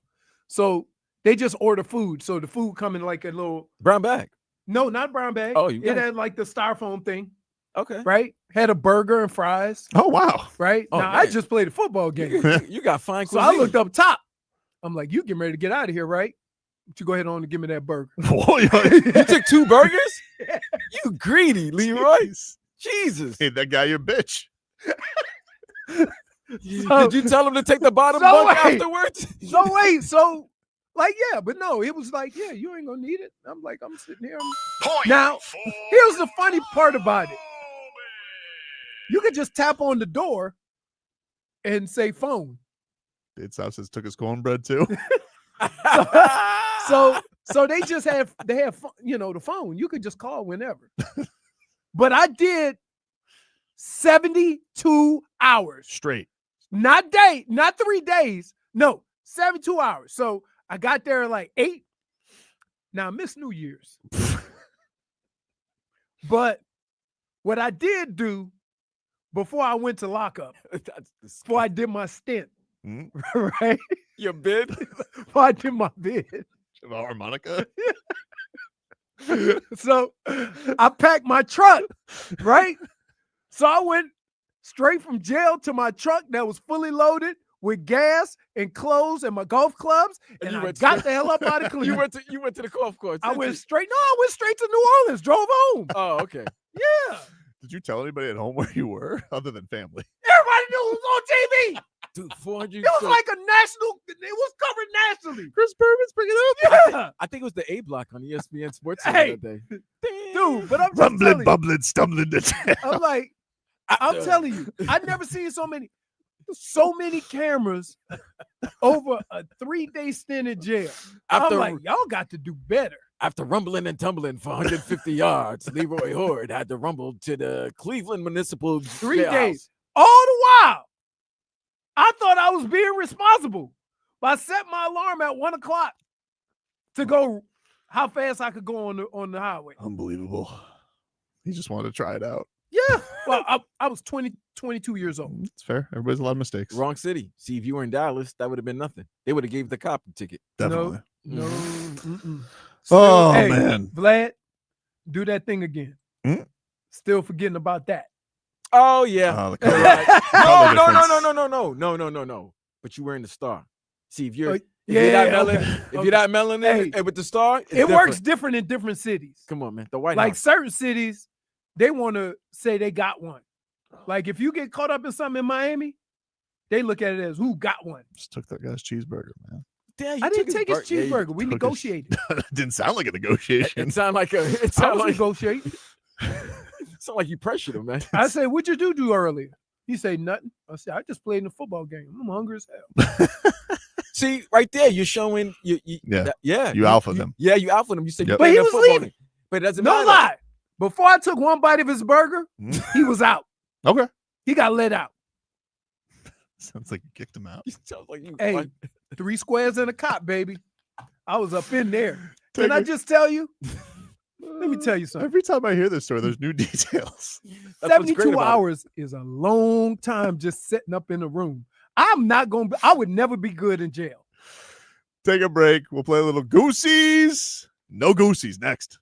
So they just order food. So the food come in like a little Brown bag. no, not brown bag. Oh, you got it it. had like the styrofoam thing, Okay. right? Had a burger and fries, Oh, wow. right? Oh, now I man. just played a football game. You got fine So cuisine. I looked up top. I'm like, you getting ready to get out of here, right? You go ahead on and give me that burger. Boy, You took 2 burgers? You greedy, Leroy. Jesus. hey, that guy your bitch. Did you tell him to take the bottom So bunk wait. afterwards? So wait, so like, yeah, but no, it was like, yeah, you ain't gonna need it. I'm like, I'm sitting here. Now, here's the funny part about it. You could just tap on the door and say phone. It's house says took his cornbread too. So they just have the phone. You could just call whenever. But I did 72 hours. Straight. Not 3 days. No, 72 hours. So I got there at like 8. Now I missed New Year's. But what I did do before I went to lockup, before I did my stint, Mm. right? Your bid? Before I did my bid. The harmonica. So I packed my truck, right? So I went straight from jail to my truck that was fully loaded with gas and clothes and my golf clubs, and you I went got straight- the hell up out of Cleveland. You went to the golf course. I didn't went you? straight. No, I went straight to New Orleans. Drove home. Oh, okay. Yeah, Did you tell anybody at home where you were other than family? everybody knew it was on TV. Dude, 400. It was like a national. It was covered nationally. Chris Berman's bringing it up. Yeah, I think it was the A block on ESPN Sports Hey. that day. dude. But I'm just Rumbling, telling you, bubbling, stumbling to jail. I'm like, I'm telling you, I've never seen so many cameras over a 3-day stint in jail. After, I'm like, y'all got to do better. after rumbling and tumbling for 150 yards, Leroy Horde had to rumble to the Cleveland Municipal 3 Jailhouse. days. All the while, I thought I was being responsible. But I set my alarm at 1 o'clock to go how fast I could go on the highway. Unbelievable. He just wanted to try it out. Yeah. Well, I was 22 years old. It's fair. Everybody's a lot of mistakes. Wrong city. See, if you were in Dallas, that would have been nothing. They would have gave the cop the ticket. Definitely. No. Mhm. Mm-mm. Oh, Hey, man. Vlad, do that thing again. Hmm? Still forgetting about that. Oh yeah. Oh, the You're color- right. color No. difference. No. But you wearing the star. See, if you're Oh, If you're not Yeah, melanin, okay, if okay. you're not melanin Hey, and with the star, it's it works different. different in different cities. Come on, man. The White Like House. certain cities, they want to say they got one. Like if you get caught up in something in Miami, they look at it as who got one. Just took that guy's cheeseburger, man. Damn, you I didn't take his Yeah, you cheeseburger. We took his- negotiated. Didn't sound like a negotiation. It sounded like a. It I sounded was like. negotiating. Sound like you pressured him, man. I said, "What'd you do earlier?" He said, "Nothing." I said, "I just played in a football game. I'm hungry as hell." See, right there, you're showing you. Yeah. You alpha them. Yeah, you alpha them. You said, Yep. But he was football leaving. game. But it doesn't No matter. lie. Before I took one bite of his burger, he was out. Okay. He got let out. Sounds like you kicked him out. Sounds like you. Hey, 3 squares and a cop, baby. I was up in there. Take Can I it. just tell you? Let me tell you something. Every time I hear this story, there's new details. That's what's great 72 about it. hours is a long time just sitting up in a room. I'm not going to, I would never be good in jail. Take a break. We'll play a little Goosies. No Goosies next.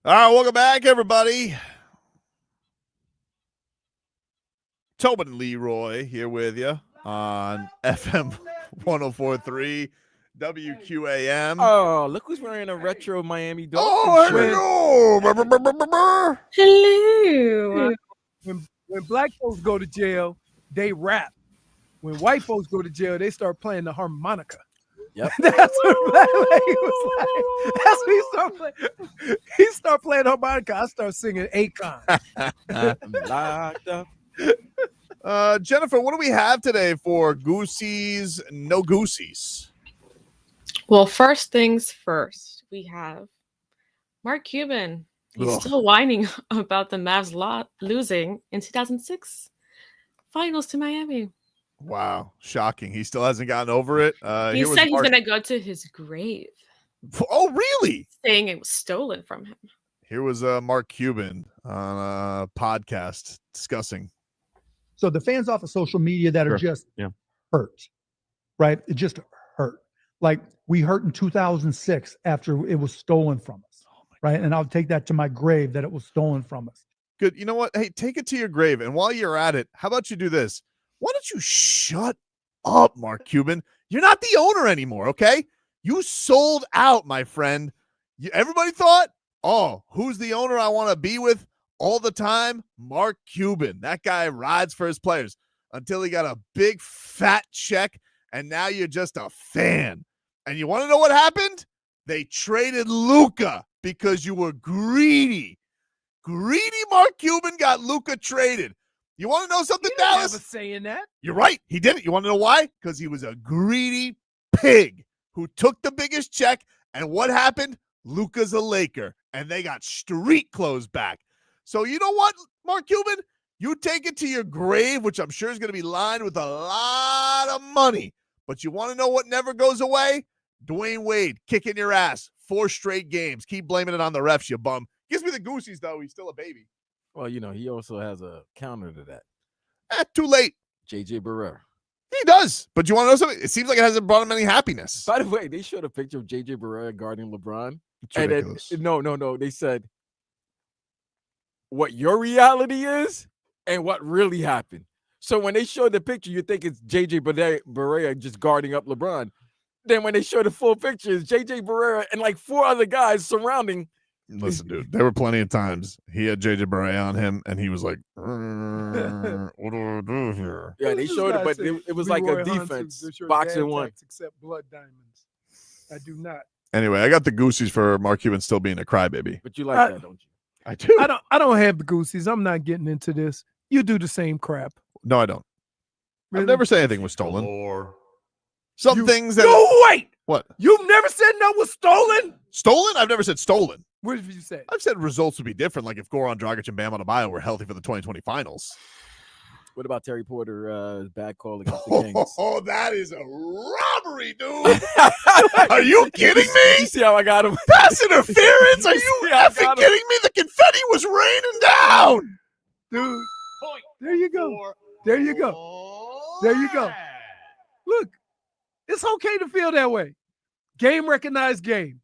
All right, welcome back, everybody. Tobin and Leroy here with you on FM 104.3 WQAM. Oh, look who's wearing a retro Miami Dolphins Oh, shirt. Hello. When black folks go to jail, they rap. When white folks go to jail, they start playing the harmonica. Yep. That's what Black Lady was like. That's what he started playing. He started playing harmonica. I start singing Akon. Locked up. Jennifer, what do we have today for Goosies, no Goosies? Well, first things first, we have Mark Cuban. He's still whining about the Mavs losing in 2006 finals to Miami. Wow, shocking. He still hasn't gotten over it. He said he's going to go to his grave. Oh, really? Saying it was stolen from him. Here was Mark Cuban on a podcast discussing. So the fans off of social media that are just hurt, right? It just hurt. Like we hurt in 2006 after it was stolen from us, right? And I'll take that to my grave that it was stolen from us. Good. You know what? Hey, take it to your grave. And while you're at it, how about you do this? Why don't you shut up, Mark Cuban? You're not the owner anymore, okay? You sold out, my friend. Everybody thought, oh, who's the owner I want to be with all the time? Mark Cuban. That guy rides for his players until he got a big fat check, and now you're just a fan. And you want to know what happened? They traded Luka because you were greedy. Greedy Mark Cuban got Luka traded. You want to know something, Dallas? Never saying that. You're right. He didn't. You want to know why? Because he was a greedy pig who took the biggest check. And what happened? Luka's a Laker. And they got street clothes back. So you know what, Mark Cuban? You take it to your grave, which I'm sure is going to be lined with a lot of money. But you want to know what never goes away? Dwayne Wade kicking your ass 4 straight games. Keep blaming it on the refs, you bum. Gives me the Goosies, though. He's still a baby. Well, you know, he also has a counter to that. Too late. JJ Barrera. He does. But you want to know something? It seems like it hasn't brought him any happiness. By the way, they showed a picture of JJ Barrera guarding LeBron. It's ridiculous. No. They said what your reality is and what really happened. So when they show the picture, you think it's JJ Barrera just guarding up LeBron. Then when they show the full picture, it's JJ Barrera and like 4 other guys surrounding. Listen, dude, there were plenty of times he had JJ Barrera on him, and he was like, what do I do here? Yeah, they showed it, but it was like a defense. Boxing one. Except blood diamonds. I do not. Anyway, I got the Goosies for Mark Cuban still being a crybaby. But you like that, don't you? I do. I don't have the Goosies. I'm not getting into this. You do the same crap. No, I don't. Really? I've never said anything was stolen. Some things that. No, wait. What? You've never said no was stolen? Stolen? I've never said stolen. What have you said? I've said results would be different, like if Goran Dragic and Bam Adebayo were healthy for the 2020 finals. What about Terry Porter's bad call against the Kings? Oh, that is a robbery, dude. Are you kidding me? You see how I got him? Pass interference? Are you effing kidding me? The confetti was raining down. Dude, there you go. There you go. There you go. Look, it's okay to feel that way. Game recognized game.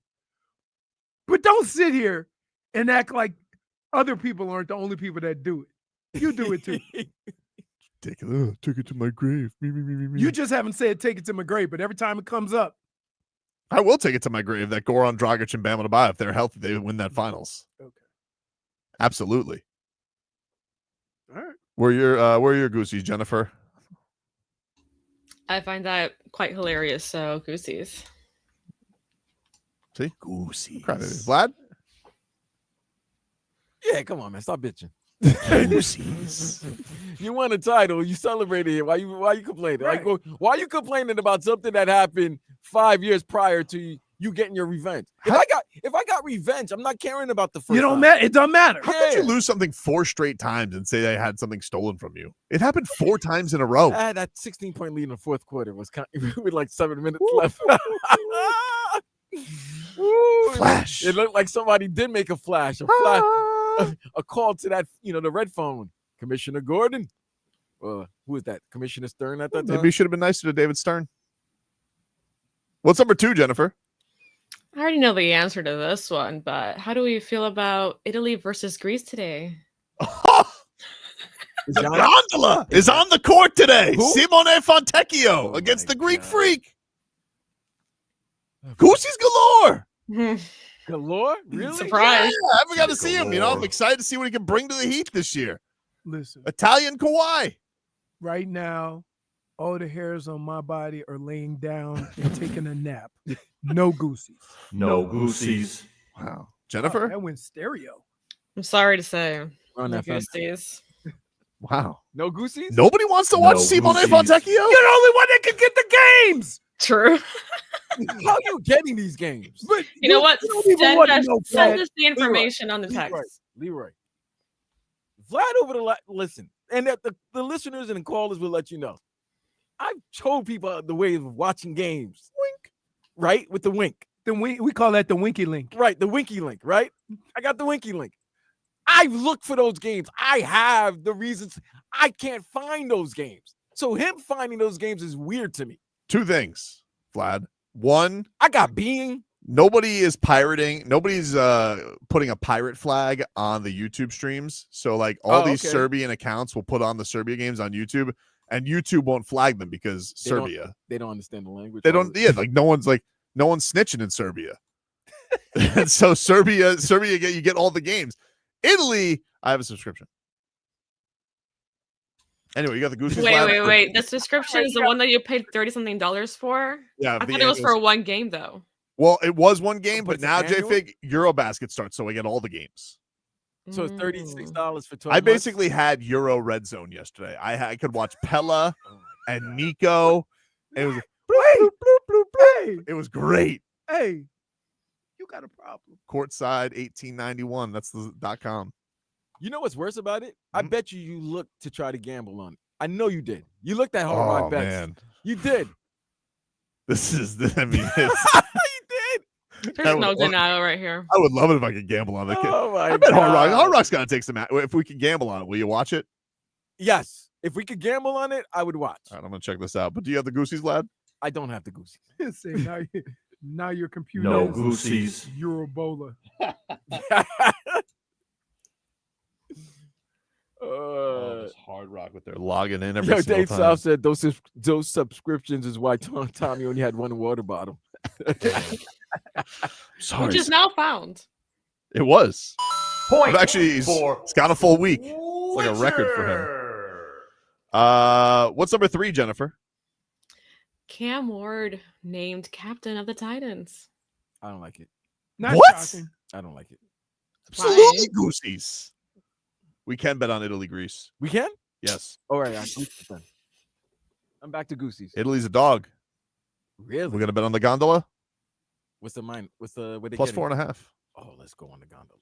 But don't sit here and act like other people aren't the only people that do it. You do it too. Take it to my grave. Me. You just haven't said take it to my grave, but every time it comes up. I will take it to my grave that Goran Dragic and Bam Adebayo, if they're healthy, they win that finals. Okay. Absolutely. All right. Where are your Goosies, Jennifer? I find that quite hilarious. So, Goosies. See? Goosies. Vlad? Yeah, come on, man. Stop bitching. Goosies. You won a title. You celebrated it. Why you complaining? Right. Like, why are you complaining about something that happened 5 years prior to you getting your revenge? If I got revenge, I'm not caring about the first. You don't matter. It doesn't matter. How could you lose something 4 straight times and say they had something stolen from you? It happened 4 times in a row. That 16-point lead in the fourth quarter was kind of, with like 7 minutes left. Flash. It looked like somebody did make a flash. A call to that, the red phone. Commissioner Gordon. Who is that? Commissioner Stern at that time? Maybe you should have been nicer to David Stern. What's number 2, Jennifer? I already know the answer to this one, but how do we feel about Italy versus Greece today? The gondola is on the court today. Simone Fontecchio against the Greek Freak. Goosies galore. Galore? Really? Surprise. Yeah, I haven't got to see him. I'm excited to see what he can bring to the Heat this year. Listen, Italian Kawhi. right now, all the hairs on my body are laying down and taking a nap. No Goosies. No Goosies. Wow. Jennifer? That went stereo. I'm sorry to say. Run No that fence. Goosies. Wow. No Goosies? Nobody wants to watch Simone Fontecchio? You're the only one that can get the games. True. How are you getting these games? But You know what? don't even want to know Send that. us the information on the text. Leroy. Vlad over the listen, and the listeners and the callers will let you know. I've told people the way of watching games. Wink. Right? With the wink. We call that the winky link. Right, the winky link, right? I got the winky link. I've looked for those games. I have the reasons. I can't find those games. So him finding those games is weird to me. Two things, Vlad. One, I got being. nobody is pirating. Nobody's putting a pirate flag on the YouTube streams. So like all these Serbian accounts will put on the Serbia games on YouTube, and YouTube won't flag them because Serbia. They don't understand the language. They don't. Yeah, like no one's snitching in Serbia. And so Serbia, you get all the games. Italy, I have a subscription. Anyway, you got the Goosies. Wait. The subscription is the one that you paid $30-something for? Yeah. I thought it was for one game, though. Well, it was one game, but it's now annual? JFig Eurobasket starts, so I get all the games. So it's $36 for 12 I months? basically had Euro Red Zone yesterday. I could watch Pella and Nico. It was it was great. Hey, you got a problem. Courtside 1891. That's the .com. You know what's worse about it? I bet you looked to try to gamble on it. I know you did. You looked at Hard Rock bets. Man. You did. It's you did. There's no denial right here. I would love it if I could gamble on it. Oh my I bet Hard Rock. God. Hard Rock's gotta take some. If we can gamble on it, will you watch it? Yes. If we could gamble on it, I would watch. All right, I'm gonna check this out. But do you have the Goosies, lad? I don't have the Goosies. Say, now your computer No is Goosies. Eurobola. It's Hard Rock with their logging in every Yo, single Dave time. South said those subscriptions is why Tommy only had one water bottle. Sorry. Which is now found. It was. Point Actually, he's got a full week. It's like a record for him. What's number 3, Jennifer? Cam Ward named captain of the Titans. I don't like it. Not What? shocking. I don't like it. Absolutely Goosies. We can bet on Italy, Greece. We can? Yes. All right. I'm back to Goosies. Italy's a dog. Really? We're gonna bet on the gondola. What's the mine? What's the what they Plus getting? 4.5. Oh, let's go on the gondola.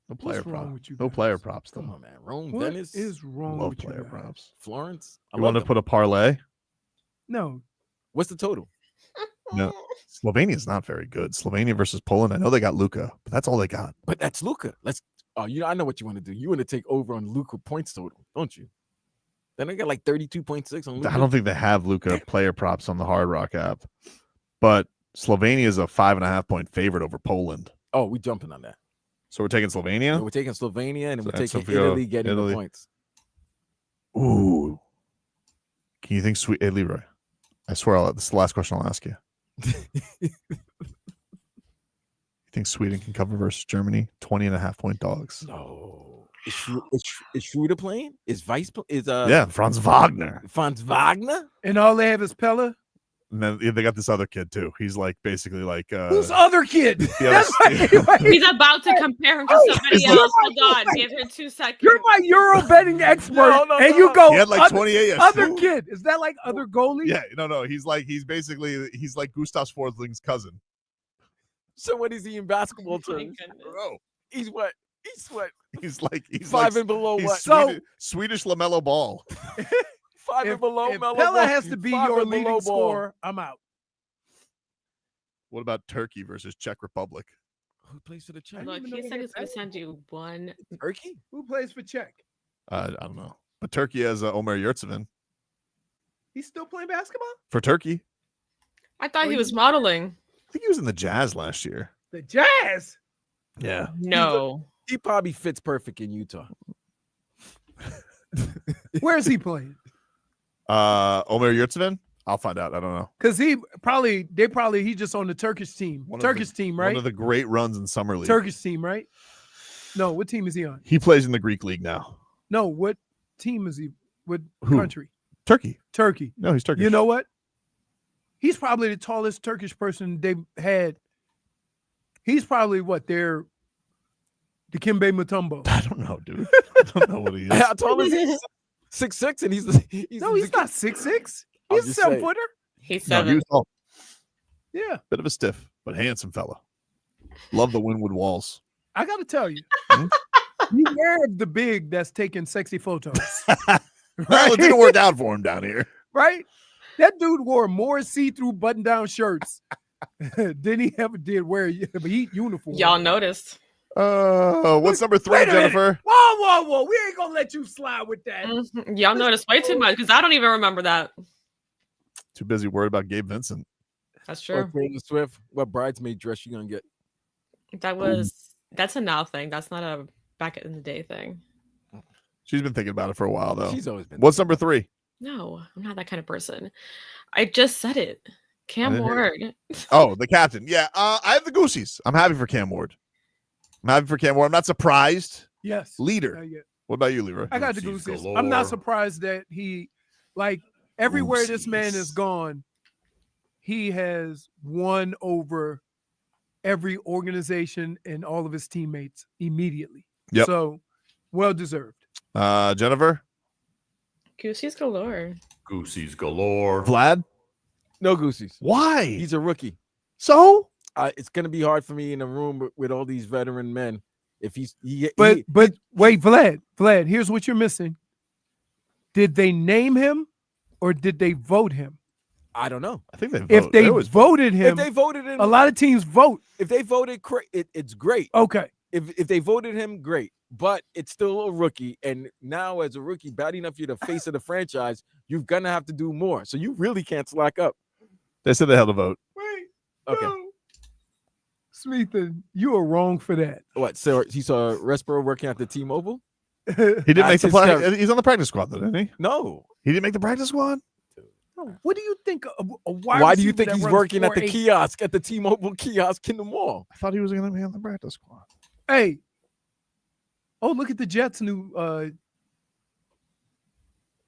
No player wrong props. with you No guys? player props though. Come on, man. Rome, What Venice, is wrong Love with you player guys? props. Florence. You want to put a parlay? No. What's the total? No. Slovenia's not very good. Slovenia versus Poland. I know they got Luka, but that's all they got. But that's Luka. Let's. Oh, I know what you want to do. You want to take over on Luka points total, don't you? Then I got like 32.6 on Luka. I don't think they have Luka player props on the Hard Rock app, but Slovenia is a 5.5 point favorite over Poland. Oh, we jumping on that. So we're taking Slovenia. So we're taking Slovenia and So- we're so taking if we go Italy getting Italy. the points. Ooh. Can you think sweet? Hey, Leroy. I swear, this is the last question I'll ask you. You think Sweden can cover versus Germany? 20.5 point dogs. No. Is Schroeder playing? Is Weiss Yeah, Franz Wagner. Franz Wagner? And all they have is Pella? And then they got this other kid too. He's like basically like Who's other kid? the other- He's about to compare him to somebody else. Hold on. Give him 2 seconds. You're my Euro betting expert, No, and you go He had like other, 28 other kid. Is that like other goalie? Yeah, no. He's like Gustav Swartling's cousin. So what is he in basketball Oh my terms? goodness. Bro, He's what? he's like Five and below he's what? Swedish LaMelo Ball. Five and below If Melo Pella Ball. has to be Five your and below leading ball. scorer, I'm out. What about Turkey versus Czech Republic? Who plays for the Czech? Look, even know he they said got he's going to that. send you one. Turkey? Who plays for Czech? I don't know, but Turkey has Omer Yurtseven He's still playing basketball? for Turkey. I thought he was modeling. think he was in the Jazz last year. The Jazz. Yeah. No. He probably fits perfect in Utah. Where is he playing? Omer Yurtseven? I'll find out. I don't know. Because he's just on the Turkish team. Team, right? One of the great runs in summer league. Turkish team, right? No, what team is he on? He plays in the Greek league now. No, what team is he? What Who? country? Turkey. No, he's Turkish. You know what? He's probably the tallest Turkish person they've had. He's probably the Dikembe Mutombo. I don't know, dude. I don't know what he is. How tall is he? 6'6", and he's not 6'6". I'm He's a just saying. 7-footer. He's No, 7. he was tall. Yeah. Bit of a stiff, but handsome fella. Love the Wynwood walls. I got to tell you, Hmm? beware of the big that's taking sexy photos. Well, it didn't work out for him down here. Right? That dude wore more see-through button-down shirts than he ever did wear a Heat uniform. Y'all noticed. What's number 3, Wait a minute. Jennifer? Whoa. We ain't going to let you slide with that. Y'all noticed way too much because I don't even remember that. Too busy worried about Gabe Vincent. That's true. Taylor Swift. What bridesmaid dress you gonna get? That's a now thing. That's not a back in the day thing. She's been thinking about it for a while, though. She's always been. What's number 3? No, I'm not that kind of person. I just said it. Cam didn't hear Ward. Oh, the captain. Yeah, I have the Goosies. I'm happy for Cam Ward. I'm not surprised. Yes. Leader. What about you, Leroy? I got the Goosies. I'm not surprised that he, everywhere this man has gone, he has won over every organization and all of his teammates immediately. Yep. So, well deserved. Jennifer? Goosies galore. Goosies galore. Vlad? No Goosies. Why? He's a rookie. So? It's gonna be hard for me in a room with all these veteran men. If But wait, Vlad, here's what you're missing. Did they name him or did they vote him? I don't know. I think they vote. If they voted him, if they voted him, a lot of teams vote. If they voted, it's great. Okay. If they voted him, great. But it's still a rookie, and now as a rookie, bad enough you're the face of the franchise, you're gonna have to do more. So you really can't slack up. They said they held a vote. Wait. Okay. No. Smeethan, you are wrong for that. What? So he saw Restrepo working at the T-Mobile? He didn't make the play. He's on the practice squad, though, didn't he? No. He didn't make the practice squad? What do you think? Why do you think he's working at the kiosk, at the T-Mobile kiosk in the mall? I thought he was going to be on the practice squad. Hey. Oh, look at the Jets' new.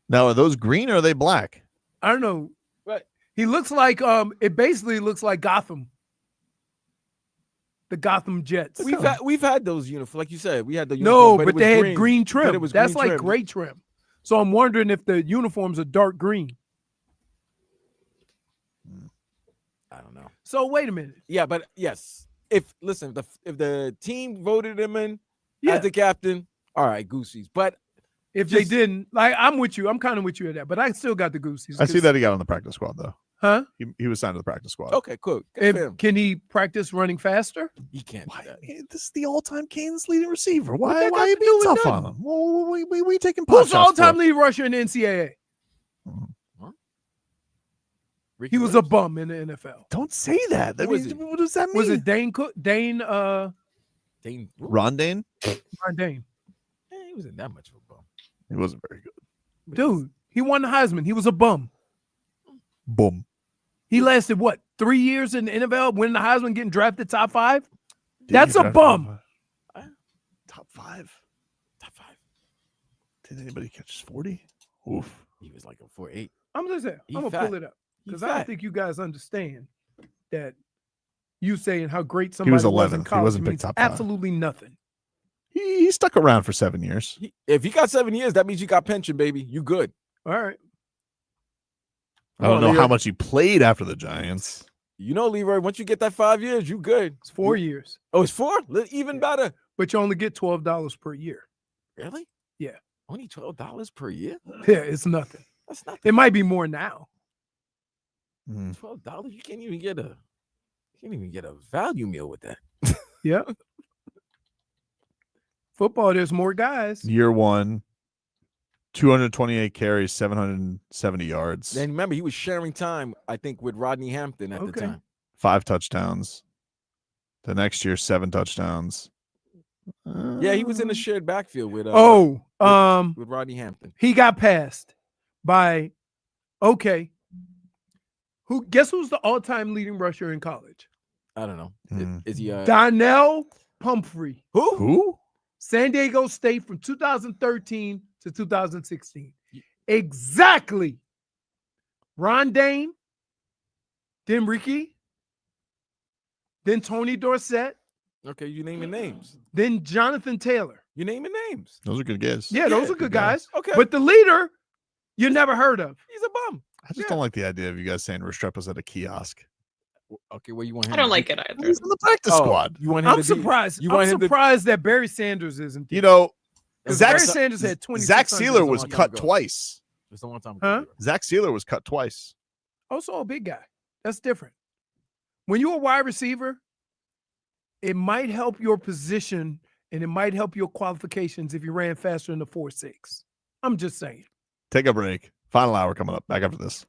Now, are those green or are they black? I don't know. But he looks like it basically looks like Gotham. The Gotham Jets. We've had those uniforms, like you said. We had the no, uniform, but they had green But trim. it was That's green like trim. gray trim. So I'm wondering if the uniforms are dark green. I don't know. So wait a minute. Yeah, but yes. If the team voted him in as the captain, all right, Goosies. But if they didn't, I'm with you. I'm kind of with you at that. But I still got the Goosies. I see that he got on the practice squad, though. Huh? He was signed to the practice squad. Okay, cool. Good for him. Can he practice running faster? He can't do that. This is the all-time Kansas leading receiver. What Why that got are you to do being with tough nothing? on him? Well, we taking pot Who's the shots for all-time him. lead rusher in the NCAA? He was a bum in the NFL. Don't say that. That means, what does that mean? Was it Dane Cook? Dane. Ron Dane? Ron Dane. He wasn't that much of a bum. He wasn't very good. Dude, he won the Heisman. He was a bum. Boom. He lasted, 3 years in the NFL, winning the Heisman, getting drafted top 5? That's a bum. Top 5. Did anybody catch 40? Oof. He was like a 4.8. I'm just saying. He I'm going to fat. pull it up. He Because I don't fat. think you guys understand that you saying how great He somebody was was 11th. in He college wasn't picked means top 5. absolutely nothing. He stuck around for 7 years. If you got 7 years, that means you got pension, baby. You good. All right. I don't know Leroy. how much he played after the Giants. You know, Leroy, once you get that 5 years, you good. It's 4 years. Oh, it's 4? Even better. But you only get $12 per year. Really? Yeah. Only $12 per year? Yeah, it's nothing. That's not. It might be more now. $12. You can't even get a value meal with that. Yeah. Football, there's more guys. Year 1, 228 carries, 770 yards. And remember, he was sharing time, I think, with Rodney Hampton at the time. 5 touchdowns. The next year, 7 touchdowns. Yeah, he was in the shared backfield with with Rodney Hampton. He got passed by guess who's the all-time leading rusher in college? I don't know. Is he Donnell Pumphrey. Who? San Diego State from 2013 to 2016. Exactly. Ron Dane, then Ricky, then Tony Dorsett. Okay, you naming names. Then Jonathan Taylor. You naming names. Those are good guesses. Yeah, those are good guys. Okay. But the leader, you never heard of. He's a bum. I just don't like the idea of you guys saying Restrepo's at a kiosk. Okay, well, you want him I don't like it either. He's in the practice squad. You want him I'm surprised. I'm surprised that Barry Sanders isn't. You know, Barry Sanders had 20. Zach Sealer was cut twice. Just a one time. Huh? Zach Sealer was cut twice. Also a big guy. That's different. When you're a wide receiver, it might help your position and it might help your qualifications if you ran faster than the 4.6. I'm just saying. Take a break. Final hour coming up. Back after this.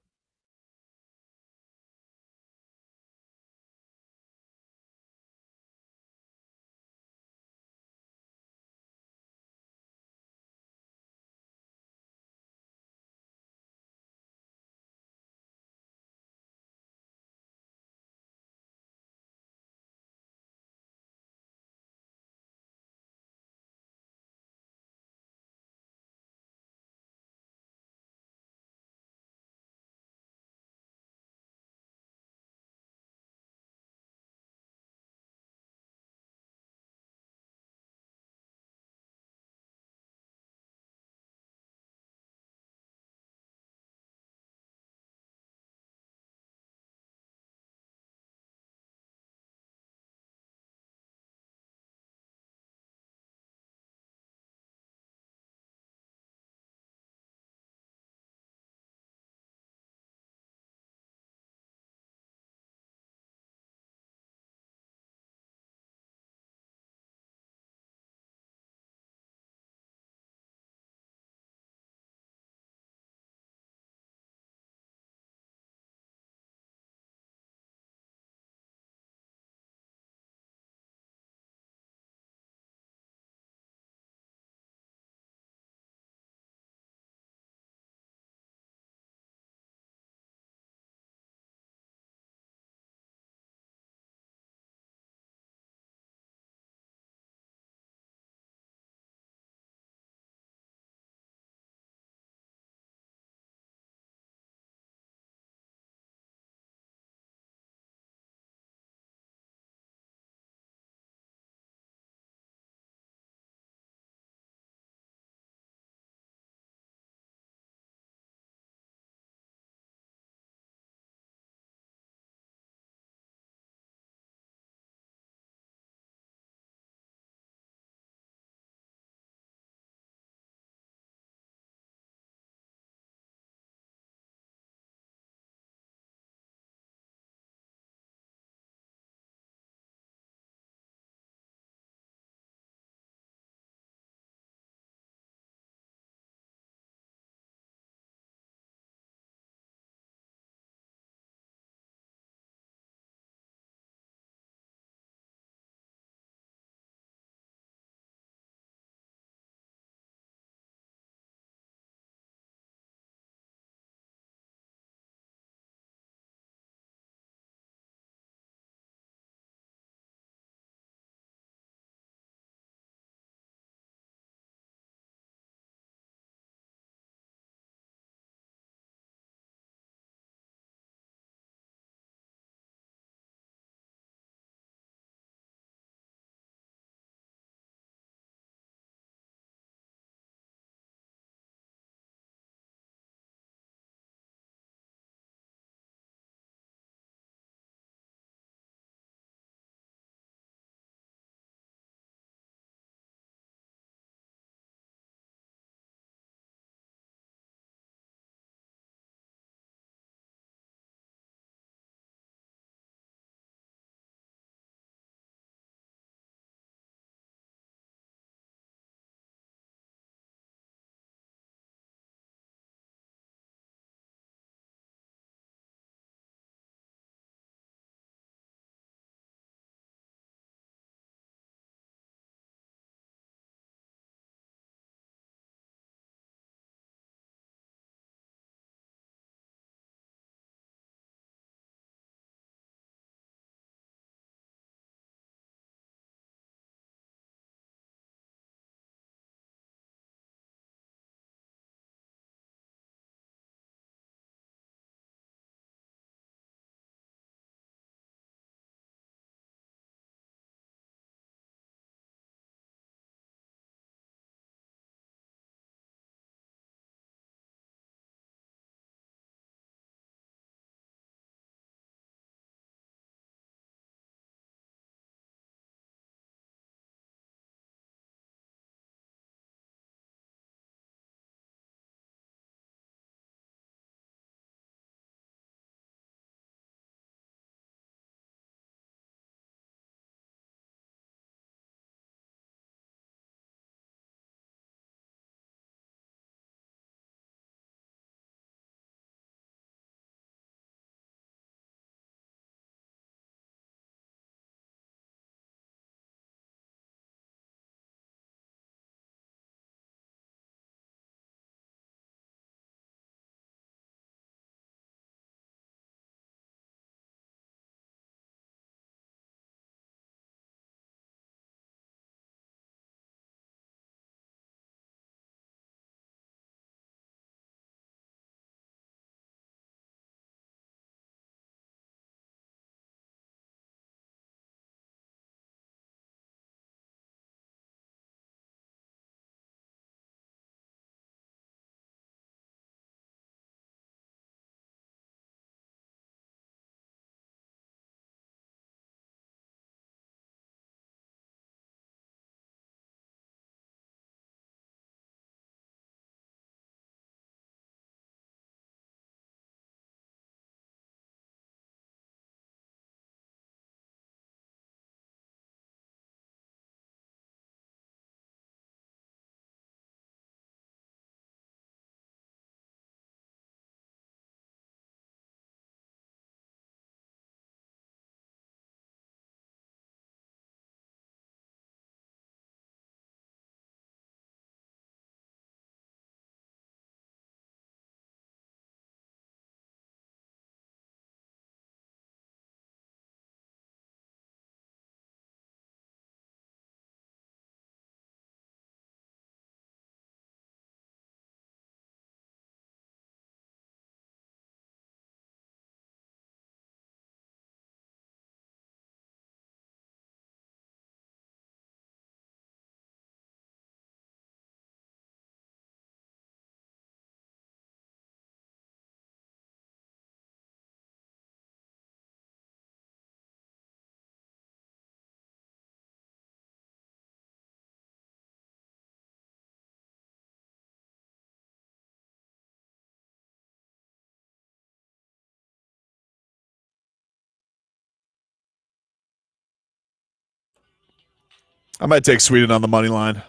I might take Sweden on the money line.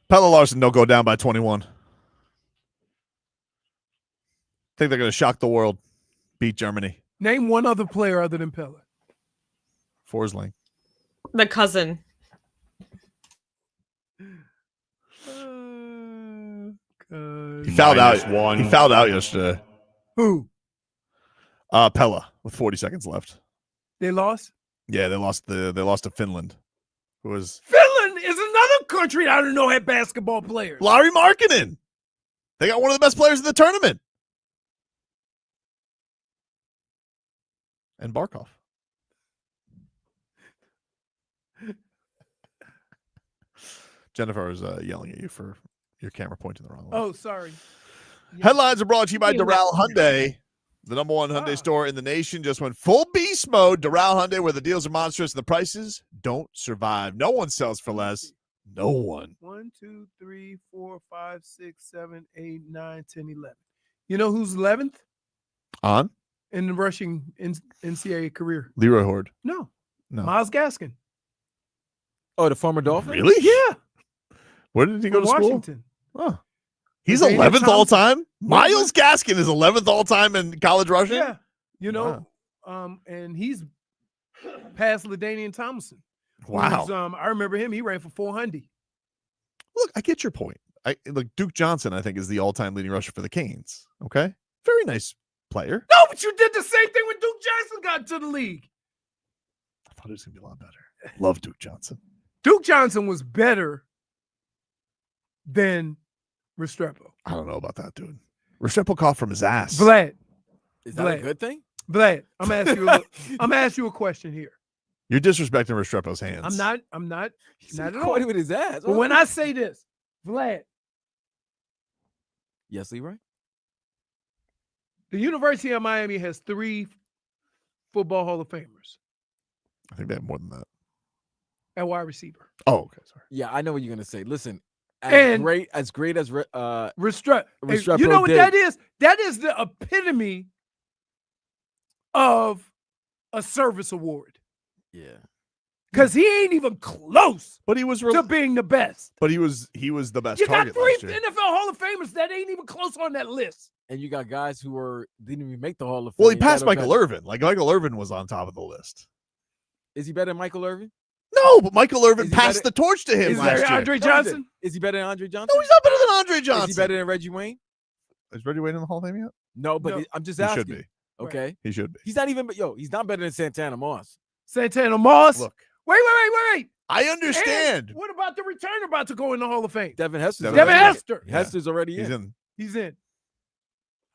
Pelle Larsson don't go down by 21. Think they're going to shock the world, beat Germany. Name one other player other than Pelle. Forsling. The cousin. He fouled out. He fouled out yesterday. Who? Pelle with 40 seconds left. They lost? Yeah, they lost to Finland. Who was Finland is another country I don't know had basketball players. Larry Markkinen. They got one of the best players in the tournament. And Barkov. Jennifer was yelling at you for your camera pointing the wrong way. Oh, sorry. Headlines are brought to you by Doral Hyundai. The number one Hyundai store in the nation just went full beast mode. Doral Hyundai, where the deals are monstrous and the prices don't survive. No one sells for less. No one. 1, 2, 3, 4, 5, 6, 7, 8, 9, 10, 11. You know who's 11th? On? In the rushing NCAA career. Leroy Horde. No. No. Miles Gaskin. Oh, the former Dolphin? Really? Yeah. Where did he go to Washington. school? Oh. He's Dana 11th all Thompson. time? Miles Gaskin is 11th all time in college rushing? Yeah. You know, and he's past LaDainian Tomlinson. Wow. who's, I remember him. He ran for 400. Look, I get your point. Look, Duke Johnson, I think, is the all-time leading rusher for the Canes. Okay? Very nice player. No, but you did the same thing when Duke Johnson got to the league. I thought it was going to be a lot better. Love Duke Johnson. Duke Johnson was better than Restrepo. I don't know about that, dude. Restrepo coughed from his ass. Vlad. Is that a good thing? Vlad, I'm gonna ask you a question here. You're disrespecting Restrepo's hands. I'm not not at all. Caught him with his ass. But when I say this, Vlad, yes, Leroy. the University of Miami has 3 football Hall of Famers I think they have more than that. at wide receiver. Oh, okay. Sorry. Yeah, I know what you're gonna say. Listen, And- great as Restrepo. Restrepo You know what did. that is? That is the epitome of a service award. Yeah. Because he ain't even close But he was to being the best. But he was the best You got target 3 last year. NFL Hall of Famers that ain't even close on that list. And you got guys who didn't even make the Hall of Fame. Well, he passed that are Michael better. Irvin. Like Michael Irvin was on top of the list. Is he better than Michael Irvin? No, but Michael Irvin Is he passed better- the torch to him Is last there year. Andre No, Johnson? Is he better than Andre Johnson? No, he's not better than Andre Johnson. Is he better than Reggie Wayne? Is Reggie Wayne in the Hall of Fame yet? No, but No. I'm just He asking. should be. Okay. He should be. He's not even. He's not better than Santana Moss. Santana Moss. Look, Wait. I understand. And what about the returner about to go in the Hall of Fame? Devin Hester's Devin Devin already in. Hester. Yeah. Hester's already He's in. in. He's in.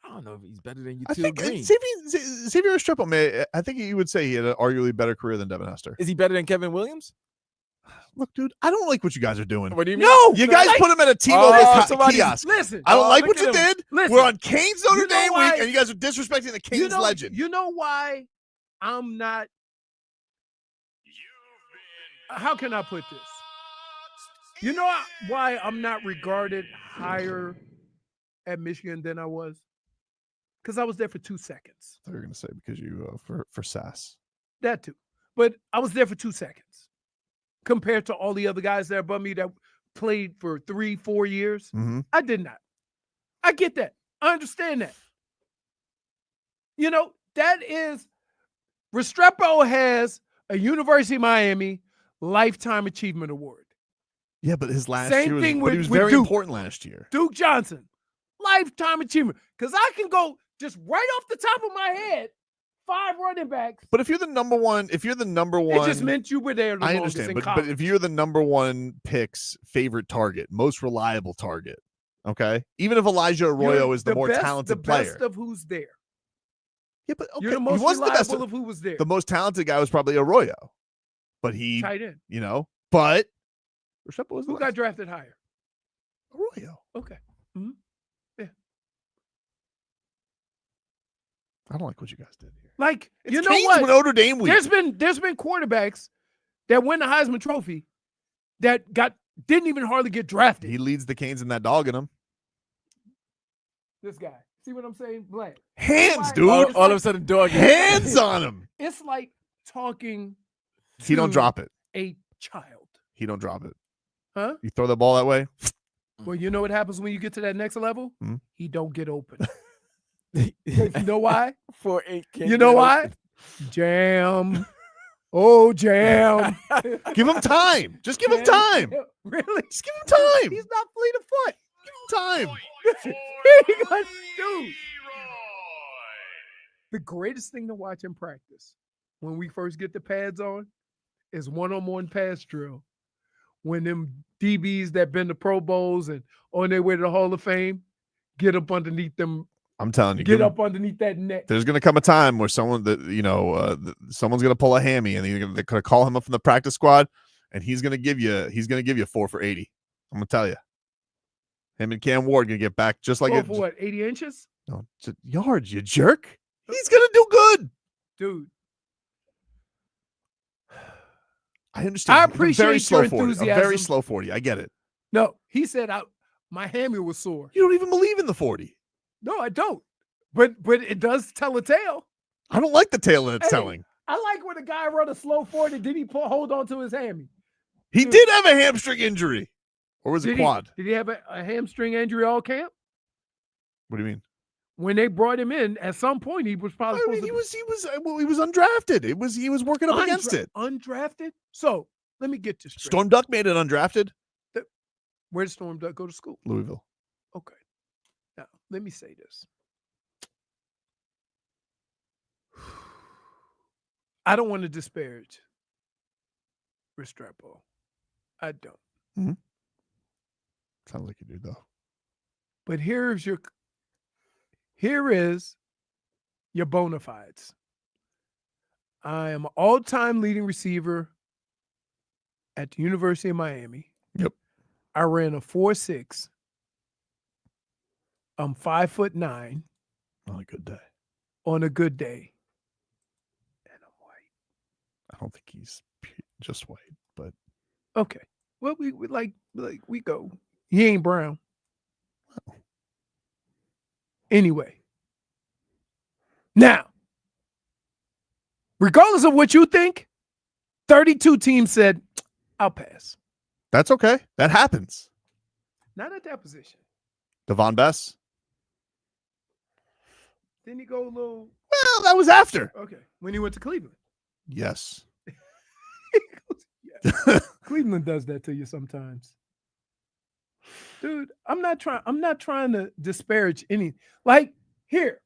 I don't know if he's better than I Util think Green. Xavier Restrepo I think he would say he had an arguably better career than Devin Hester. Is he better than Kevin Williams? Look, dude, I don't like what you guys are doing. What do you mean? No, You guys like- put him at a T-Mobile somebody- kiosk. Listen. I don't like look what you at him. did. Listen. We're on Canes Notre You know Dame why- week, and you guys are disrespecting the Canes legend. You know why I'm not. How can I put this? You know why I'm not regarded higher at Michigan than I was? Because I was there for 2 seconds. I thought you were going to say because you for SAS. That too. But I was there for 2 seconds compared to all the other guys there above me that played for 3-4 years. Mm-hmm. I did not. I get that. I understand that. You know, that is Restrepo has a University of Miami Lifetime Achievement Award. Yeah, but his last Same year was, thing but he with was very Duke. important last year. Duke Johnson, Lifetime Achievement. Because I can go just right off the top of my head, 5 running backs. But if you're the number one, It just meant you were there the I longest understand, in but college. if you're the number one pick's favorite target, most reliable target, okay? Even if Elijah Arroyo You're is the more best, talented the player. best of who's there. Yeah, but okay, You're the most he wasn't the best. reliable of who was there. The most talented guy was probably Arroyo, but he, Tight end. but Restrepo was the Who got last. drafted higher? Arroyo. Okay. Mhm. I don't like what you guys did here. Like, It's you know Canes what? with Notre Dame week. There's been quarterbacks that win the Heisman Trophy that didn't even hardly get drafted. He leads the Canes in that dog in him. This guy. See what I'm saying? Black. Hands, dude. All of a sudden, dog. Hands on him. It's like talking He don't to drop it. a child. he don't drop it. Huh? You throw the ball that way. Well, you know what happens when you get to that next level? Hmm? He don't get open. You know why? 4-8. You know why? Jam. Oh, jam. Give him time. Just give him time. Really? Just give him time. He's not fleet of foot. Give him time. Dude. The greatest thing to watch in practice when we first get the pads on is one-on-one pass drill. When them DBs that been to Pro Bowls and on their way to the Hall of Fame get up underneath them. I'm telling you, Get up underneath that net. There's gonna come a time where someone that someone's gonna pull a hammy and they're gonna call him up from the practice squad, and he's gonna give you 4 for 80. I'm gonna tell you, him and Cam Ward gonna get back just like Oh, for what? 80 inches, No, yards. You jerk. He's gonna do good, dude. I understand. I I'm very appreciate slow your 40. I'm very enthusiasm. slow 40. I get it. No, he said my hammy was sore. You don't even believe in the 40. No, I don't. But it does tell a tale. I don't like the tale that it's Hey, telling. I like when a guy run a slow 40. Did he hold on to his hammy? He did have a hamstring injury, or was it quad? Did he have a hamstring injury all camp? What do you mean? When they brought him in, at some point he was probably. I mean, he was undrafted. He was working up against it. Undrafted. So let me get this straight. Storm Duck made it undrafted. Where did Storm Duck go to school? Louisville. Okay. Now let me say this. I don't want to disparage Restrepo. I don't. Mm-hmm. Sounds like you do, though. But here is your bona fides. I am an all-time leading receiver at the University of Miami. Yep. I ran a 4.6. I'm 5'9". On a good day. On a good day. And I'm white. I don't think he's just white, but okay. Well, we like we go. He ain't brown. Anyway. Now, regardless of what you think, 32 teams said, I'll pass. that's okay. That happens. Not at that position. Devon Bess. Didn't he go a little? Well, that was after. Okay. When he went to Cleveland. Yes. Cleveland does that to you sometimes. Dude, I'm not trying to disparage any. Like, here's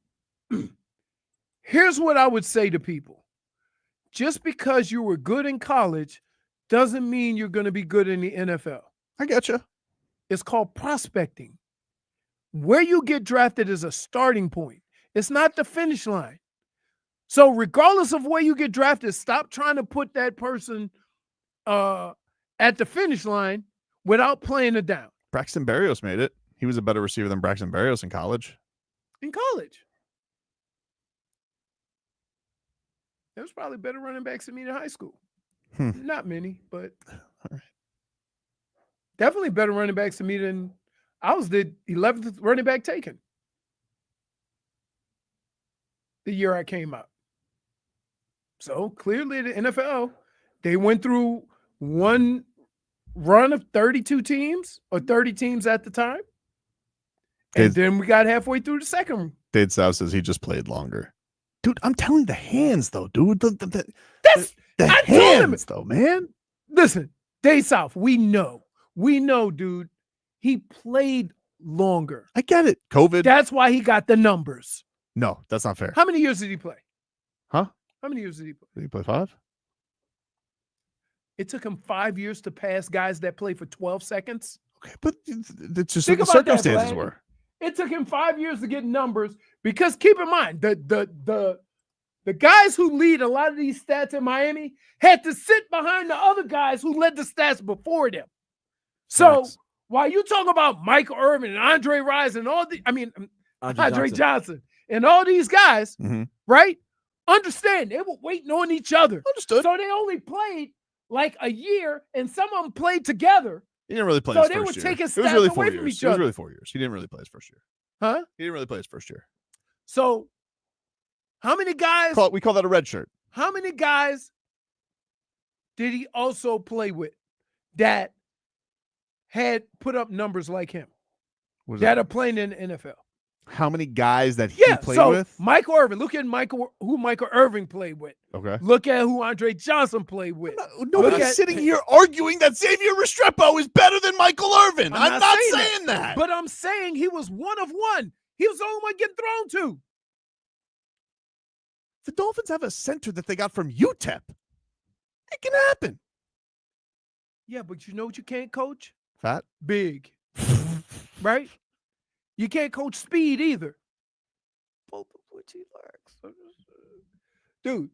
what I would say to people. Just because you were good in college doesn't mean you're going to be good in the NFL. I get you. It's called prospecting. Where you get drafted is a starting point. It's not the finish line. So regardless of where you get drafted, stop trying to put that person at the finish line without playing it down. Braxton Berrios made it. He was a better receiver than Braxton Berrios in college. In college. There was probably better running backs than me in high school. Not many, but definitely better running backs than me than I was the 11th running back taken the year I came out. So clearly the NFL, they went through one run of 32 teams or 30 teams at the time. And then we got halfway through the second. Dade South says he just played longer. Dude, I'm telling you, the hands, though, dude. The hands, though, man. Listen, Dade South, we know, dude. He played longer. I get it. COVID. That's why he got the numbers. No, that's not fair. How many years did he play? Huh? How many years did he play? Did he play 5? It took him 5 years to pass guys that play for 12 seconds. Okay, but it's just Think what the about that, circumstances Vlad. were. It took him 5 years to get numbers because keep in mind, the guys who lead a lot of these stats in Miami had to sit behind the other guys who led the stats before them. So while you talk about Michael Irvin and Andre Rison and all the, Andre Johnson and all these guys, right? Understand, they were waiting on each other. Understood. So they only played like a year, and some of them played together. He didn't really play So his they first would year. take his It was stats really away 4 from years. each It was other. really 4 years. He didn't really play his first year. Huh? He didn't really play his first year. So how many guys? We call that a red shirt. How many guys did he also play with? that had put up numbers like him What is that it? are playing in the NFL. How many guys that he played so with? Michael Irvin. Look at who Michael Irvin played with. Okay. Look at who Andre Johnson played with. Nobody's sitting here arguing that Xavier Restrepo is better than Michael Irvin. I'm not saying that. But I'm saying he was one of one. He was the only one getting thrown to. The Dolphins have a center that they got from UTEP. It can happen. Yeah, but you know what you can't coach? Fat? Big. Right? You can't coach speed either. Both of which he lacks. Dude,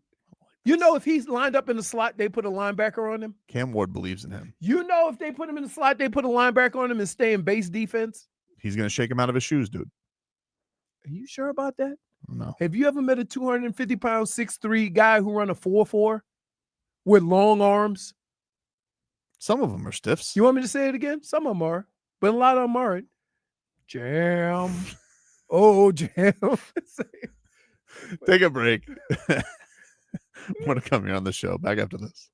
you know if he's lined up in the slot, they put a linebacker on him? Cam Ward believes in him. You know if they put him in the slot, they put a linebacker on him and stay in base defense? He's going to shake him out of his shoes, dude. Are you sure about that? No. Have you ever met a 250-pound, 6'3" guy who run a 4.4 with long arms? Some of them are stiffs. You want me to say it again? Some of them are, but a lot of them aren't. Jam. Oh, jam. Take a break. More to come here on the show. Back after this.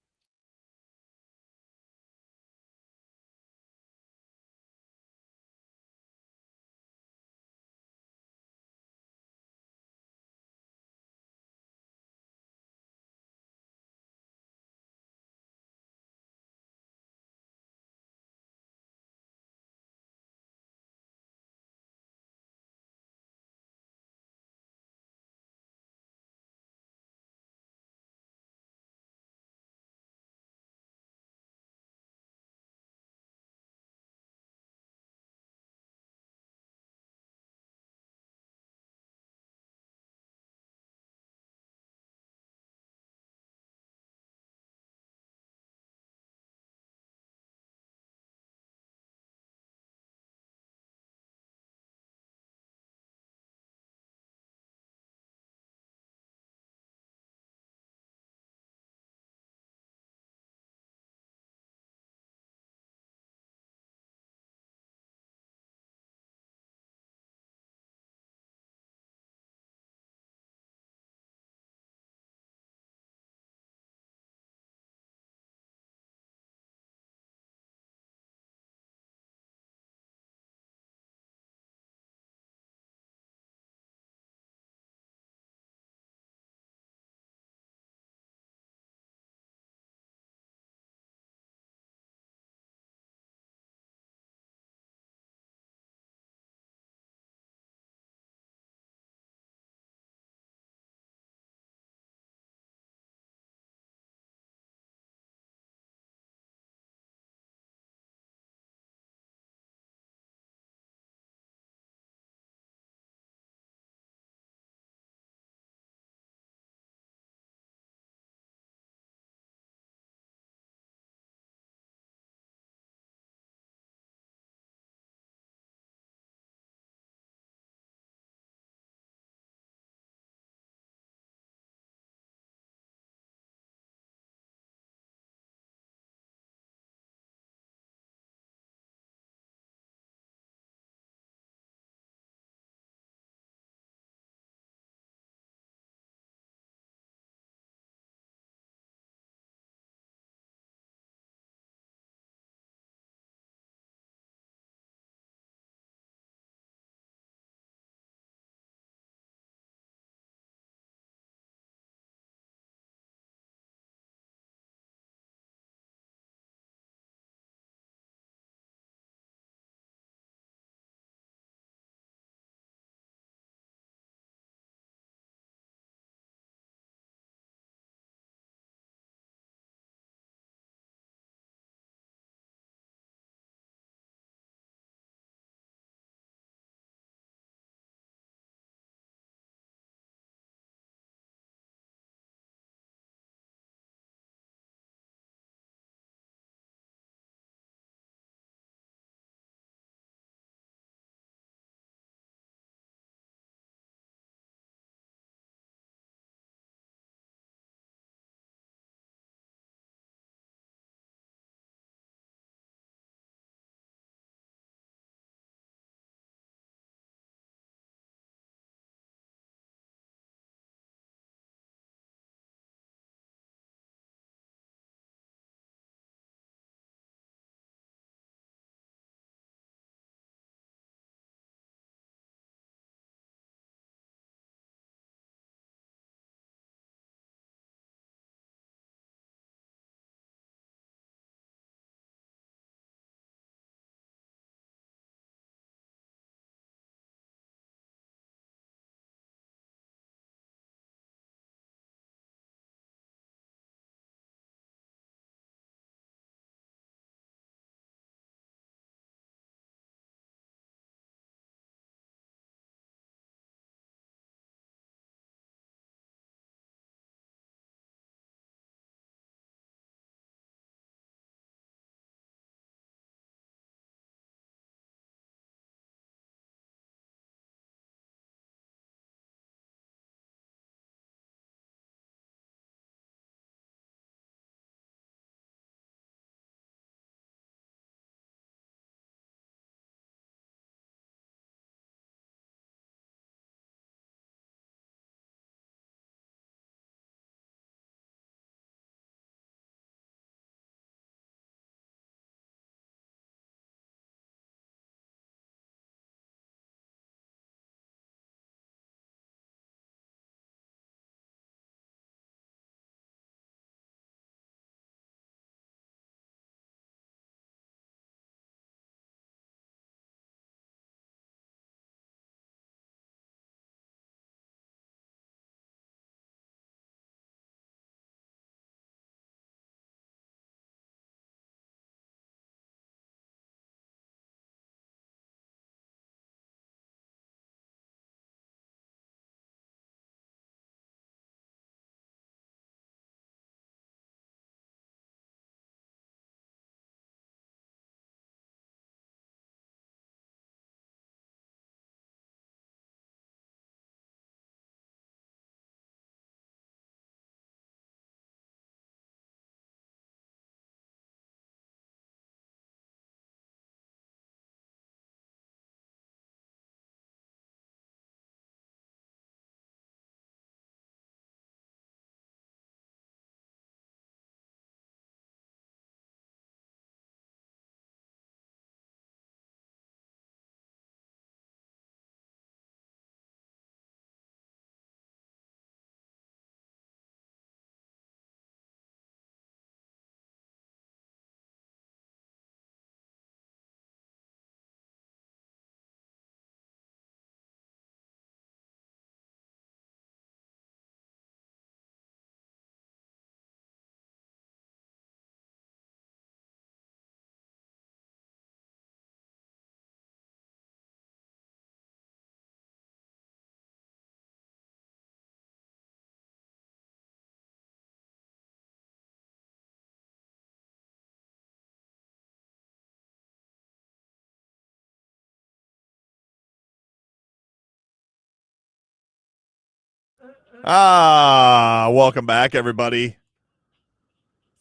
Welcome back, everybody.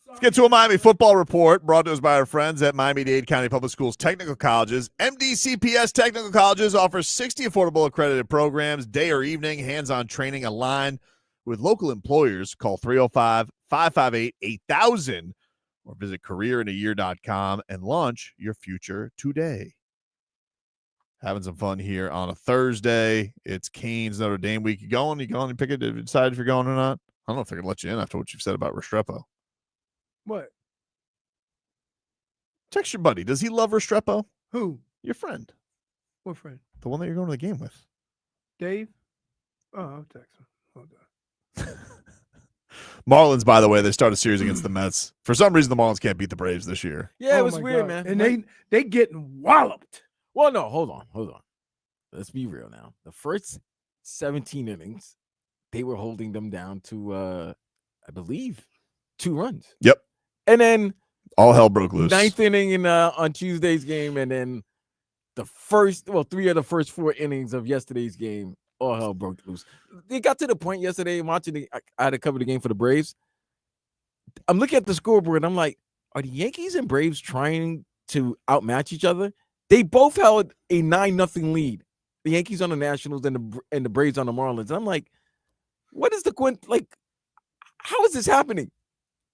Let's get to a Miami football report brought to us by our friends at Miami-Dade County Public Schools Technical Colleges. MDCPS Technical Colleges offers 60 affordable accredited programs, day or evening, hands-on training aligned with local employers. Call 305-558-8000 or visit careerindayear.com and launch your future today. Having some fun here on a Thursday. It's Canes Notre Dame week. You going and pick it, decide if you're going or not? I don't know if they're going to let you in after what you've said about Restrepo. What? Text your buddy. Does he love Restrepo? Who? Your friend. What friend? The one that you're going to the game with. Dave? Oh, I'll text him. Hold on. Marlins, by the way, they start a series against the Mets. For some reason, the Marlins can't beat the Braves this year. Yeah, it was weird, God. man. And they getting walloped. Well, no, hold on. Let's be real now. The first 17 innings, they were holding them down to, I believe, 2 runs. Yep. And then all hell broke loose. 9th inning on Tuesday's game, and then 3 of the first 4 innings of yesterday's game, all hell broke loose. They got to the point yesterday, watching I had to cover the game for the Braves. I'm looking at the scoreboard, and I'm like, are the Yankees and Braves trying to outmatch each other? They both held a 9-0 lead. The Yankees on the Nationals and the Braves on the Marlins. And I'm like, what is how is this happening?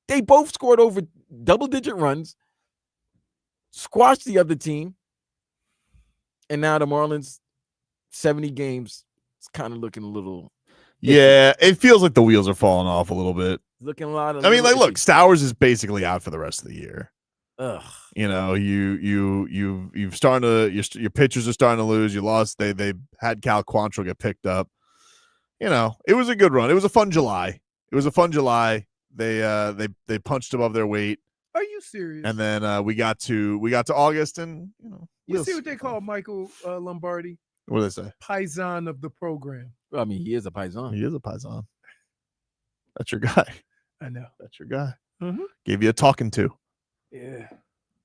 They both scored over double-digit runs, squashed the other team, and now the Marlins, 70 games, it's kind of looking a little. Yeah, it feels like the wheels are falling off a little bit. Looking a lot of. I mean, look, Stowers is basically out for the rest of the year. Ugh. You know, you've starting to your pitchers are starting to lose. You lost. They had Cal Quantrill get picked up. You know, it was a good run. It was a fun July. They punched above their weight. Are you serious? And then we got to August, and you see what they call Michael Lombardi? What do they say? Paisan of the program. Well, I mean, he is a Paisan. He is a Paisan. That's your guy. I know. That's your guy. Mm-hmm. Gave you a talking to. Yeah,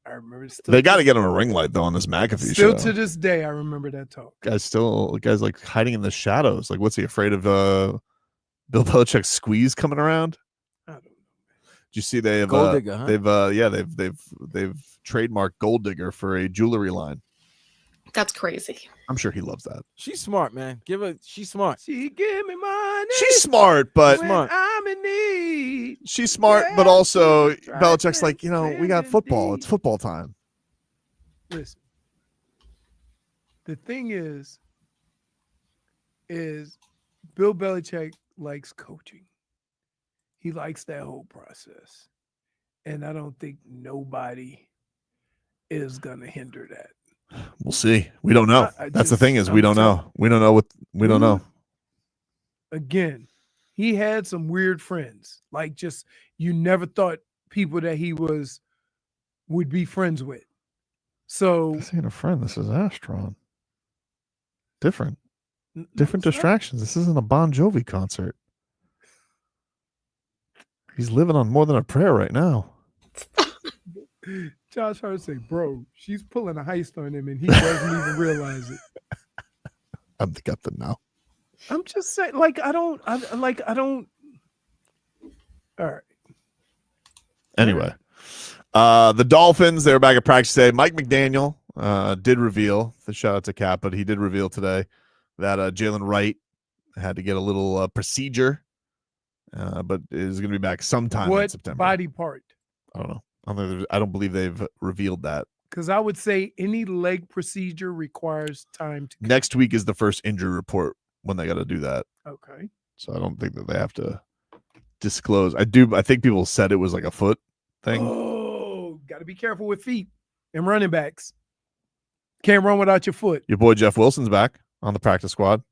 I remember. They got to get him a ring light though on this McAfee still show. To this day, I remember that talk. Guys like hiding in the shadows. Like, what's he afraid of? Bill Belichick's squeeze coming around. I don't know. Did you see they have Golddigger, huh? They've trademarked Golddigger for a jewelry line. That's crazy. I'm sure he loves that. She's smart, man. She's smart. She give me money. She's smart, but I'm in need. She's smart, but also Belichick's like, we got football. It's football time. Listen, the thing is Bill Belichick likes coaching. He likes that whole process. And I don't think nobody is going to hinder that. We'll see. We don't know. That's the thing is we don't know. We don't know we don't know. Again, he had some weird friends. Like just you never thought people that he would be friends with. So this ain't a friend. This is Astron. Different distractions. This isn't a Bon Jovi concert. He's living on more than a prayer right now. Josh Hart say, bro, she's pulling a heist on him and he doesn't even realize it. I'm the captain now. I'm just saying, I don't. All right. Anyway, the Dolphins, they were back at practice today. Mike McDaniel did reveal, the shout out to Cap, but he did reveal today that Jaylen Wright had to get a little procedure, but is going to be back sometime in September. Body part? I don't know. I don't believe they've revealed that. Because I would say any leg procedure requires time to. Next week is the first injury report when they got to do that. Okay. So I don't think that they have to disclose. I think people said it was like a foot thing. Oh, got to be careful with feet and running backs. Can't run without your foot. Your boy Jeff Wilson's back on the practice squad.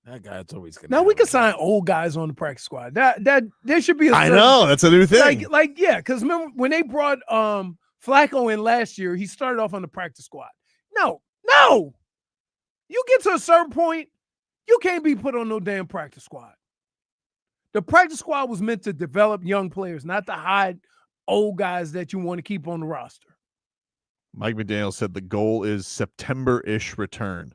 That guy's always good. Now we can sign old guys on the practice squad. That there should be a. I know that's a new thing. Yeah, because remember when they brought Flacco in last year, he started off on the practice squad. No. You get to a certain point, you can't be put on no damn practice squad. The practice squad was meant to develop young players, not to hide old guys that you want to keep on the roster. Mike McDaniel said the goal is September-ish return.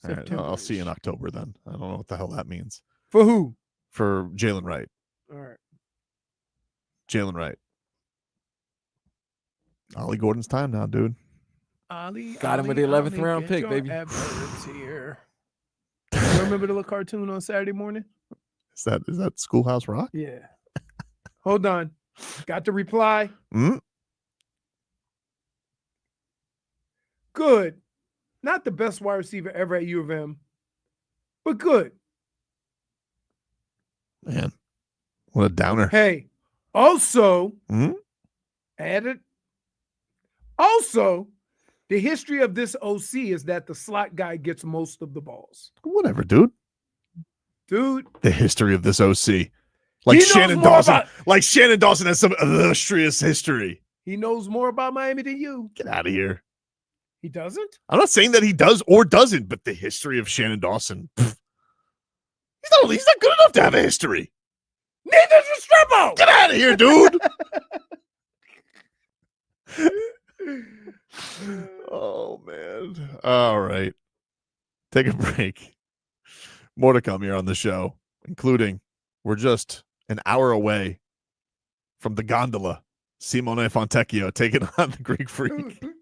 All right, I'll see you in October then. I don't know what the hell that means. For who? for Jaylen Wright. All right. Jaylen Wright. Ollie Gordon's time now, dude. Ollie, Got him with the 11th round get pick, your baby. efforts here. You remember the little cartoon on Saturday morning? Is that Schoolhouse Rock? Yeah. Hold on. Got the reply. Good. Not the best wide receiver ever at U of M, but good. Man, what a downer. Hey, also, added. Also, the history of this OC is that the slot guy gets most of the balls. Whatever, dude. Dude. The history of this OC. Like Shannon Dawson. Like Shannon Dawson has some illustrious history. He knows more about Miami than you. Get out of here. He doesn't? I'm not saying that he does or doesn't, but the history of Shannon Dawson. He's not good enough to have a history. Neither's Restrepo. Get out of here, dude. Oh, man. All right. Take a break. More to come here on the show, including we're just an hour away from the gondola. Simone Fontecchio taking on the Greek Freak. What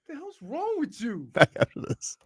the hell's wrong with you? Back after this.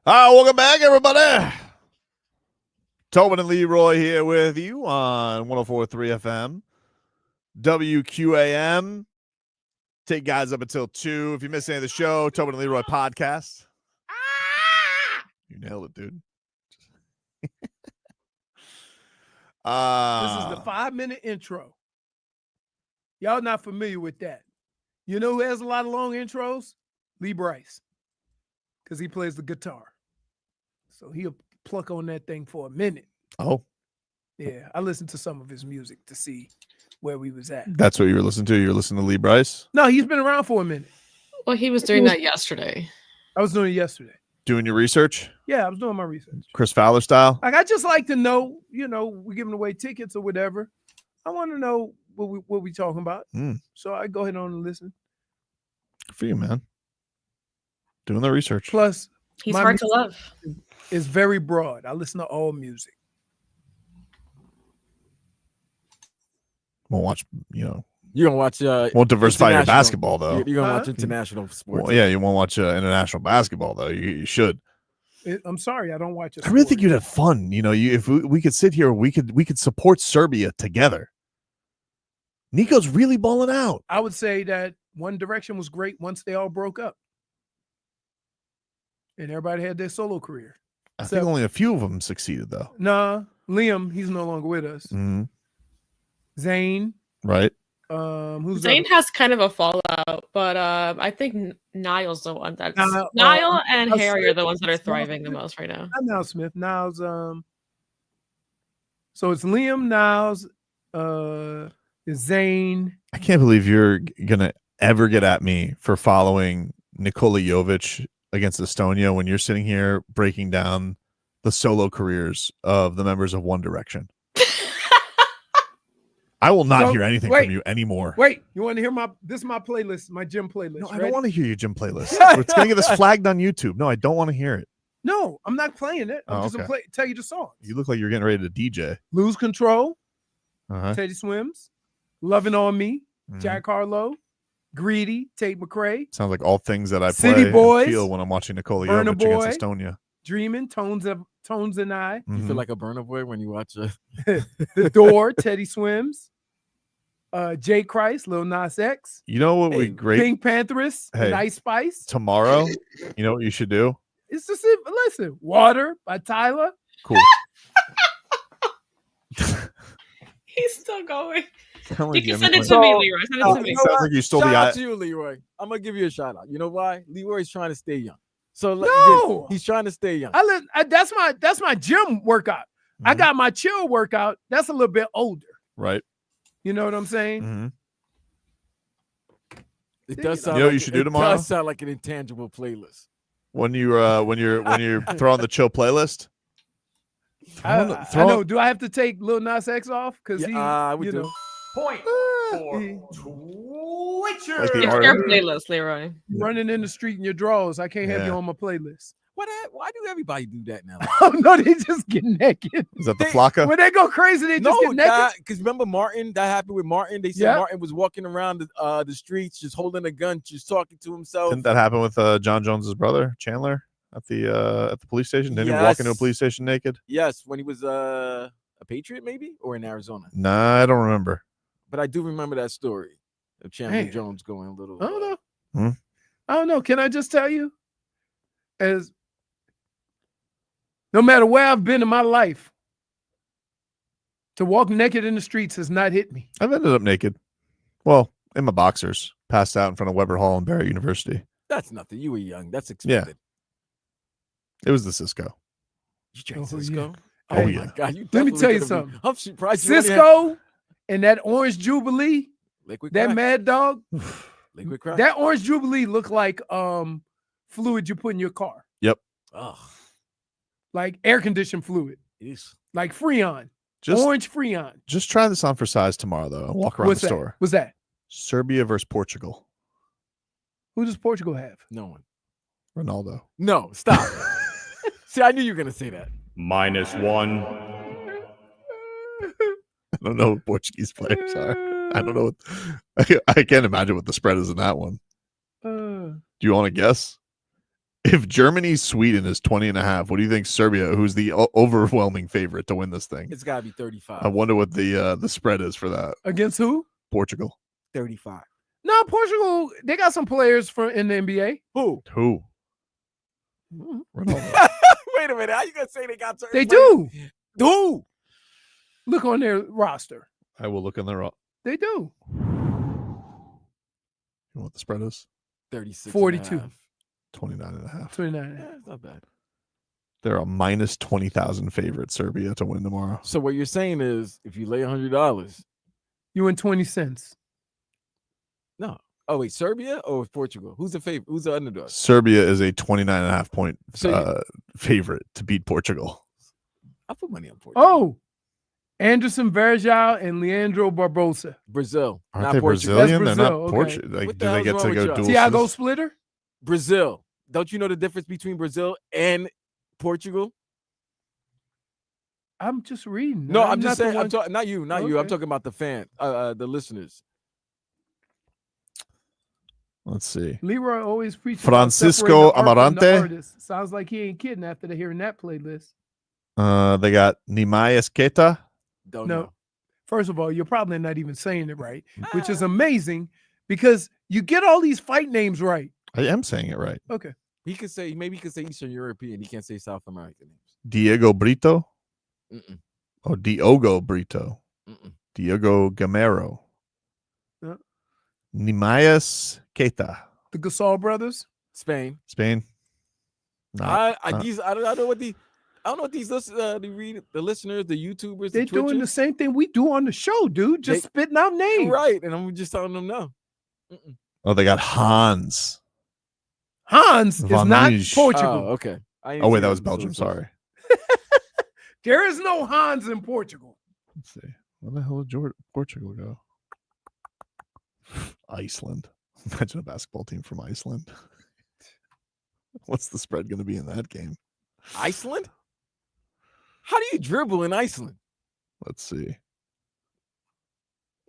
All right, welcome back, everybody. Tobin and Leroy here with you on 104.3 FM, WQAM. Take guys up until 2. If you miss any of the show, Tobin and Leroy podcast. You nailed it, dude. This is the 5-minute intro. Y'all not familiar with that. You know who has a lot of long intros? Lee Bryce. Because he plays the guitar. So he'll pluck on that thing for a minute. Oh. Yeah, I listened to some of his music to see where we was at. That's what you were listening to? You were listening to Lee Bryce? No, he's been around for a minute. Well, he was doing that yesterday. I was doing it yesterday. Doing your research? Yeah, I was doing my research. Chris Fowler style? Like, I just like to know, we're giving away tickets or whatever. I want to know what we talking about. So I go ahead on and listen. Good for you, man. Doing the research. Plus, he's hard to love. It's very broad. I listen to all music. Won't watch, You're gonna watch. Won't diversify your basketball though. You're gonna watch international sports. Well, yeah, you won't watch international basketball though. You should. I'm sorry, I don't watch it. I really think you'd have fun. If we could sit here, we could support Serbia together. Nico's really balling out. I would say that One Direction was great once they all broke up, and everybody had their solo career. I think only a few of them succeeded though. Nah, Liam, he's no longer with us. Mm-hmm. Zayn, right? Who's Zayn has kind of a fallout, but I think Niall's the one that's Niall and Harry are the ones that are thriving the most right now. Not Niall Smith. Niall's so it's Liam, Niles, Zayn. I can't believe you're gonna ever get at me for following Nikola Jović against Estonia when you're sitting here breaking down the solo careers of the members of One Direction. I will not hear anything from you anymore. Wait, you want to hear this is my playlist, my gym playlist. No, I don't want to hear your gym playlist. It's going to get us flagged on YouTube. No, I don't want to hear it. No, I'm not playing it. I'm just going to tell you the songs. You look like you're getting ready to DJ. Lose Control, Teddy Swims, Loving on Me, Jack Harlow, Greedy, Tate McRae. Sounds like all things that I City play Boys, and feel when I'm watching Nikola Burna Jović Boy, against Estonia. Dreaming, Tones and I. You feel like a burner boy when you watch The Door, Teddy Swims. Jay Christ, Lil Nas X. You know what would be great? Pink Panthers, and Ice Spice. Tomorrow, you know what you should do? It's just listen. Water by Tyler. Cool. He's still going. You can send it to me, Leroy. Send it to me. Sounds like you stole shout the out to you, Leroy. I'm gonna give you a shout out. You know why? Leroy's trying to stay young. So No, he's trying to stay young. That's my gym workout. I got my chill workout. That's a little bit older. Right. You know what I'm saying? It does sound. You know what you should do tomorrow? It does sound like an intangible playlist. When you're throwing the chill playlist. I know. Do I have to take Lil Nas X off? Because I would do. Point for Twitcher. It's your playlist, Leroy. Running in the street in your drawers. I can't have you on my playlist. Why do everybody do that now? Oh no, they just get naked. Is that the Flocka? When they go crazy, they just get naked. Because remember Martin? That happened with Martin. They said Martin was walking around the streets, just holding a gun, just talking to himself. Didn't that happen with John Jones's brother Chandler at the police station? Didn't he walk into a police station naked? Yes, when he was a Patriot, maybe, or in Arizona. Nah, I don't remember. But I do remember that story of Chandler Jones going a little. I don't know. I don't know. Can I just tell you, no matter where I've been in my life, to walk naked in the streets has not hit me. I've ended up naked. Well, in my boxers, passed out in front of Weber Hall and Barrett University. That's nothing. You were young. That's expected. Yeah. It was the Cisco. You drank Cisco? Yeah. Oh, Hey, yeah. God, you Let me tell you definitely something. I'm surprised Cisco and that Orange Jubilee, Liquid that crack. Mad Dog, Liquid crack. that Orange Jubilee looked like fluid you put in your car. Yep. Oh, Like air conditioned fluid. yes. Like Freon. Just Orange Freon. Just try this on for size tomorrow, though. And walk around What's the that? store. What's that? Serbia versus Portugal. Who does Portugal have? No one. Ronaldo. No, stop. See, I knew you were gonna say that. -1. I don't know what Portuguese players are. I don't know. I can't imagine what the spread is in that one. Do you want to guess? If Germany Sweden is 20.5, what do you think Serbia, who's the overwhelming favorite to win this thing? It's got to be 35. I wonder what the spread is for that. Against who? Portugal. 35. No, Portugal. They got some players in the NBA. Who? Ronaldo. Wait a minute. How you gonna say they got certain They players? do. Who? Look on their roster. I will look in their. They do. You know what the spread is? 36. 42. 29.5. 29. That's not bad. They're a minus 20,000 favorite, Serbia, to win tomorrow. So what you're saying is, if you lay $100, you win 20 cents. No. Oh wait, Serbia or Portugal? Who's the favorite? Who's the underdog? Serbia is a 29.5 point So favorite to beat Portugal. I put money on Portugal. Oh, Anderson Varejao and Leandro Barbosa. Brazil. Aren't not they Portugal. Brazilian? That's They're not Brazil, okay. Portugal. Like, What do the they hell's get wrong to with go y'all? dual? Thiago citizen? Splitter. Brazil. Don't you know the difference between Brazil and Portugal? I'm just reading. No, I'm just not the saying. I'm one- talking not you, not you. I'm Okay. talking about the fan, the listeners. Let's see. Leroy always preaches about Francisco separating the art from the Amarante. artist. Sounds like he ain't kidding after hearing that playlist. They got Nimayas Keita. Don't No. know. First of all, you're probably not even saying it right, which is amazing because you get all these fight names right. I am saying it right. Okay. He could say maybe he could say Eastern European. He can't say South American names. Diego Brito. Mm-mm. Oh, Diogo Brito. Mm-mm. Diogo Gamero. Yeah. Nimayas Keita. The Gasol brothers. Spain. Spain. I don't know what the I don't know what these the listeners, the YouTubers, They're the doing the Twitchers. same thing we do on the show, dude. Just spitting out names. Right, and I'm just telling them no. Mm-mm. Oh, they got Hans. Hans is Van not Nijs. Portugal. Oh, okay. Oh, wait, that was Belgium. Sorry. There is no Hans in Portugal. Let's see. Where the hell did Portugal go? Iceland. Imagine a basketball team from Iceland. What's the spread going to be in that game? Iceland? How do you dribble in Iceland? Let's see.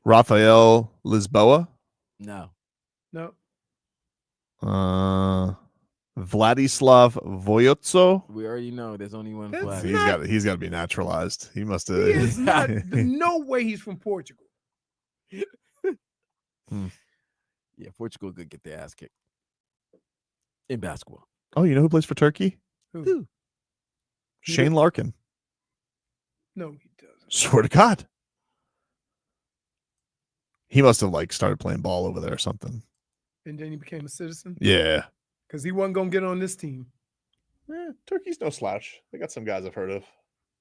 Rafael Lisboa. No. No. Vladislav Voyotso. We already know there's only one That's flag. He's got to be naturalized. He must have. He is not. No way he's from Portugal. Yeah, Portugal could get their ass kicked in basketball. Oh, you know who plays for Turkey? Who? Shane Larkin. No, he doesn't. Swear to God. He must have started playing ball over there or something. And then he became a citizen. Yeah. Because he wasn't gonna get on this team. Turkey's no slouch. They got some guys I've heard of.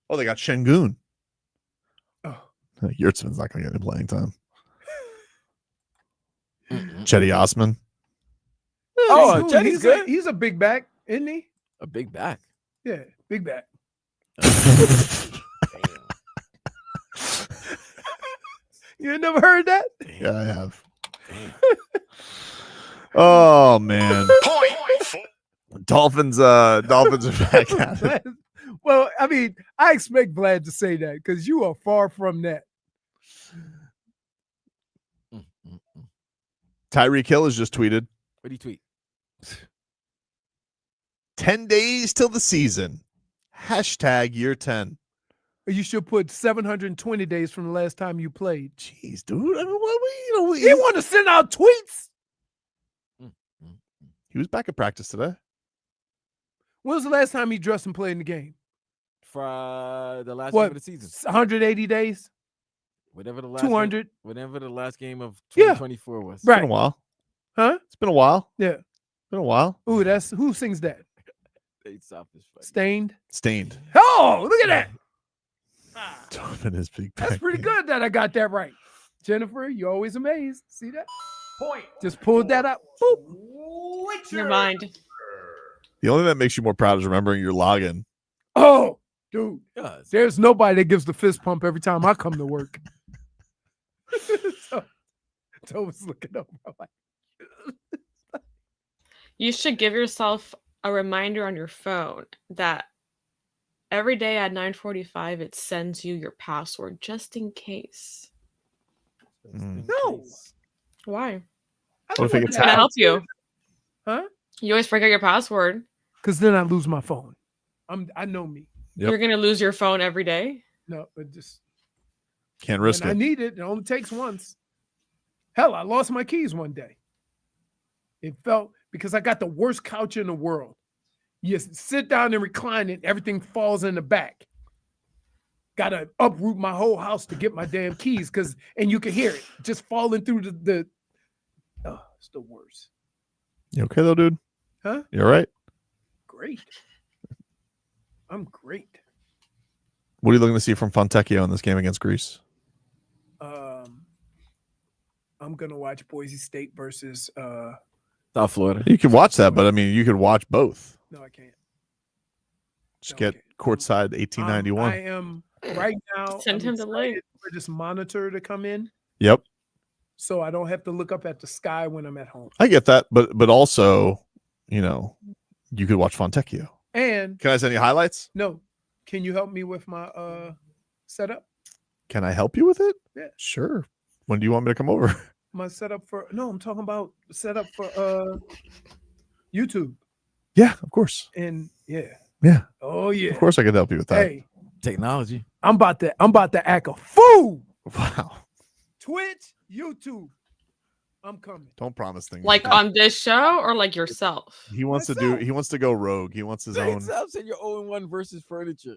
Oh, they got Şengün. Oh. Yurtsman's not going to get any playing time. Chetty Osman. Oh, Dude, Jetty's good. He's a big back, isn't he? A big back. Yeah, big back. You ain't never heard that? Yeah, I have. Oh man. Dolphins are back at it. Well, I mean, I expect Vlad to say that because you are far from that. Tyreek Hill has just tweeted. What do you tweet? 10 days till the season. Hashtag year 10. You should put 720 days from the last time you played. Jeez, dude. I mean, He want to send out tweets. He was back at practice today. When was the last time he dressed and played in the game? For the last What? game of the season. 180 days? Whatever the last 200? Whatever the last game of Yeah. 2024 was. It's been a while. Huh? It's been a while. Yeah. It's been a while. Ooh, that's who sings that? Stained. Stained. Oh, look at that. Tobin is big. That's back. pretty good that I got that right. Jennifer, you're always amazed. See that? Point. Just pulled that up. Boop. Your mind. The only thing that makes you more proud is remembering your login. Oh, dude. There's nobody that gives the fist pump every time I come to work. So was looking over. I'm like, You should give yourself a reminder on your phone that every day at 9:45 it sends you your password just in case. no. Why? What if it gets It's gonna help you. Huh? You always forget your password. because then I lose my phone. I know me. You're gonna lose your phone every day. No, but just can't risk I it. need it. It only takes once. Hell, I lost my keys one day. It felt because I got the worst couch in the world. You sit down and recline it, everything falls in the back. Got to uproot my whole house to get my damn keys and you can hear it just falling through the it's the worst. You okay though, dude? Huh? You all right? Great. I'm great. What are you looking to see from Fontecchio in this game against Greece? I'm gonna watch Boise State versus South Florida. You can watch that, but I mean, you could watch both. No, I can't. Just get courtside 1891. I am right now. Send him the link for this monitor to come in, Yep, so I don't have to look up at the sky when I'm at home. I get that, but also, you know, you could watch Fontecchio. And Can I send you highlights? no, can you help me with my setup? Can I help you with it? Yeah. Sure. When do you want me to come over? My setup for I'm talking about setup for YouTube. Yeah, of course. And yeah. Oh yeah. Of course I could help you with that. Hey, Technology. I'm about to act a fool. Wow. Twitch, YouTube. I'm coming. Don't promise things. Like on this show or like yourself? He wants to go rogue. He wants his own. South said you're 0-1 versus furniture.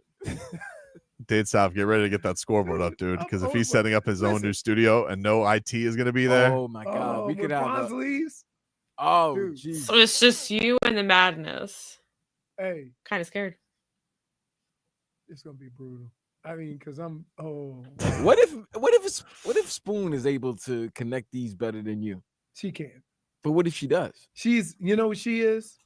Dade South, get ready to get that scoreboard up, dude. Because if he's setting up his own new studio and no IT is going to be there. Oh my God, we could have. leaves. Oh, jeez. So it's just you and the madness. Hey, Kind of scared. it's gonna be brutal. I mean, because I'm What if Spoon is able to connect these better than you? She can. But what if she does? She's what she is?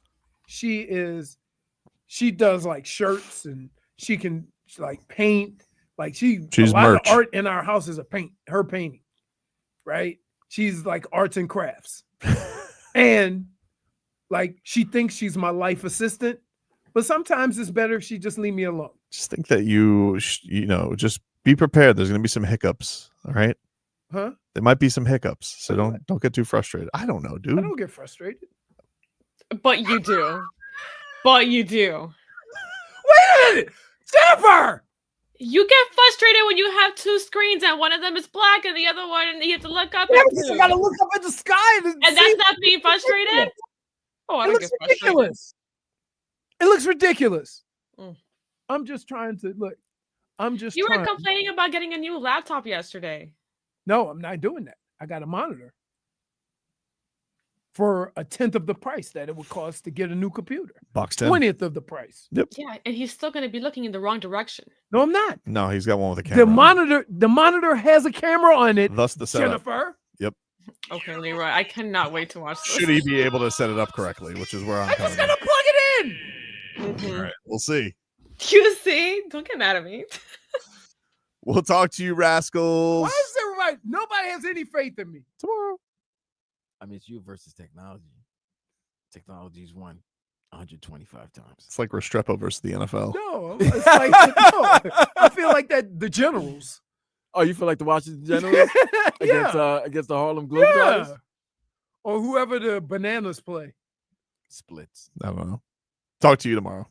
She does like shirts and she can like paint. Like she's a lot merch. of art in our house is her painting, right? She's like arts and crafts. And like she thinks she's my life assistant, but sometimes it's better if she just leave me alone. Just think that just be prepared. There's going to be some hiccups. All right. Huh? There might be some hiccups. So don't get too frustrated. I don't know, dude. I don't get frustrated. But you do. But you do. Wait a minute, Jennifer! You get frustrated when you have two screens and one of them is black and the other one you have to look up. Yeah, at because two. I gotta look up at the sky And that's not being frustrated? Oh, I It don't looks get frustrated. ridiculous. It looks ridiculous. Mm. I'm just trying to look. You were complaining about getting a new laptop yesterday. No, I'm not doing that. I got a monitor for 1/10 of the price that it would cost to get a new computer. Box 10. 20th of the price. Yep. Yeah, and he's still going to be looking in the wrong direction. No, I'm not. No, he's got one with a camera. The monitor has a camera on it. Thus the setup. Jennifer. Yep. Okay, Leroy, I cannot wait to watch this. Should he be able to set it up correctly, which is where I'm I coming. just gotta plug it in. Mhm. All right, we'll see. You see? Don't get mad at me. We'll talk to you, rascals. Why is everybody? Nobody has any faith in me. Tomorrow. I mean, it's you versus technology. Technology's won 125 times. It's like Restrepo versus the NFL. No, it's like no, I feel like that the Generals. Oh, you feel like the Washington Generals against the Harlem Globetrotters? Yeah. Or whoever the Bananas play. Splits. I don't know. Talk to you tomorrow.